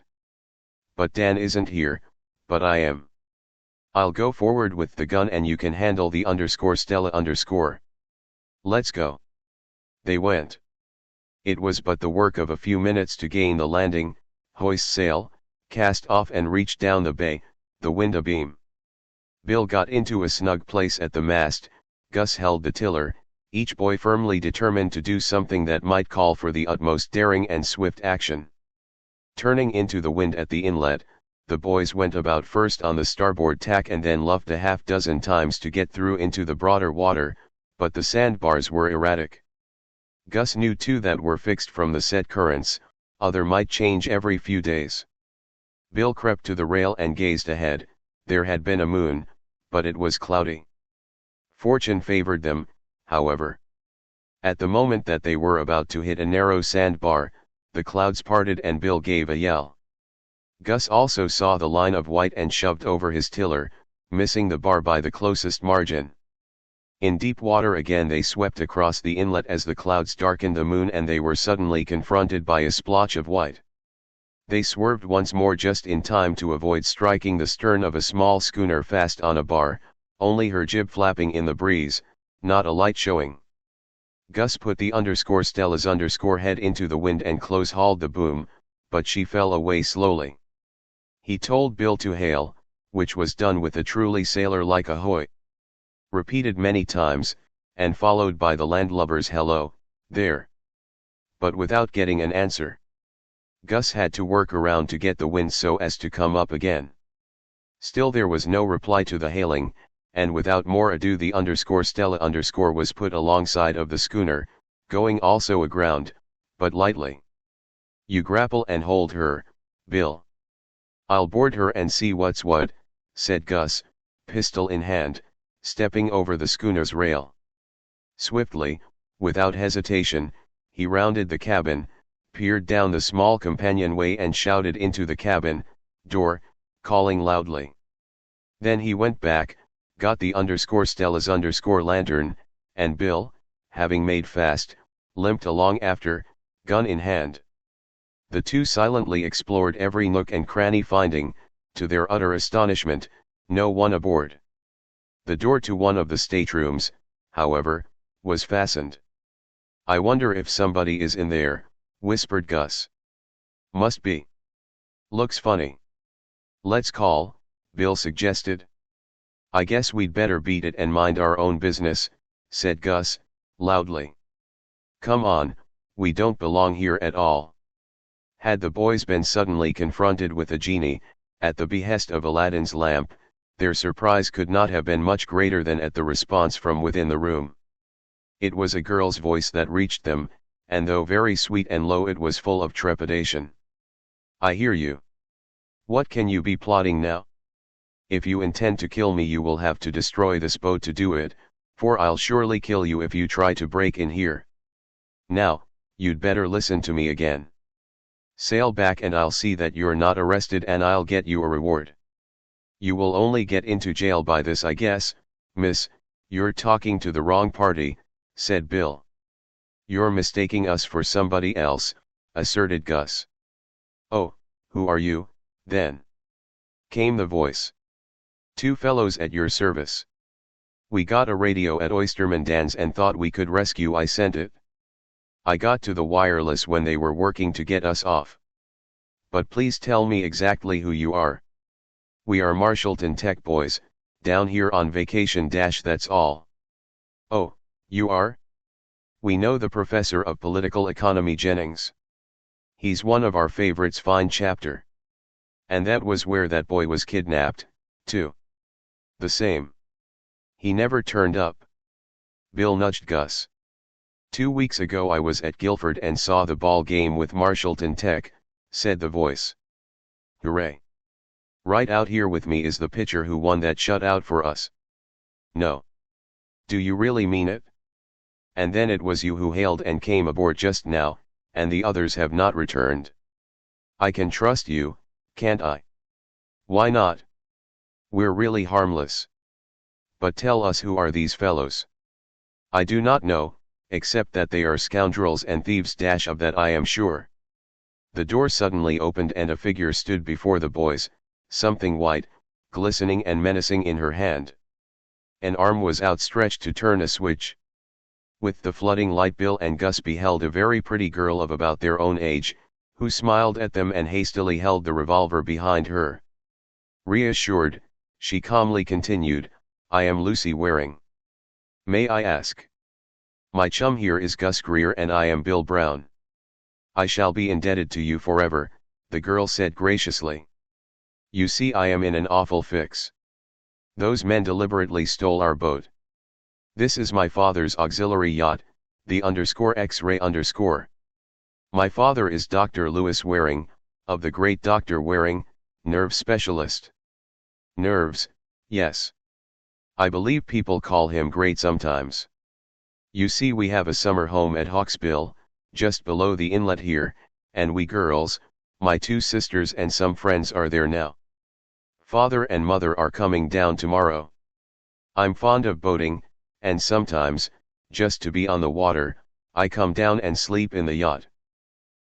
But Dan isn't here, but I am. I'll go forward with the gun and you can handle the _Stella_. Let's go." They went. It was but the work of a few minutes to gain the landing, hoist sail, cast off and reach down the bay, the wind abeam. Bill got into a snug place at the mast, Gus held the tiller, each boy firmly determined to do something that might call for the utmost daring and swift action. Turning into the wind at the inlet, the boys went about first on the starboard tack and then luffed a half-dozen times to get through into the broader water, but the sandbars were erratic. Gus knew two that were fixed from the set currents, other might change every few days. Bill crept to the rail and gazed ahead. There had been a moon, but it was cloudy. Fortune favored them, however. At the moment that they were about to hit a narrow sandbar, the clouds parted and Bill gave a yell. Gus also saw the line of white and shoved over his tiller, missing the bar by the closest margin. In deep water again they swept across the inlet as the clouds darkened the moon and they were suddenly confronted by a splotch of white. They swerved once more just in time to avoid striking the stern of a small schooner fast on a bar, only her jib flapping in the breeze, not a light showing. Gus put the _Stella's head into the wind and close-hauled the boom, but she fell away slowly. He told Bill to hail, which was done with a truly sailor-like ahoy. Repeated many times, and followed by the landlubber's hello, there. But without getting an answer. Gus had to work around to get the wind so as to come up again. Still there was no reply to the hailing, and without more ado the _Stella_ was put alongside of the schooner, going also aground, but lightly. "You grapple and hold her, Bill. I'll board her and see what's what," said Gus, pistol in hand, stepping over the schooner's rail. Swiftly, without hesitation, he rounded the cabin, peered down the small companionway and shouted into the cabin door, calling loudly. Then he went back, got the _Stella's lantern, and Bill, having made fast, limped along after, gun in hand. The two silently explored every nook and cranny, finding, to their utter astonishment, no one aboard. The door to one of the staterooms, however, was fastened. "I wonder if somebody is in there," whispered Gus. "Must be. Looks funny." "Let's call," Bill suggested. "I guess we'd better beat it and mind our own business," said Gus, loudly. "Come on, we don't belong here at all." Had the boys been suddenly confronted with a genie, At the behest of Aladdin's lamp, their surprise could not have been much greater than at the response from within the room. It was a girl's voice that reached them, and though very sweet and low it was full of trepidation. "I hear you. What can you be plotting now? If you intend to kill me you will have to destroy this boat to do it, for I'll surely kill you if you try to break in here. Now, you'd better listen to me again. Sail back and I'll see that you're not arrested and I'll get you a reward. You will only get into jail by this I guess, miss, you're talking to the wrong party," said Bill. "You're mistaking us for somebody else," asserted Gus. "Oh, who are you, then?" came the voice. "Two fellows at your service. We got a radio at Oysterman Dan's and thought we could rescue. I sent it. I got to the wireless when they were working to get us off. But please tell me exactly who you are." "We are Marshallton Tech boys, down here on vacation. That's all." "Oh, you are? We know the professor of political economy Jennings. He's one of our favorites. Fine chapter. And that was where that boy was kidnapped, too." "The same. He never turned up." Bill nudged Gus. "2 weeks ago I was at Guilford and saw the ball game with Marshallton Tech," said the voice. "Hooray. Right out here with me is the pitcher who won that shutout for us." "No. Do you really mean it? And then it was you who hailed and came aboard just now, and the others have not returned. I can trust you, can't I?" "Why not? We're really harmless. But tell us, who are these fellows?" "I do not know, except that they are scoundrels and thieves. Of that I am sure." The door suddenly opened and a figure stood before the boys, something white, glistening and menacing in her hand. An arm was outstretched to turn a switch. With the flooding light Bill and Gus beheld a very pretty girl of about their own age, who smiled at them and hastily held the revolver behind her. Reassured, she calmly continued, "I am Lucy Waring. May I ask?" "My chum here is Gus Grier and I am Bill Brown." "I shall be indebted to you forever," the girl said graciously. "You see I am in an awful fix. Those men deliberately stole our boat. This is my father's auxiliary yacht, the _X-ray_. My father is Dr. Lewis Waring, of the great Dr. Waring, nerve specialist." "Nerves, yes. I believe people call him great sometimes. You see we have a summer home at Hawksbill, just below the inlet here, and we girls, my 2 sisters and some friends are there now. Father and mother are coming down tomorrow. I'm fond of boating, and sometimes, just to be on the water, I come down and sleep in the yacht.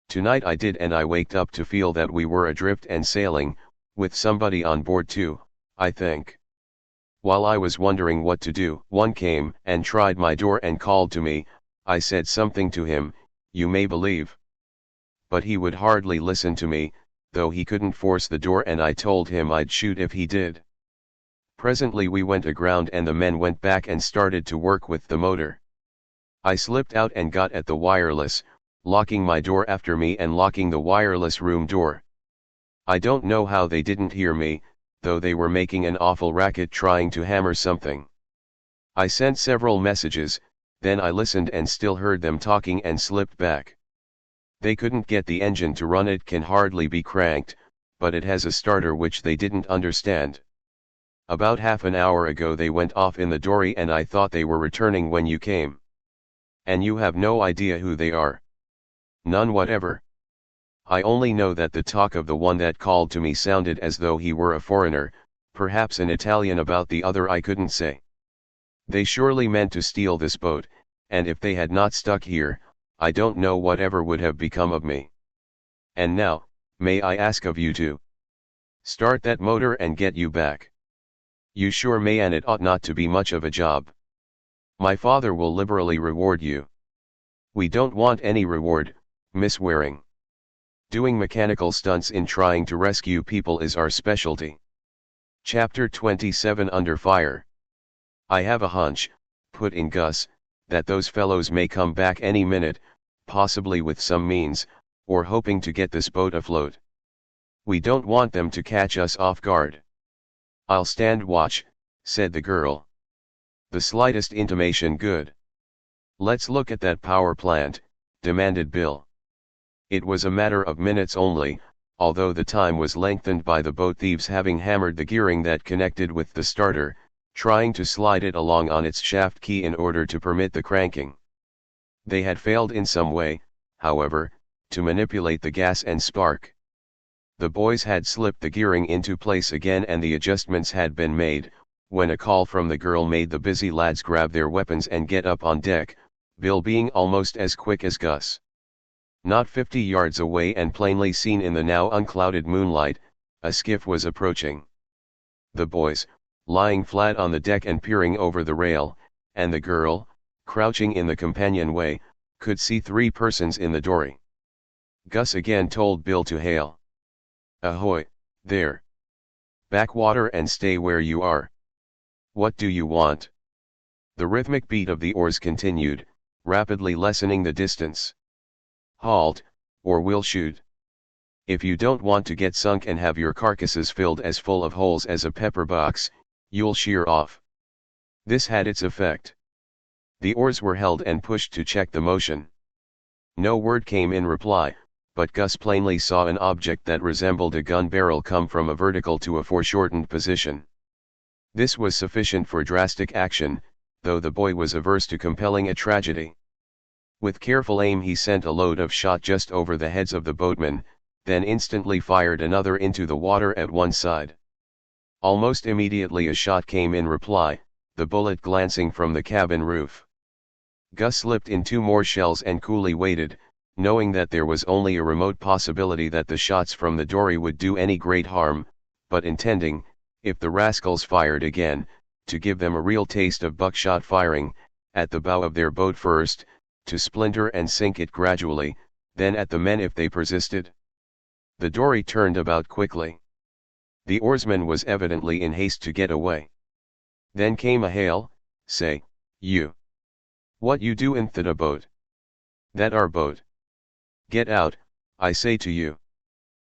Tonight I did, and I waked up to feel that we were adrift and sailing, with somebody on board too, I think. While I was wondering what to do, one came and tried my door and called to me. I said something to him, you may believe. But he would hardly listen to me, though he couldn't force the door, and I told him I'd shoot if he did. Presently we went aground and the men went back and started to work with the motor. I slipped out and got at the wireless, locking my door after me and locking the wireless room door. I don't know how they didn't hear me, though they were making an awful racket trying to hammer something. I sent several messages, then I listened and still heard them talking and slipped back. They couldn't get the engine to run. It can hardly be cranked, but it has a starter which they didn't understand. About half an hour ago they went off in the dory and I thought they were returning when you came. And you have no idea who they are? None whatever. I only know that the talk of the one that called to me sounded as though he were a foreigner, perhaps an Italian. About the other I couldn't say. They surely meant to steal this boat, and if they had not stuck here, I don't know whatever would have become of me. And now, may I ask of you to start that motor and get you back? You sure may, and it ought not to be much of a job. My father will liberally reward you. We don't want any reward, Miss Waring. Doing mechanical stunts in trying to rescue people is our specialty. Chapter 27 Under Fire. I have a hunch, put in Gus, that those fellows may come back any minute, possibly with some means, or hoping to get this boat afloat. We don't want them to catch us off guard. I'll stand watch, said the girl. The slightest intimation good. Let's look at that power plant, demanded Bill. It was a matter of minutes only, although the time was lengthened by the boat thieves having hammered the gearing that connected with the starter, trying to slide it along on its shaft key in order to permit the cranking. They had failed in some way, however, to manipulate the gas and spark. The boys had slipped the gearing into place again and the adjustments had been made, when a call from the girl made the busy lads grab their weapons and get up on deck, Bill being almost as quick as Gus. Not 50 yards away and plainly seen in the now unclouded moonlight, a skiff was approaching. The boys, lying flat on the deck and peering over the rail, and the girl, crouching in the companionway, could see 3 persons in the dory. Gus again told Bill to hail. Ahoy, there. Backwater and stay where you are. What do you want? The rhythmic beat of the oars continued, rapidly lessening the distance. Halt, or we'll shoot. If you don't want to get sunk and have your carcasses filled as full of holes as a pepper box, you'll sheer off. This had its effect. The oars were held and pushed to check the motion. No word came in reply, but Gus plainly saw an object that resembled a gun barrel come from a vertical to a foreshortened position. This was sufficient for drastic action, though the boy was averse to compelling a tragedy. With careful aim he sent a load of shot just over the heads of the boatmen, then instantly fired another into the water at one side. Almost immediately a shot came in reply, the bullet glancing from the cabin roof. Gus slipped in 2 more shells and coolly waited, knowing that there was only a remote possibility that the shots from the dory would do any great harm, but intending, if the rascals fired again, to give them a real taste of buckshot firing, at the bow of their boat first, to splinter and sink it gradually, then at the men if they persisted. The dory turned about quickly. The oarsman was evidently in haste to get away. Then came a hail, "Say, you. What you do in that boat? That our boat. Get out, I say to you.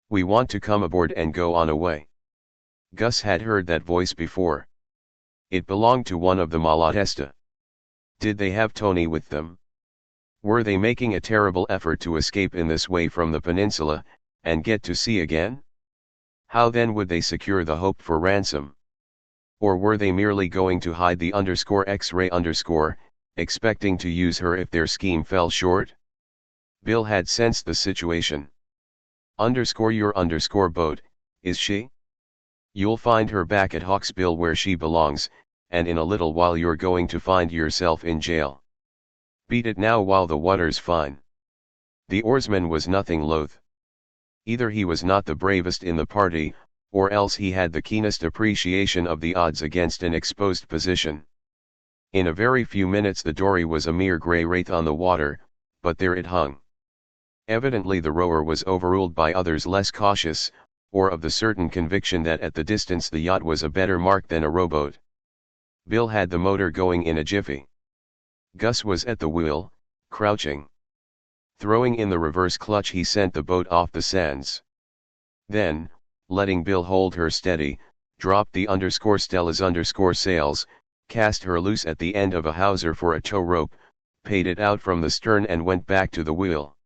We want to come aboard and go on away." Gus had heard that voice before. It belonged to one of the Malatesta. Did they have Tony with them? Were they making a terrible effort to escape in this way from the peninsula, and get to sea again? How then would they secure the hope for ransom? Or were they merely going to hide the _X-ray_, expecting to use her if their scheme fell short? Bill had sensed the situation. Your boat, is she? You'll find her back at Hawksbill where she belongs, and in a little while you're going to find yourself in jail. Beat it now while the water's fine. The oarsman was nothing loath. Either he was not the bravest in the party, or else he had the keenest appreciation of the odds against an exposed position. In a very few minutes the dory was a mere grey wraith on the water, but there it hung. Evidently the rower was overruled by others less cautious, or of the certain conviction that at the distance the yacht was a better mark than a rowboat. Bill had the motor going in a jiffy. Gus was at the wheel, crouching. Throwing in the reverse clutch he sent the boat off the sands. Then, letting Bill hold her steady, dropped the _Stella's sails, cast her loose at the end of a hawser for a tow rope, paid it out from the stern and went back to the wheel.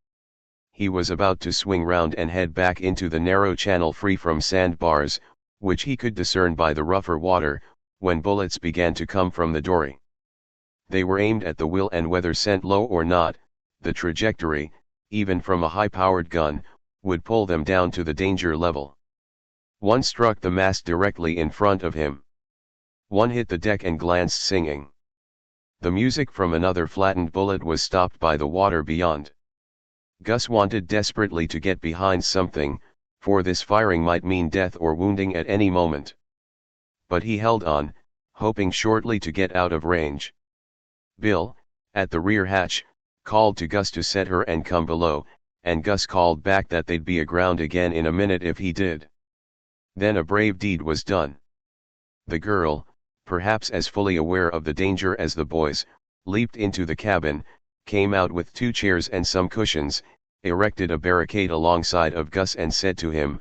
He was about to swing round and head back into the narrow channel free from sandbars, which he could discern by the rougher water, when bullets began to come from the dory. They were aimed at the wheel and whether sent low or not, the trajectory, even from a high-powered gun, would pull them down to the danger level. One struck the mast directly in front of him. One hit the deck and glanced singing. The music from another flattened bullet was stopped by the water beyond. Gus wanted desperately to get behind something, for this firing might mean death or wounding at any moment. But he held on, hoping shortly to get out of range. Bill, at the rear hatch, called to Gus to set her and come below, and Gus called back that they'd be aground again in a minute if he did. Then a brave deed was done. The girl, perhaps as fully aware of the danger as the boys, leaped into the cabin, came out with 2 chairs and some cushions, erected a barricade alongside of Gus and said to him,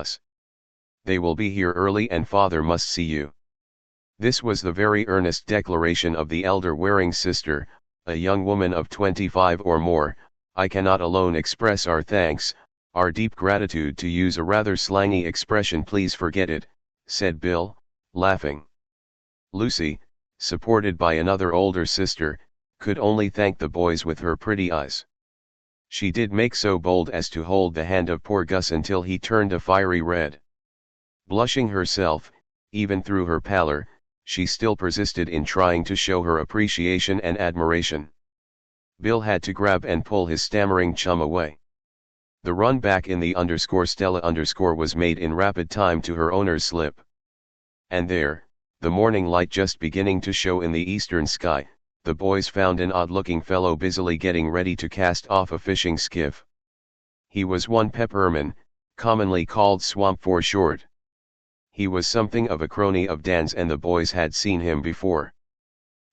us. They will be here early and father must see you. This was the very earnest declaration of the elder Waring's sister, a young woman of 25 or more. I cannot alone express our thanks, our deep gratitude, to use a rather slangy expression. Please forget it, said Bill, laughing. Lucy, supported by another older sister, could only thank the boys with her pretty eyes. She did make so bold as to hold the hand of poor Gus until he turned a fiery red. Blushing herself, even through her pallor, she still persisted in trying to show her appreciation and admiration. Bill had to grab and pull his stammering chum away. The run back in the _Stella_ was made in rapid time to her owner's slip. And there, the morning light just beginning to show in the eastern sky, the boys found an odd-looking fellow busily getting ready to cast off a fishing skiff. He was one Pepperman, commonly called Swamp for short. He was something of a crony of Dan's, and the boys had seen him before.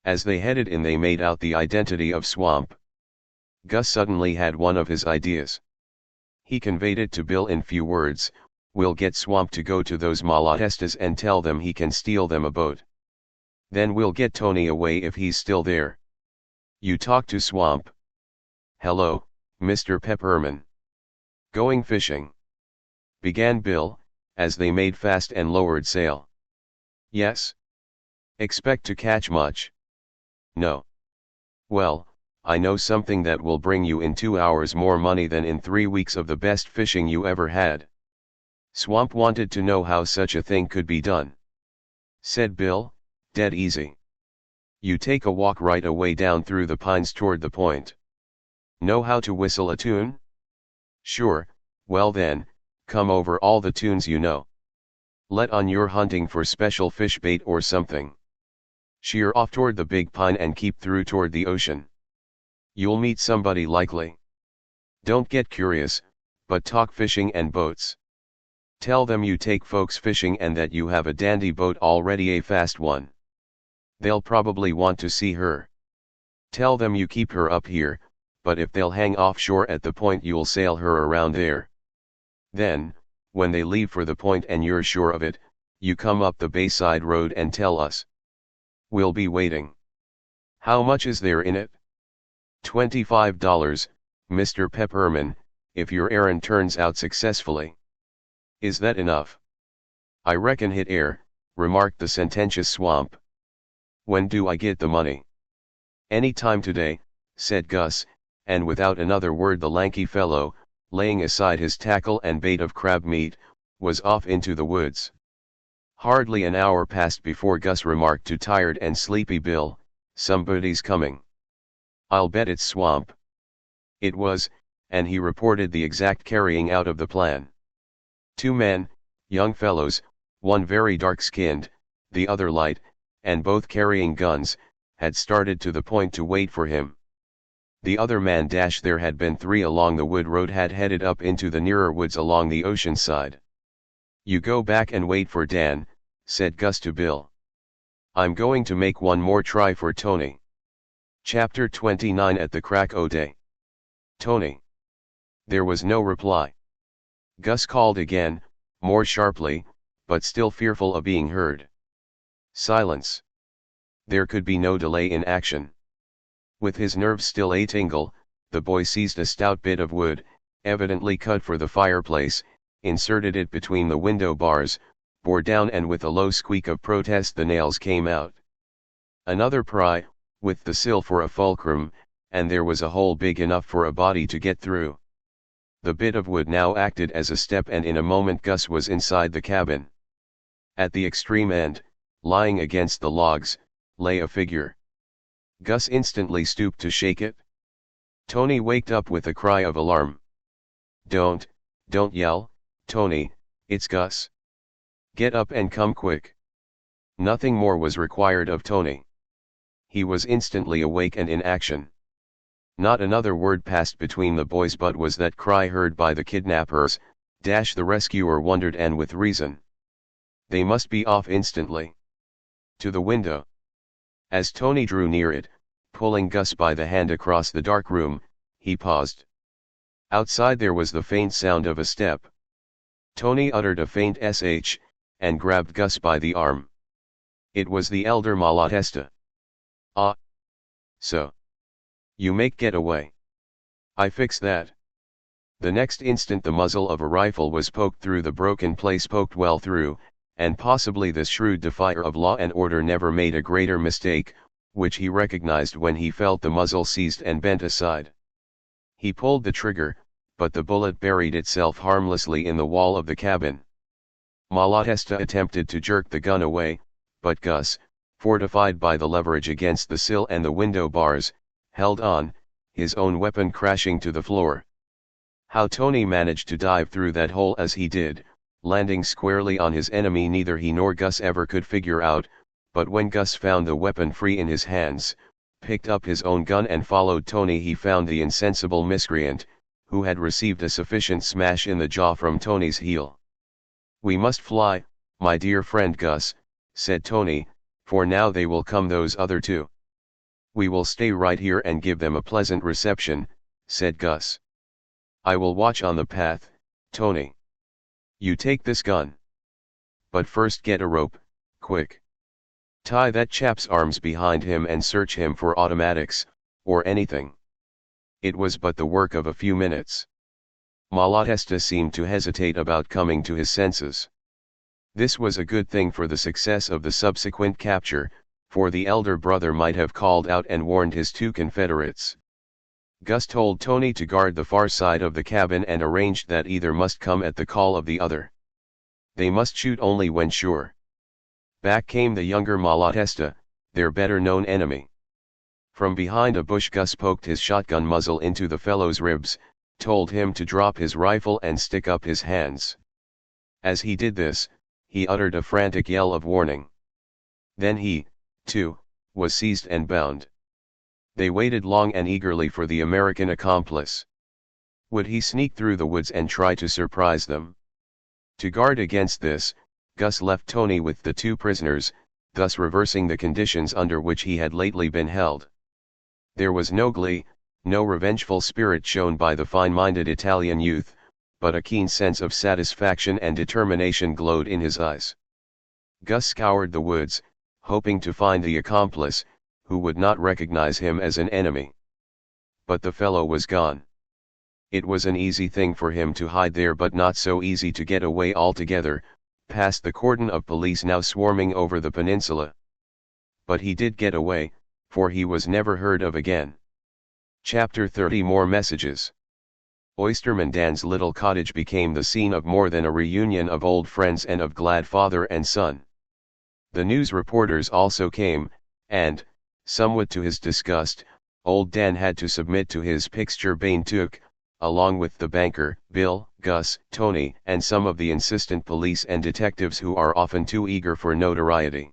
As they headed in, they made out the identity of Swamp. Gus suddenly had one of his ideas. He conveyed it to Bill in few words: "We'll get Swamp to go to those Malatestas and tell them he can steal them a boat. Then we'll get Tony away if he's still there. You talk to Swamp." "Hello, Mr. Pepperman. Going fishing?" began Bill, as they made fast and lowered sail. "Yes." "Expect to catch much?" "No." "Well, I know something that will bring you in 2 hours more money than in 3 weeks of the best fishing you ever had." Swamp wanted to know how such a thing could be done. Said Bill, "Dead easy. You take a walk right away down through the pines toward the point. Know how to whistle a tune?" "Sure." "Well then, come over all the tunes you know. Let on you're hunting for special fish bait or something. Sheer off toward the big pine and keep through toward the ocean. You'll meet somebody likely. Don't get curious, but talk fishing and boats. Tell them you take folks fishing and that you have a dandy boat already, a fast one. They'll probably want to see her. Tell them you keep her up here, but if they'll hang offshore at the point, you'll sail her around there. Then, when they leave for the point and you're sure of it, you come up the Bayside Road and tell us. We'll be waiting. How much is there in it?" $25, Mr. Pepperman, if your errand turns out successfully." "Is that enough?" "I reckon hit air," remarked the sententious Swamp. "When do I get the money?" "Any time today," said Gus, and without another word the lanky fellow, laying aside his tackle and bait of crab meat, was off into the woods. Hardly an hour passed before Gus remarked to tired and sleepy Bill, "Somebody's coming. I'll bet it's Swamp." It was, and he reported the exact carrying out of the plan. Two men, young fellows, one very dark-skinned, the other light, and both carrying guns, had started to the point to wait for him. The other man there had been three along the wood road had headed up into the nearer woods along the ocean side. "You go back and wait for Dan," said Gus to Bill. "I'm going to make one more try for Tony." Chapter 29 At the crack o' day. "Tony." There was no reply. Gus called again, more sharply, but still fearful of being heard. Silence. There could be no delay in action. With his nerves still a-tingle, the boy seized a stout bit of wood, evidently cut for the fireplace, inserted it between the window bars, bore down, and with a low squeak of protest the nails came out. Another pry, with the sill for a fulcrum, and there was a hole big enough for a body to get through. The bit of wood now acted as a step, and in a moment Gus was inside the cabin. At the extreme end, lying against the logs, lay a figure. Gus instantly stooped to shake it. Tony waked up with a cry of alarm. Don't yell, Tony, it's Gus. Get up and come quick." Nothing more was required of Tony. He was instantly awake and in action. Not another word passed between the boys, but was that cry heard by the kidnappers. The rescuer wondered, and with reason. They must be off instantly. To the window. As Tony drew near it, pulling Gus by the hand across the dark room, he paused. Outside there was the faint sound of a step. Tony uttered a faint sh, and grabbed Gus by the arm. It was the elder Malatesta. "Ah. So. You make get away. I fix that." The next instant the muzzle of a rifle was poked through the broken place, poked well through, and possibly the shrewd defier of law and order never made a greater mistake, which he recognized when he felt the muzzle seized and bent aside. He pulled the trigger, but the bullet buried itself harmlessly in the wall of the cabin. Malatesta attempted to jerk the gun away, but Gus, fortified by the leverage against the sill and the window bars, held on, his own weapon crashing to the floor. How Tony managed to dive through that hole as he did, landing squarely on his enemy, neither he nor Gus ever could figure out, but when Gus found the weapon free in his hands, picked up his own gun and followed Tony, he found the insensible miscreant, who had received a sufficient smash in the jaw from Tony's heel. "We must fly, my dear friend Gus," said Tony, "for now they will come, those other two." "We will stay right here and give them a pleasant reception," said Gus. "I will watch on the path, Tony. You take this gun. But first get a rope, quick. Tie that chap's arms behind him and search him for automatics, or anything." It was but the work of a few minutes. Malatesta seemed to hesitate about coming to his senses. This was a good thing for the success of the subsequent capture, for the elder brother might have called out and warned his two confederates. Gus told Tony to guard the far side of the cabin and arranged that either must come at the call of the other. They must shoot only when sure. Back came the younger Malatesta, their better-known enemy. From behind a bush Gus poked his shotgun muzzle into the fellow's ribs, told him to drop his rifle and stick up his hands. As he did this, he uttered a frantic yell of warning. Then he, too, was seized and bound. They waited long and eagerly for the American accomplice. Would he sneak through the woods and try to surprise them? To guard against this, Gus left Tony with the two prisoners, thus reversing the conditions under which he had lately been held. There was no glee, no revengeful spirit shown by the fine-minded Italian youth, but a keen sense of satisfaction and determination glowed in his eyes. Gus scoured the woods, hoping to find the accomplice, who would not recognize him as an enemy. But the fellow was gone. It was an easy thing for him to hide there, but not so easy to get away altogether, past the cordon of police now swarming over the peninsula. But he did get away, for he was never heard of again. Chapter 30 More messages. Oysterman Dan's little cottage became the scene of more than a reunion of old friends and of glad father and son. The news reporters also came, and, somewhat to his disgust, old Dan had to submit to his picture being took, along with the banker, Bill, Gus, Tony, and some of the insistent police and detectives who are often too eager for notoriety.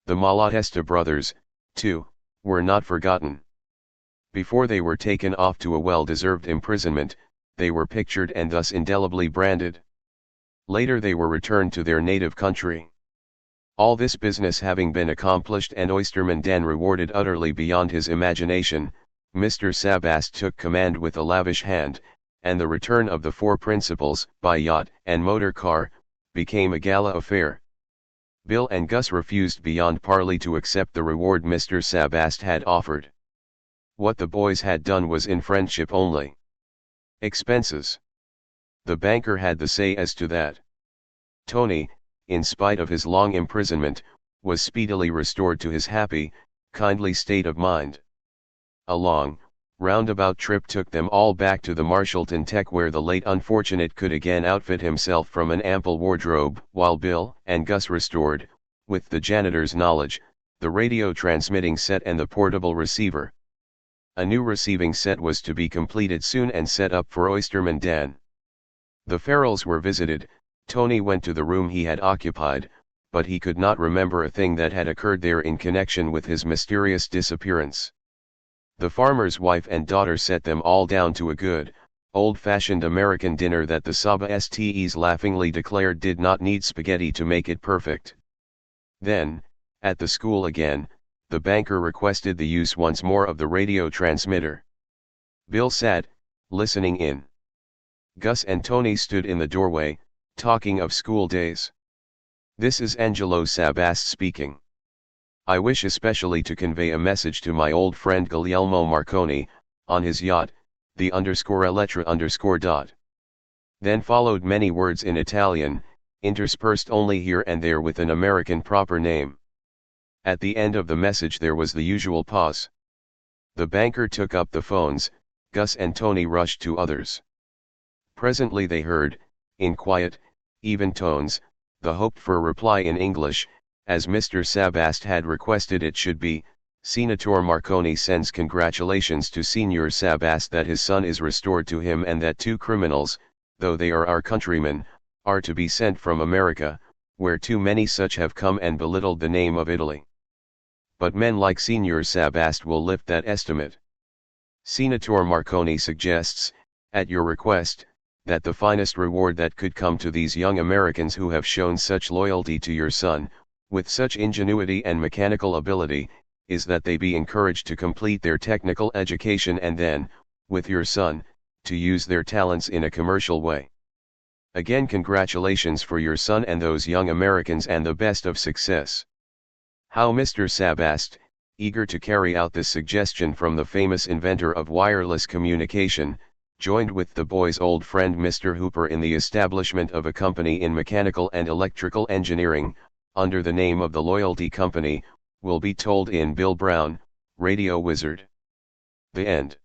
The Malatesta brothers, too, were not forgotten. Before they were taken off to a well-deserved imprisonment, they were pictured and thus indelibly branded. Later they were returned to their native country. All this business having been accomplished and Oysterman Dan rewarded utterly beyond his imagination, Mr. Sabast took command with a lavish hand, and the return of the four principals, by yacht and motor car, became a gala affair. Bill and Gus refused beyond parley to accept the reward Mr. Sabast had offered. What the boys had done was in friendship only. Expenses. The banker had the say as to that. Tony, in spite of his long imprisonment, was speedily restored to his happy, kindly state of mind. A long, roundabout trip took them all back to the Marshallton Tech where the late unfortunate could again outfit himself from an ample wardrobe, while Bill and Gus restored, with the janitor's knowledge, the radio transmitting set and the portable receiver. A new receiving set was to be completed soon and set up for Oysterman Dan. The Farrells were visited. Tony went to the room he had occupied, but he could not remember a thing that had occurred there in connection with his mysterious disappearance. The farmer's wife and daughter set them all down to a good, old-fashioned American dinner that the Sabastes laughingly declared did not need spaghetti to make it perfect. Then, at the school again, the banker requested the use once more of the radio transmitter. Bill sat, listening in. Gus and Tony stood in the doorway, talking of school days. "This is Angelo Sabast speaking. I wish especially to convey a message to my old friend Guglielmo Marconi, on his yacht, the _Elettra_. Then followed many words in Italian, interspersed only here and there with an American proper name. At the end of the message there was the usual pause. The banker took up the phones, Gus and Tony rushed to others. Presently they heard, in quiet, even tones, the hoped-for reply in English, as Mr. Sabast had requested it should be, "Senator Marconi sends congratulations to Signor Sabast that his son is restored to him and that two criminals, though they are our countrymen, are to be sent from America, where too many such have come and belittled the name of Italy. But men like Signor Sabast will lift that estimate. Senator Marconi suggests, at your request, that the finest reward that could come to these young Americans who have shown such loyalty to your son, with such ingenuity and mechanical ability, is that they be encouraged to complete their technical education and then, with your son, to use their talents in a commercial way. Again congratulations for your son and those young Americans and the best of success." How Mr. Sabast, eager to carry out this suggestion from the famous inventor of wireless communication, joined with the boy's old friend Mr. Hooper in the establishment of a company in mechanical and electrical engineering, under the name of the Loyalty Company, will be told in Bill Brown, Radio Wizard. The End.